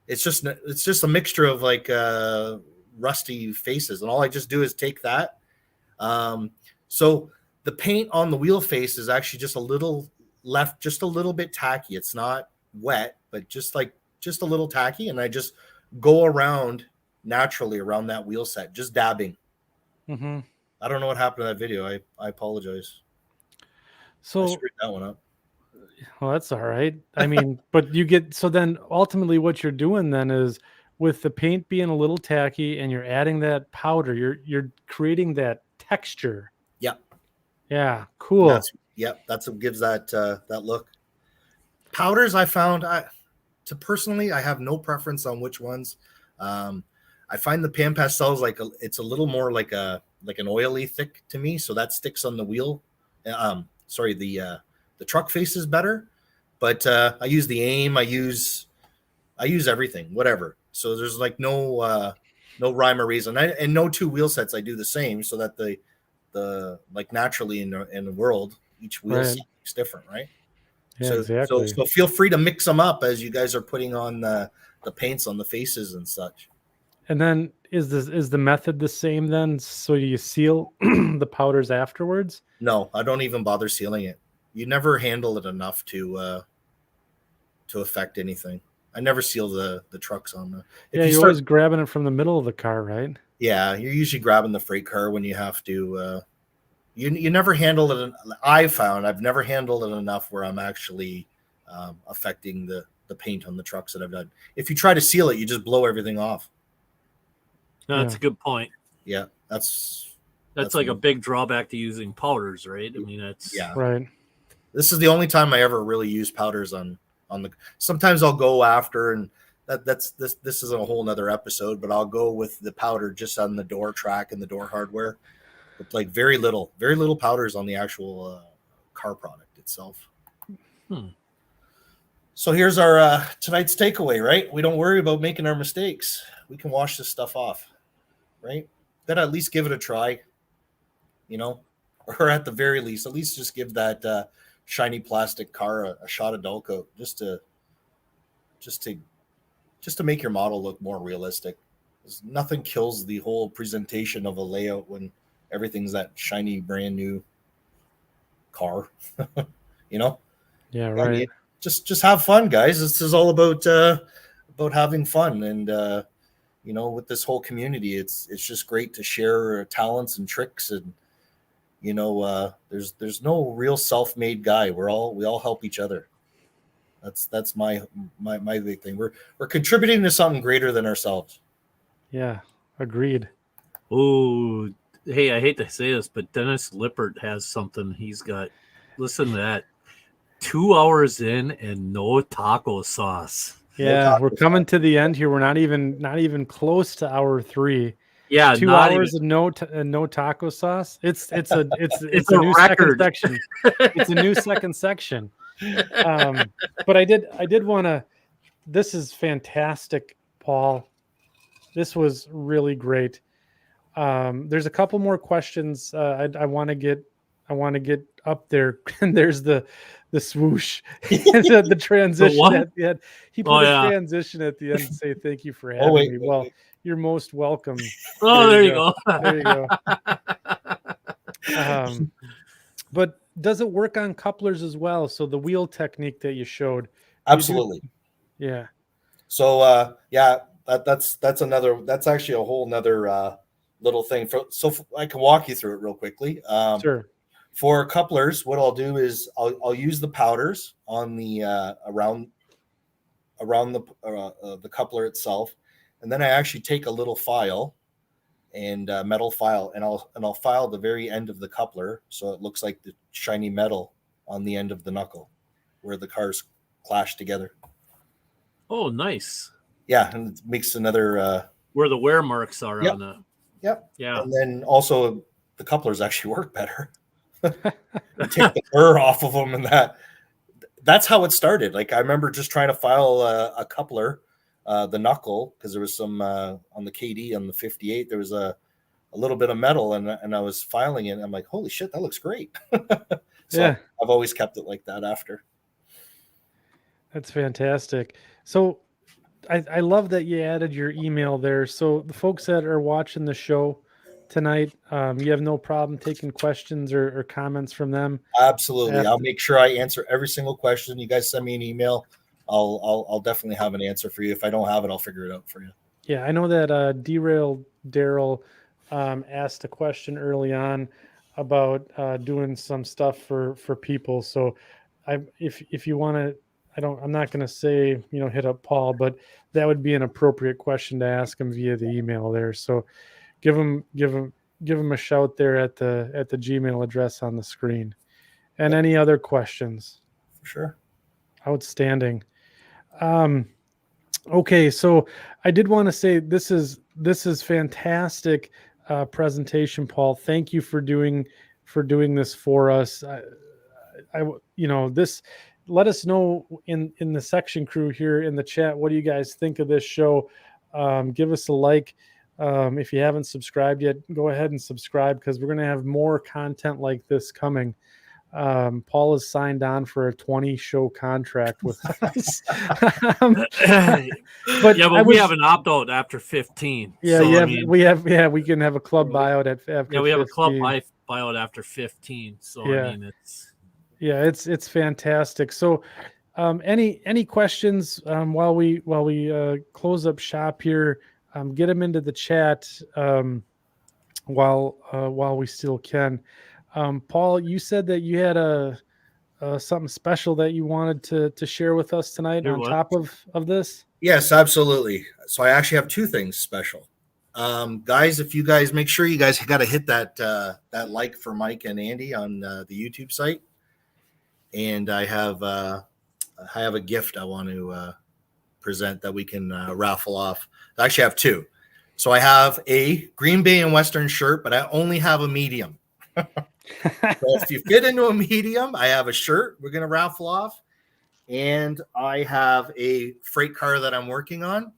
It's just a mixture of like rusty faces, and all I just do is take that. So the paint on the wheel face is actually just a little bit tacky. It's not wet, but just a little tacky, and I just go around naturally around that wheel set, just dabbing. Mm-hmm. I don't know what happened to that video. I apologize. So I screwed that one up. Well, that's all right. I mean, but then ultimately what you're doing then is with the paint being a little tacky and you're adding that powder, you're creating that texture. Yep. Yeah. Cool. That's what gives that look. Powders I found to personally, I have no preference on which ones. I find the pan pastels it's a little more like an oily thick to me, so that sticks on the wheel. Sorry, the truck face is better, but I use the aim. I use everything, whatever. So there's like no rhyme or reason, and no two wheel sets I do the same, so that the like naturally in the world, each wheel set is different, right? Yeah, So exactly. so feel free to mix them up as you guys are putting on the paints on the faces and such. And then is the method the same then? So you seal the powders afterwards? No, I don't even bother sealing it. You never handle it enough to affect anything. I never seal the trucks on the. You're always grabbing it from the middle of the car, right? Yeah, you're usually grabbing the freight car when you have to. You never handle it. I've never handled it enough where I'm actually affecting the paint on the trucks that I've done. If you try to seal it, you just blow everything off. No, that's a good point. Yeah, that's like a big drawback to using powders, right? I mean, that's right. This is the only time I ever really use powders on the. Sometimes I'll go after, and this is a whole nother episode, but I'll go with the powder just on the door track and the door hardware, with like very little powders on the actual car product itself. So here's our tonight's takeaway, right? We don't worry about making our mistakes. We can wash this stuff off, right? Then at least give it a try, or at the very least, at least just give that shiny plastic car a shot of dull coat just to make your model look more realistic. Nothing kills the whole presentation of a layout when everything's that shiny brand new car. Yeah, right. Just have fun, guys. This is all about having fun, and with this whole community, it's just great to share talents and tricks, and there's no real self-made guy. We all help each other. That's my big thing. We're contributing to something greater than ourselves. Yeah, agreed. Oh, hey, I hate to say this, but Dennis Lippert has something he's got. Listen to that. 2 hours in and no taco sauce. Yeah, we're coming to the end here. We're not even close to hour 3. Yeah, 2 hours of no taco sauce. It's a new record. second section. It's a new second section. But I did want to. This is fantastic, Paul. This was really great. There's a couple more questions I want to get up there, and there's the swoosh, the transition at the end. He put a transition at the end to say thank you for having me. Well, you're most welcome. There you go. There you go. But does it work on couplers as well? So the wheel technique that you showed. Absolutely. Yeah. So that's actually a whole nother little thing. So I can walk you through it real quickly. Sure. For couplers, what I'll do is I'll use the powders on the around the coupler itself, and then I actually take a little file and metal file, and I'll file the very end of the coupler so it looks like the shiny metal on the end of the knuckle where the cars clash together. Oh, nice. Yeah, and it makes another where the wear marks are on the. Yep. Yeah. And then also the couplers actually work better. You take the burr off of them, and that's how it started. Like I remember just trying to file a coupler, the knuckle, because there was some on the KD on the 58. There was a little bit of metal, and I was filing it. And I'm like, holy shit, that looks great. So yeah. I've always kept it like that after. That's fantastic. So I love that you added your email there. So the folks that are watching the show tonight, you have no problem taking questions or comments from them? Absolutely. I'll make sure I answer every single question. You guys send me an email. I'll definitely have an answer for you. If I don't have it, I'll figure it out for you. Yeah, I know that Derailed Daryl asked a question early on about doing some stuff for people. So if you want to, I'm not going to say, hit up Paul, but that would be an appropriate question to ask him via the email there. So give him a shout there at the Gmail address on the screen. And any other questions? For sure. Outstanding. Okay, so I did want to say this is fantastic presentation, Paul. Thank you for doing this for us. This. Let us know in the section crew here in the chat. What do you guys think of this show? Give us a like. If you haven't subscribed yet, go ahead and subscribe because we're going to have more content like this coming. Paul is signed on for a 20 show contract with us. But we have an opt out after 15. Yeah, so, we can have a club buyout after we have 15. a club buyout after 15. So it's fantastic. So any questions while we close up shop here, get them into the chat while we still can. Paul, you said that you had something special that you wanted to share with us tonight on top of this. Yes, absolutely. So I actually have two things special. Guys, if you guys make sure you guys got to hit that like for Mike and Andy on the YouTube site. And I have a gift I want to present that we can raffle off. I actually have two. So I have a Green Bay and Western shirt, but I only have a medium. So if you fit into a medium, I have a shirt we're going to raffle off. And I have a freight car that I'm working on.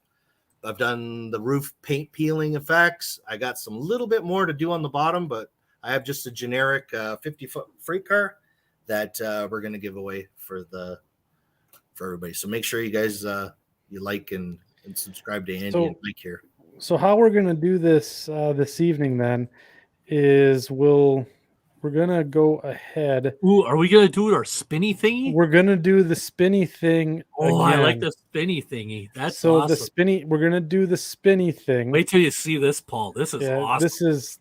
I've done the roof paint peeling effects. I got some little bit more to do on the bottom, but I have just a generic 50-foot freight car that we're going to give away for everybody. So make sure you guys you like and subscribe to Andy and Mike here. So how we're going to do this this evening then is we're going to go ahead. Ooh, are we going to do our spinny thingy? We're going to do the spinny thing. Oh, again. I like the spinny thingy. That's so awesome. The spinny. We're going to do the spinny thing. Wait till you see this, Paul. This is awesome.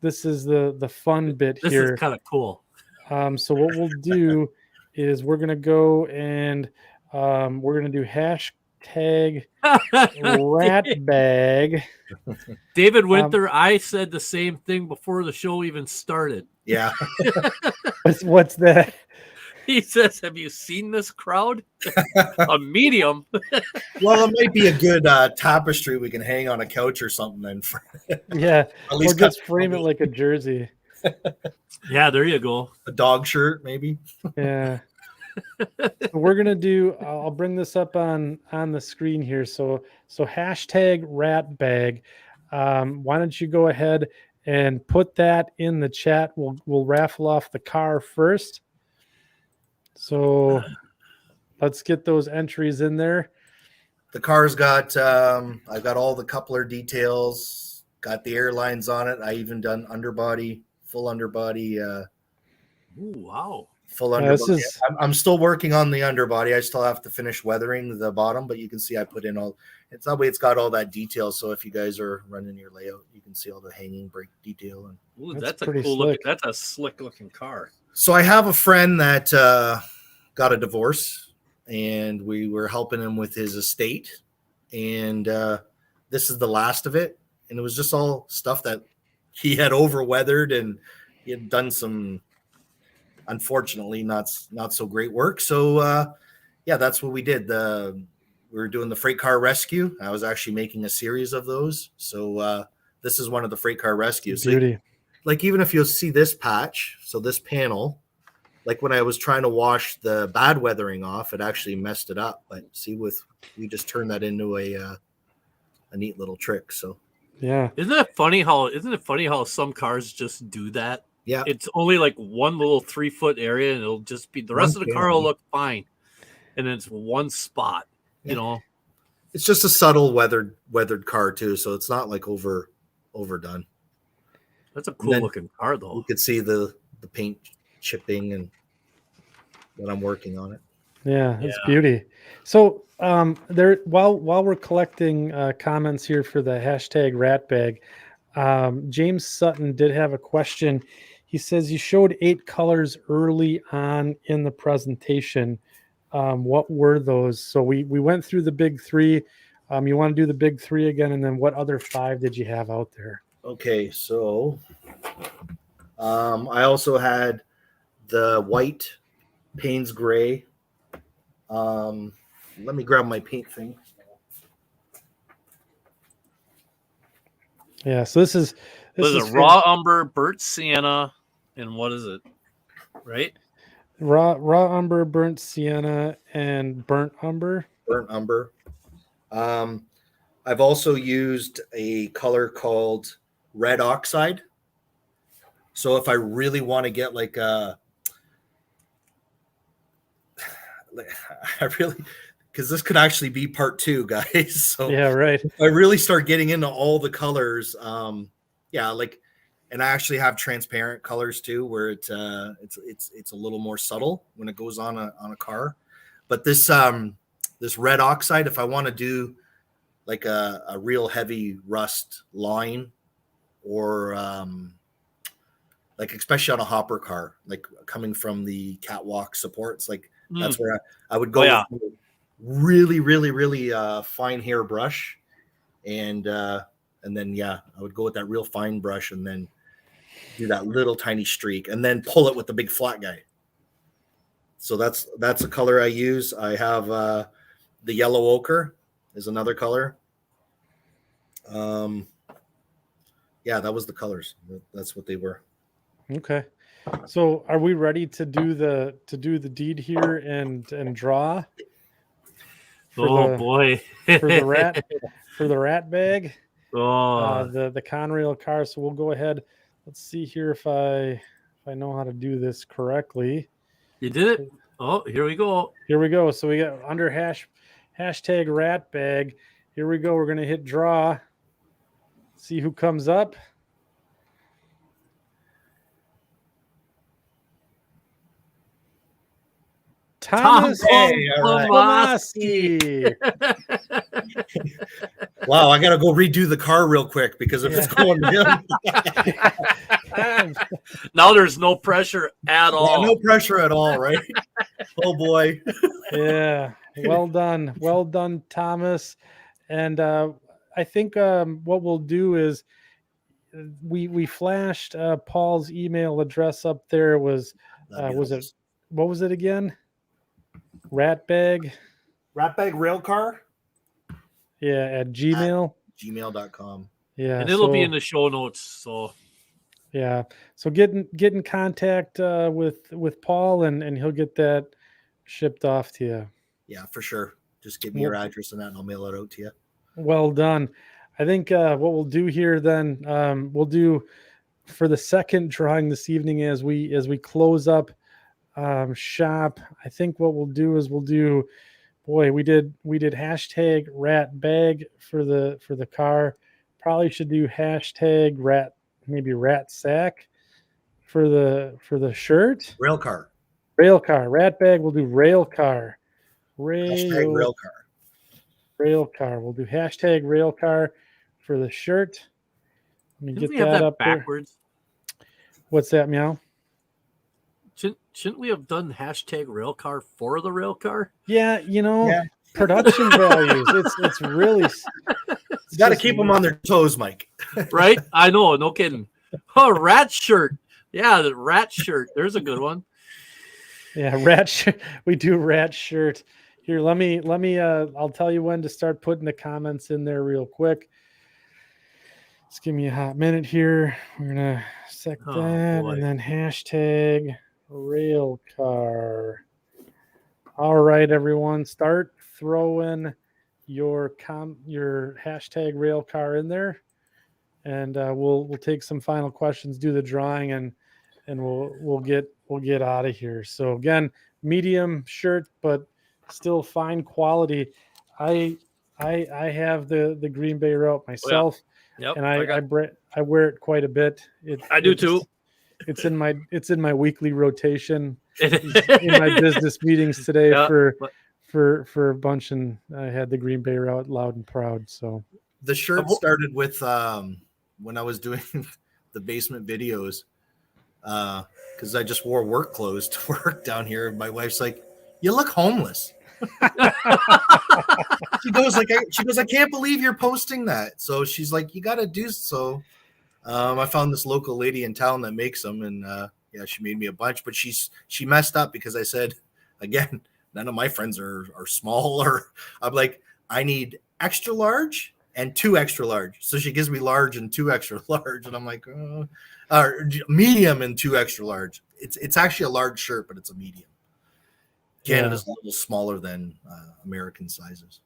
This is the fun bit this here. This is kind of cool. So what we'll do is we're going to go and we're going to do hashtag rat bag. David Winter, I said the same thing before the show even started. Yeah. What's that? He says, have you seen this crowd? A medium. Well, it might be a good tapestry we can hang on a couch or something then. Yeah. At least just frame it like a jersey. Yeah, there you go. A dog shirt, maybe. Yeah. We're gonna do. I'll bring this up on the screen here. So hashtag rat bag. Why don't you go ahead and put that in the chat? We'll raffle off the car first. So let's get those entries in there. The car's got. I've got all the coupler details. Got the airlines on it. I even done underbody, full underbody. Ooh, wow. Full underbody. I'm still working on the underbody. I still have to finish weathering the bottom, but you can see I put in all. It's that way. It's got all that detail. So if you guys are running your layout, you can see all the hanging brake detail. And ooh, that's a cool looking. That's a slick looking car. So I have a friend that got a divorce, and we were helping him with his estate, and this is the last of it. And it was just all stuff that he had over weathered, and he had done some. Unfortunately, not so great work. So, that's what we did. We were doing the freight car rescue. I was actually making a series of those. So this is one of the freight car rescues. Beauty. Like even if you'll see this patch, so this panel, like when I was trying to wash the bad weathering off, it actually messed it up. But see, we just turned that into a neat little trick. So yeah, isn't it funny how some cars just do that? Yeah, it's only like one little 3-foot area, and it'll just be the rest of the car will look fine, and it's one spot. Yeah. You know, it's just a subtle weathered car too, so it's not like overdone. That's a cool looking car, though. You could see the paint chipping and when I'm working on it. Yeah, it's beauty. So there, while we're collecting comments here for the hashtag rat bag, James Sutton did have a question. He says you showed 8 colors early on in the presentation. What were those? So we went through the big 3. You want to do the big 3 again, and then what other 5 did you have out there? Okay, so I also had the white, Payne's gray. Let me grab my paint thing. Yeah. So this is What is it? Raw umber, burnt sienna, and what is it? Right? raw umber, burnt sienna, and burnt umber. Burnt umber. I've also used a color called red oxide. So if I really want to get like I really, because this could actually be part 2, guys. So Yeah, right. if I really start getting into all the colors, yeah, like, and I actually have transparent colors too, where it's a little more subtle when it goes on a car. But this this red oxide, if I want to do like a real heavy rust line, or like especially on a hopper car, like coming from the catwalk supports, like that's where I would go with really, really, really fine hair brush, and then I would go with that real fine brush, and then do that little tiny streak, and then pull it with the big flat guy. So that's a color I use. I have the yellow ochre is another color. Yeah, that was the colors. That's what they were. Okay. So are we ready to do the deed here and draw? Boy. for the rat bag. Oh, The Conrail car. So we'll go ahead. Let's see here if I know how to do this correctly. you did it. Oh, here we go. Here we go. So we got under hashtag rat bag. Here we go. We're gonna hit draw. See who comes up. Thomas Lomoski. Wow, I gotta go redo the car real quick, because if it's going to him, Now there's no pressure at all. no pressure at all, right? Oh boy. Yeah, well done, Thomas. And I think what we'll do is we flashed Paul's email address up there. Was it, what was it again? Ratbag rail car? Yeah, at Gmail. Gmail.com. Yeah. And it'll be in the show notes. So yeah. So get in contact with Paul, and he'll get that shipped off to you. Yeah, for sure. Just give me your address and that, and I'll mail it out to you. Well done. I think what we'll do here then, we'll do for the second drawing this evening as we close up shop. I think what we'll do is we did hashtag rat bag for the car. Probably should do hashtag rat sack for the shirt. Rail car. Rat bag. We'll do rail car. Hashtag rail car. Rail car. We'll do hashtag rail car for the shirt. Let me Didn't get that up backwards. there. What's that, meow? Shouldn't we have done hashtag rail car for the rail car? Yeah, production values. It's really. You got to keep them on their toes, Mike. Right? I know. No kidding. Oh, rat shirt. Yeah, the rat shirt. There's a good one. Yeah, rat shirt. We do rat shirt. Here, let me I'll tell you when to start putting the comments in there real quick. Just give me a hot minute here. We're gonna sec that, and then hashtag rail car. All right, everyone, start throwing your hashtag rail car in there, and we'll take some final questions, do the drawing, and we'll get out of here. So again, medium shirt, but still fine quality. I have the Green Bay route myself. Oh, yeah. Yep, and I wear it quite a bit. I do too. It's in my weekly rotation in my business meetings today for a bunch, and I had the Green Bay route loud and proud. So the shirt started with when I was doing the basement videos, because I just wore work clothes to work down here. My wife's like, "You look homeless." She goes, I can't believe you're posting that. So she's like, you got to do so. I found this local lady in town that makes them, and she made me a bunch, but she messed up because I said, again, none of my friends are small, or I'm like, I need extra large and 2 extra large. So she gives me large and 2 extra large, and I'm like, medium and 2 extra large. It's actually a large shirt, but it's a medium. Canada's a little smaller than American sizes,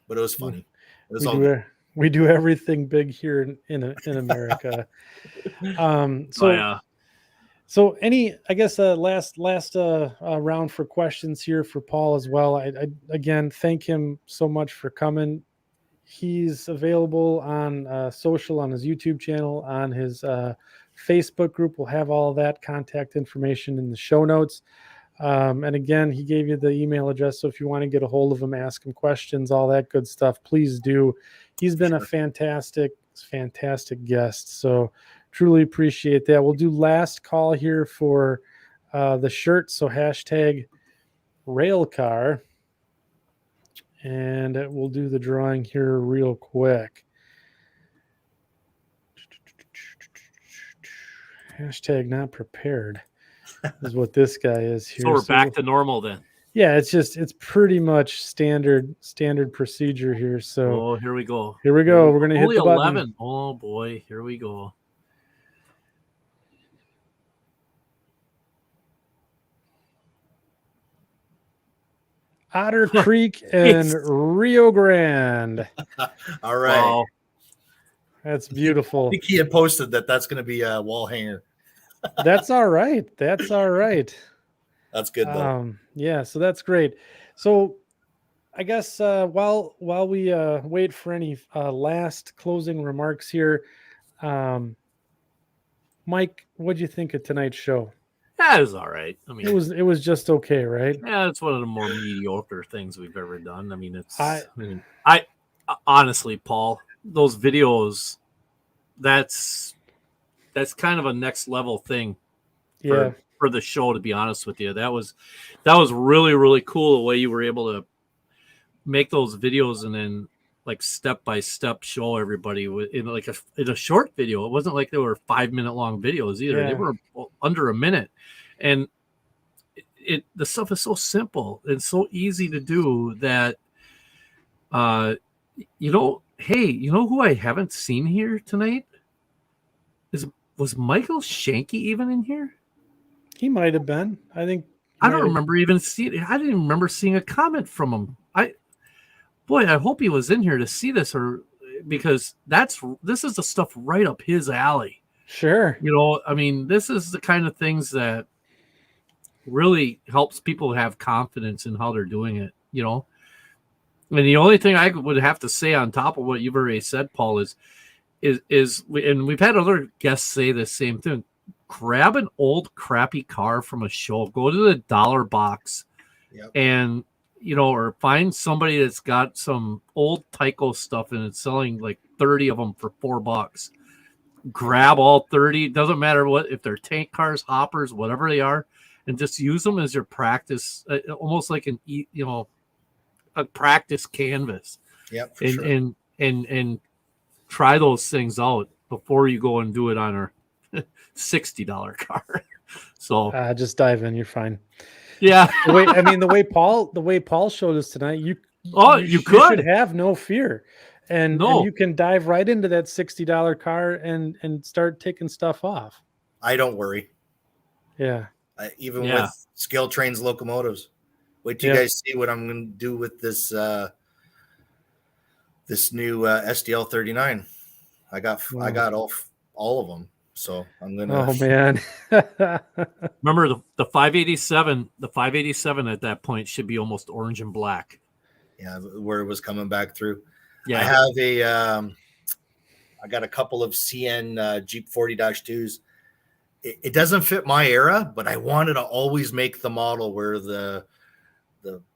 but it was funny. It was all good. We do everything big here in America. So any, I guess, last round for questions here for Paul as well. I again thank him so much for coming. He's available on social, on his YouTube channel, on his Facebook group. We'll have all that contact information in the show notes. And again, he gave you the email address. So if you want to get a hold of him, ask him questions, all that good stuff, please do. He's been a fantastic guest. So truly appreciate that. We'll do last call here for the shirt. So hashtag railcar. And we'll do the drawing here real quick. Hashtag not prepared is what this guy is here. So we're back to normal then. Yeah, it's pretty much standard procedure here. So here we go. We're gonna hit the 11. button. Oh boy, here we go. Otter Creek and Rio Grande. All right. Wow. That's beautiful. I think he had posted that's going to be a wall hanger. That's all right. That's all right. That's good though. Yeah, so that's great. So I guess while we wait for any last closing remarks here, Mike, what'd you think of tonight's show? That was all right. I mean, it was just okay, right? Yeah, it's one of the more mediocre things we've ever done. I mean, I honestly, Paul, those videos, that's kind of a next level thing. For the show, to be honest with you, that was really, really cool the way you were able to make those videos and then like step by step show everybody in a short video. It wasn't like they were 5-minute long videos either. They were under a minute, and the stuff is so simple and so easy to do that hey, you know who I haven't seen here tonight was Michael Shanky even in here? He might have been. I think I don't remember even seeing. I didn't remember seeing a comment from him. I hope he was in here to see this, or because this is the stuff right up his alley. Sure. I mean, this is the kind of things that really helps people have confidence in how they're doing it. And the only thing I would have to say on top of what you've already said, Paul, is, and we've had other guests say the same thing. Grab an old crappy car from a show, go to the dollar box, and or find somebody that's got some old Tyco stuff and it's selling like 30 of them for $4. Grab all 30. Doesn't matter if they're tank cars, hoppers, whatever they are, and just use them as your practice, almost like a practice canvas. Yep. For sure. And try those things out before you go and do it on our $60 car. So just dive in. You're fine. Yeah. The way Paul showed us tonight, you should have no fear. And you can dive right into that $60 car and start taking stuff off. I don't worry. Yeah. Even with Skill Trains locomotives. Wait till you guys see what I'm going to do with this this new SDL 39. I got all of them. So I'm gonna. Oh man! Remember the 587. The 587 at that point should be almost orange and black. Yeah, where it was coming back through. Yeah, I have I got a couple of CN Jeep 40-2s. It doesn't fit my era, but I wanted to always make the model where the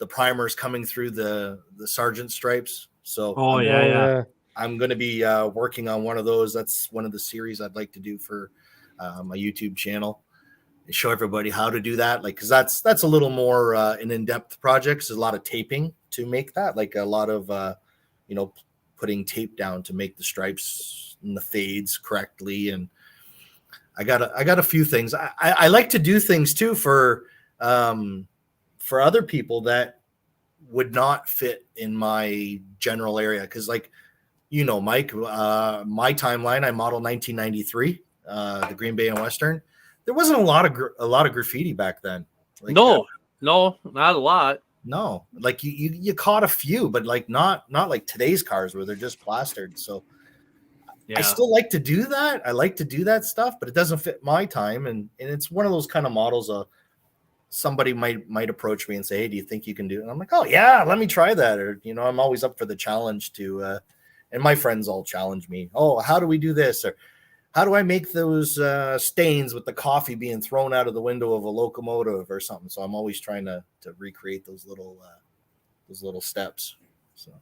primer is coming through the sergeant stripes. So I'm going to be working on one of those. That's one of the series I'd like to do for my YouTube channel. And show everybody how to do that. Like, cause that's a little more an in-depth project. There's a lot of taping to make that, like a lot of, putting tape down to make the stripes and the fades correctly. And I got a few things. I like to do things too for other people that would not fit in my general area. Cause like, Mike, my timeline, I modeled 1993, the Green Bay and Western. There wasn't a lot of graffiti back then. Like, no, not a lot. No, like you caught a few, but like not like today's cars where they're just plastered. So Yeah. I still like to do that. I like to do that stuff, but it doesn't fit my time. And it's one of those kind of models. Somebody might approach me and say, "Hey, do you think you can do it?" And I'm like, "Oh yeah, let me try that." Or I'm always up for the challenge to. And my friends all challenge me. "Oh, how do we do this?" Or "How do I make those stains with the coffee being thrown out of the window of a locomotive or something?" So I'm always trying to recreate those little steps. So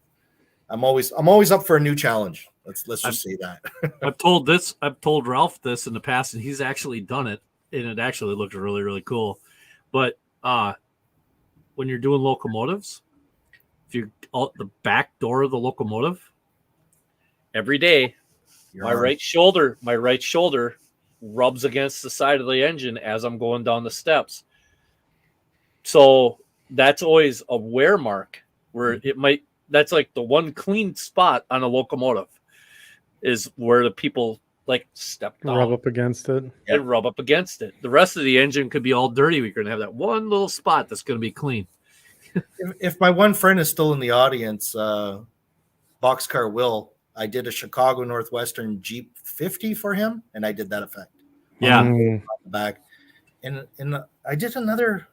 I'm always up for a new challenge. Let's just say that. I've told Ralph this in the past, and he's actually done it, and it actually looked really, really cool. But when you're doing locomotives, if you're out the back door of the locomotive, every day, my right shoulder rubs against the side of the engine as I'm going down the steps. So that's always a wear mark where that's like the one clean spot on a locomotive is where the people like step down. Rub up against it. And rub up against it. The rest of the engine could be all dirty. We're going to have that one little spot that's going to be clean. If my one friend is still in the audience, Boxcar Will, I did a Chicago Northwestern Jeep 50 for him, and I did that effect. Yeah. On the back. And I did another.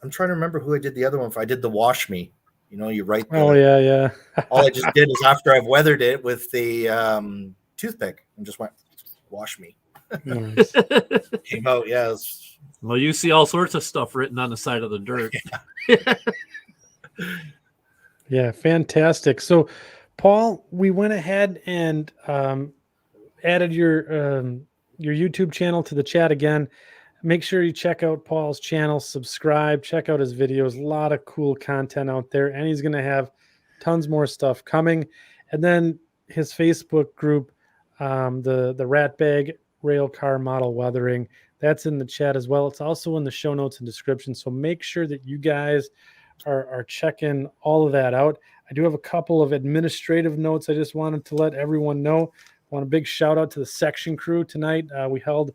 I'm trying to remember who I did the other one for. I did the Wash Me. You write. Oh yeah. All I just did is after I've weathered it with the toothpick and just went wash me. Nice. Came out, yeah. Well, you see all sorts of stuff written on the side of the dirt. Yeah, fantastic. So, Paul, we went ahead and added your YouTube channel to the chat again. Make sure you check out Paul's channel, subscribe, check out his videos. A lot of cool content out there, and he's going to have tons more stuff coming. And then his Facebook group, the Rat Bag Rail Car Model Weathering, that's in the chat as well. It's also in the show notes and description. So make sure that you guys are checking all of that out. I do have a couple of administrative notes I just wanted to let everyone know. I want a big shout out to the section crew tonight. We held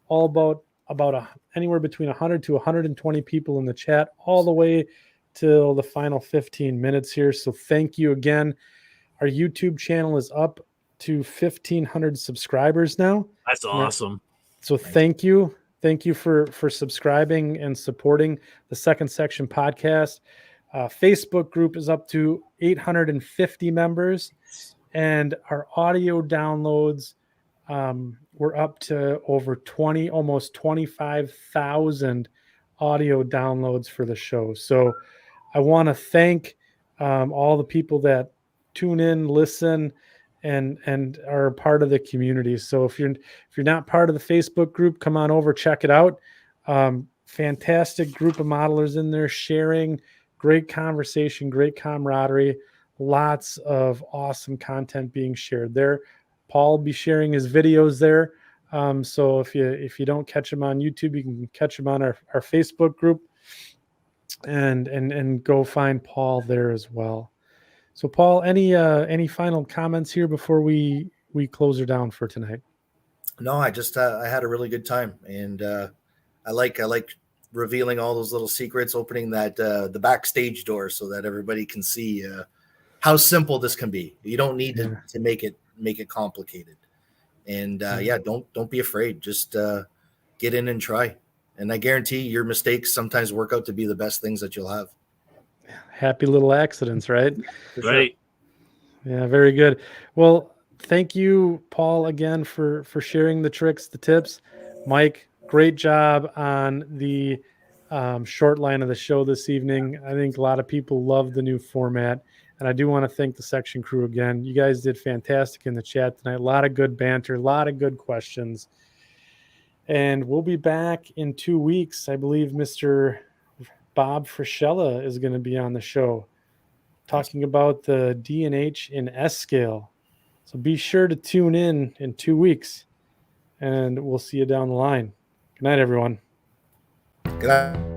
all about anywhere between 100 to 120 people in the chat all the way till the final 15 minutes here. So thank you again. Our YouTube channel is up to 1,500 subscribers now. That's awesome. So thank you. Thank you for subscribing and supporting the Second Section podcast. Facebook group is up to 850 members, and our audio downloads we're up to over almost 25,000 audio downloads for the show. So I want to thank all the people that tune in, listen, and are a part of the community. So if you're not part of the Facebook group, come on over, check it out. Fantastic group of modelers in there sharing, great conversation, great camaraderie, lots of awesome content being shared there. Paul will be sharing his videos there. So if you don't catch him on YouTube, you can catch him on our Facebook group and go find Paul there as well. So Paul, any final comments here before we close her down for tonight? No, I just I had a really good time, and I like revealing all those little secrets, opening that the backstage door so that everybody can see how simple this can be. You don't need to make it complicated. And don't be afraid. Just get in and try. And I guarantee your mistakes sometimes work out to be the best things that you'll have. Happy little accidents, right? Right. Yeah, very good. Well, thank you, Paul, again for sharing the tricks, the tips. Mike, great job on the short line of the show this evening. I think a lot of people love the new format. And I do want to thank the section crew again. You guys did fantastic in the chat tonight. A lot of good banter, a lot of good questions. And we'll be back in 2 weeks. I believe Mr. Bob Frischella is going to be on the show talking about the D&H in S-scale. So be sure to tune in 2 weeks, and we'll see you down the line. Good night, everyone. Good night.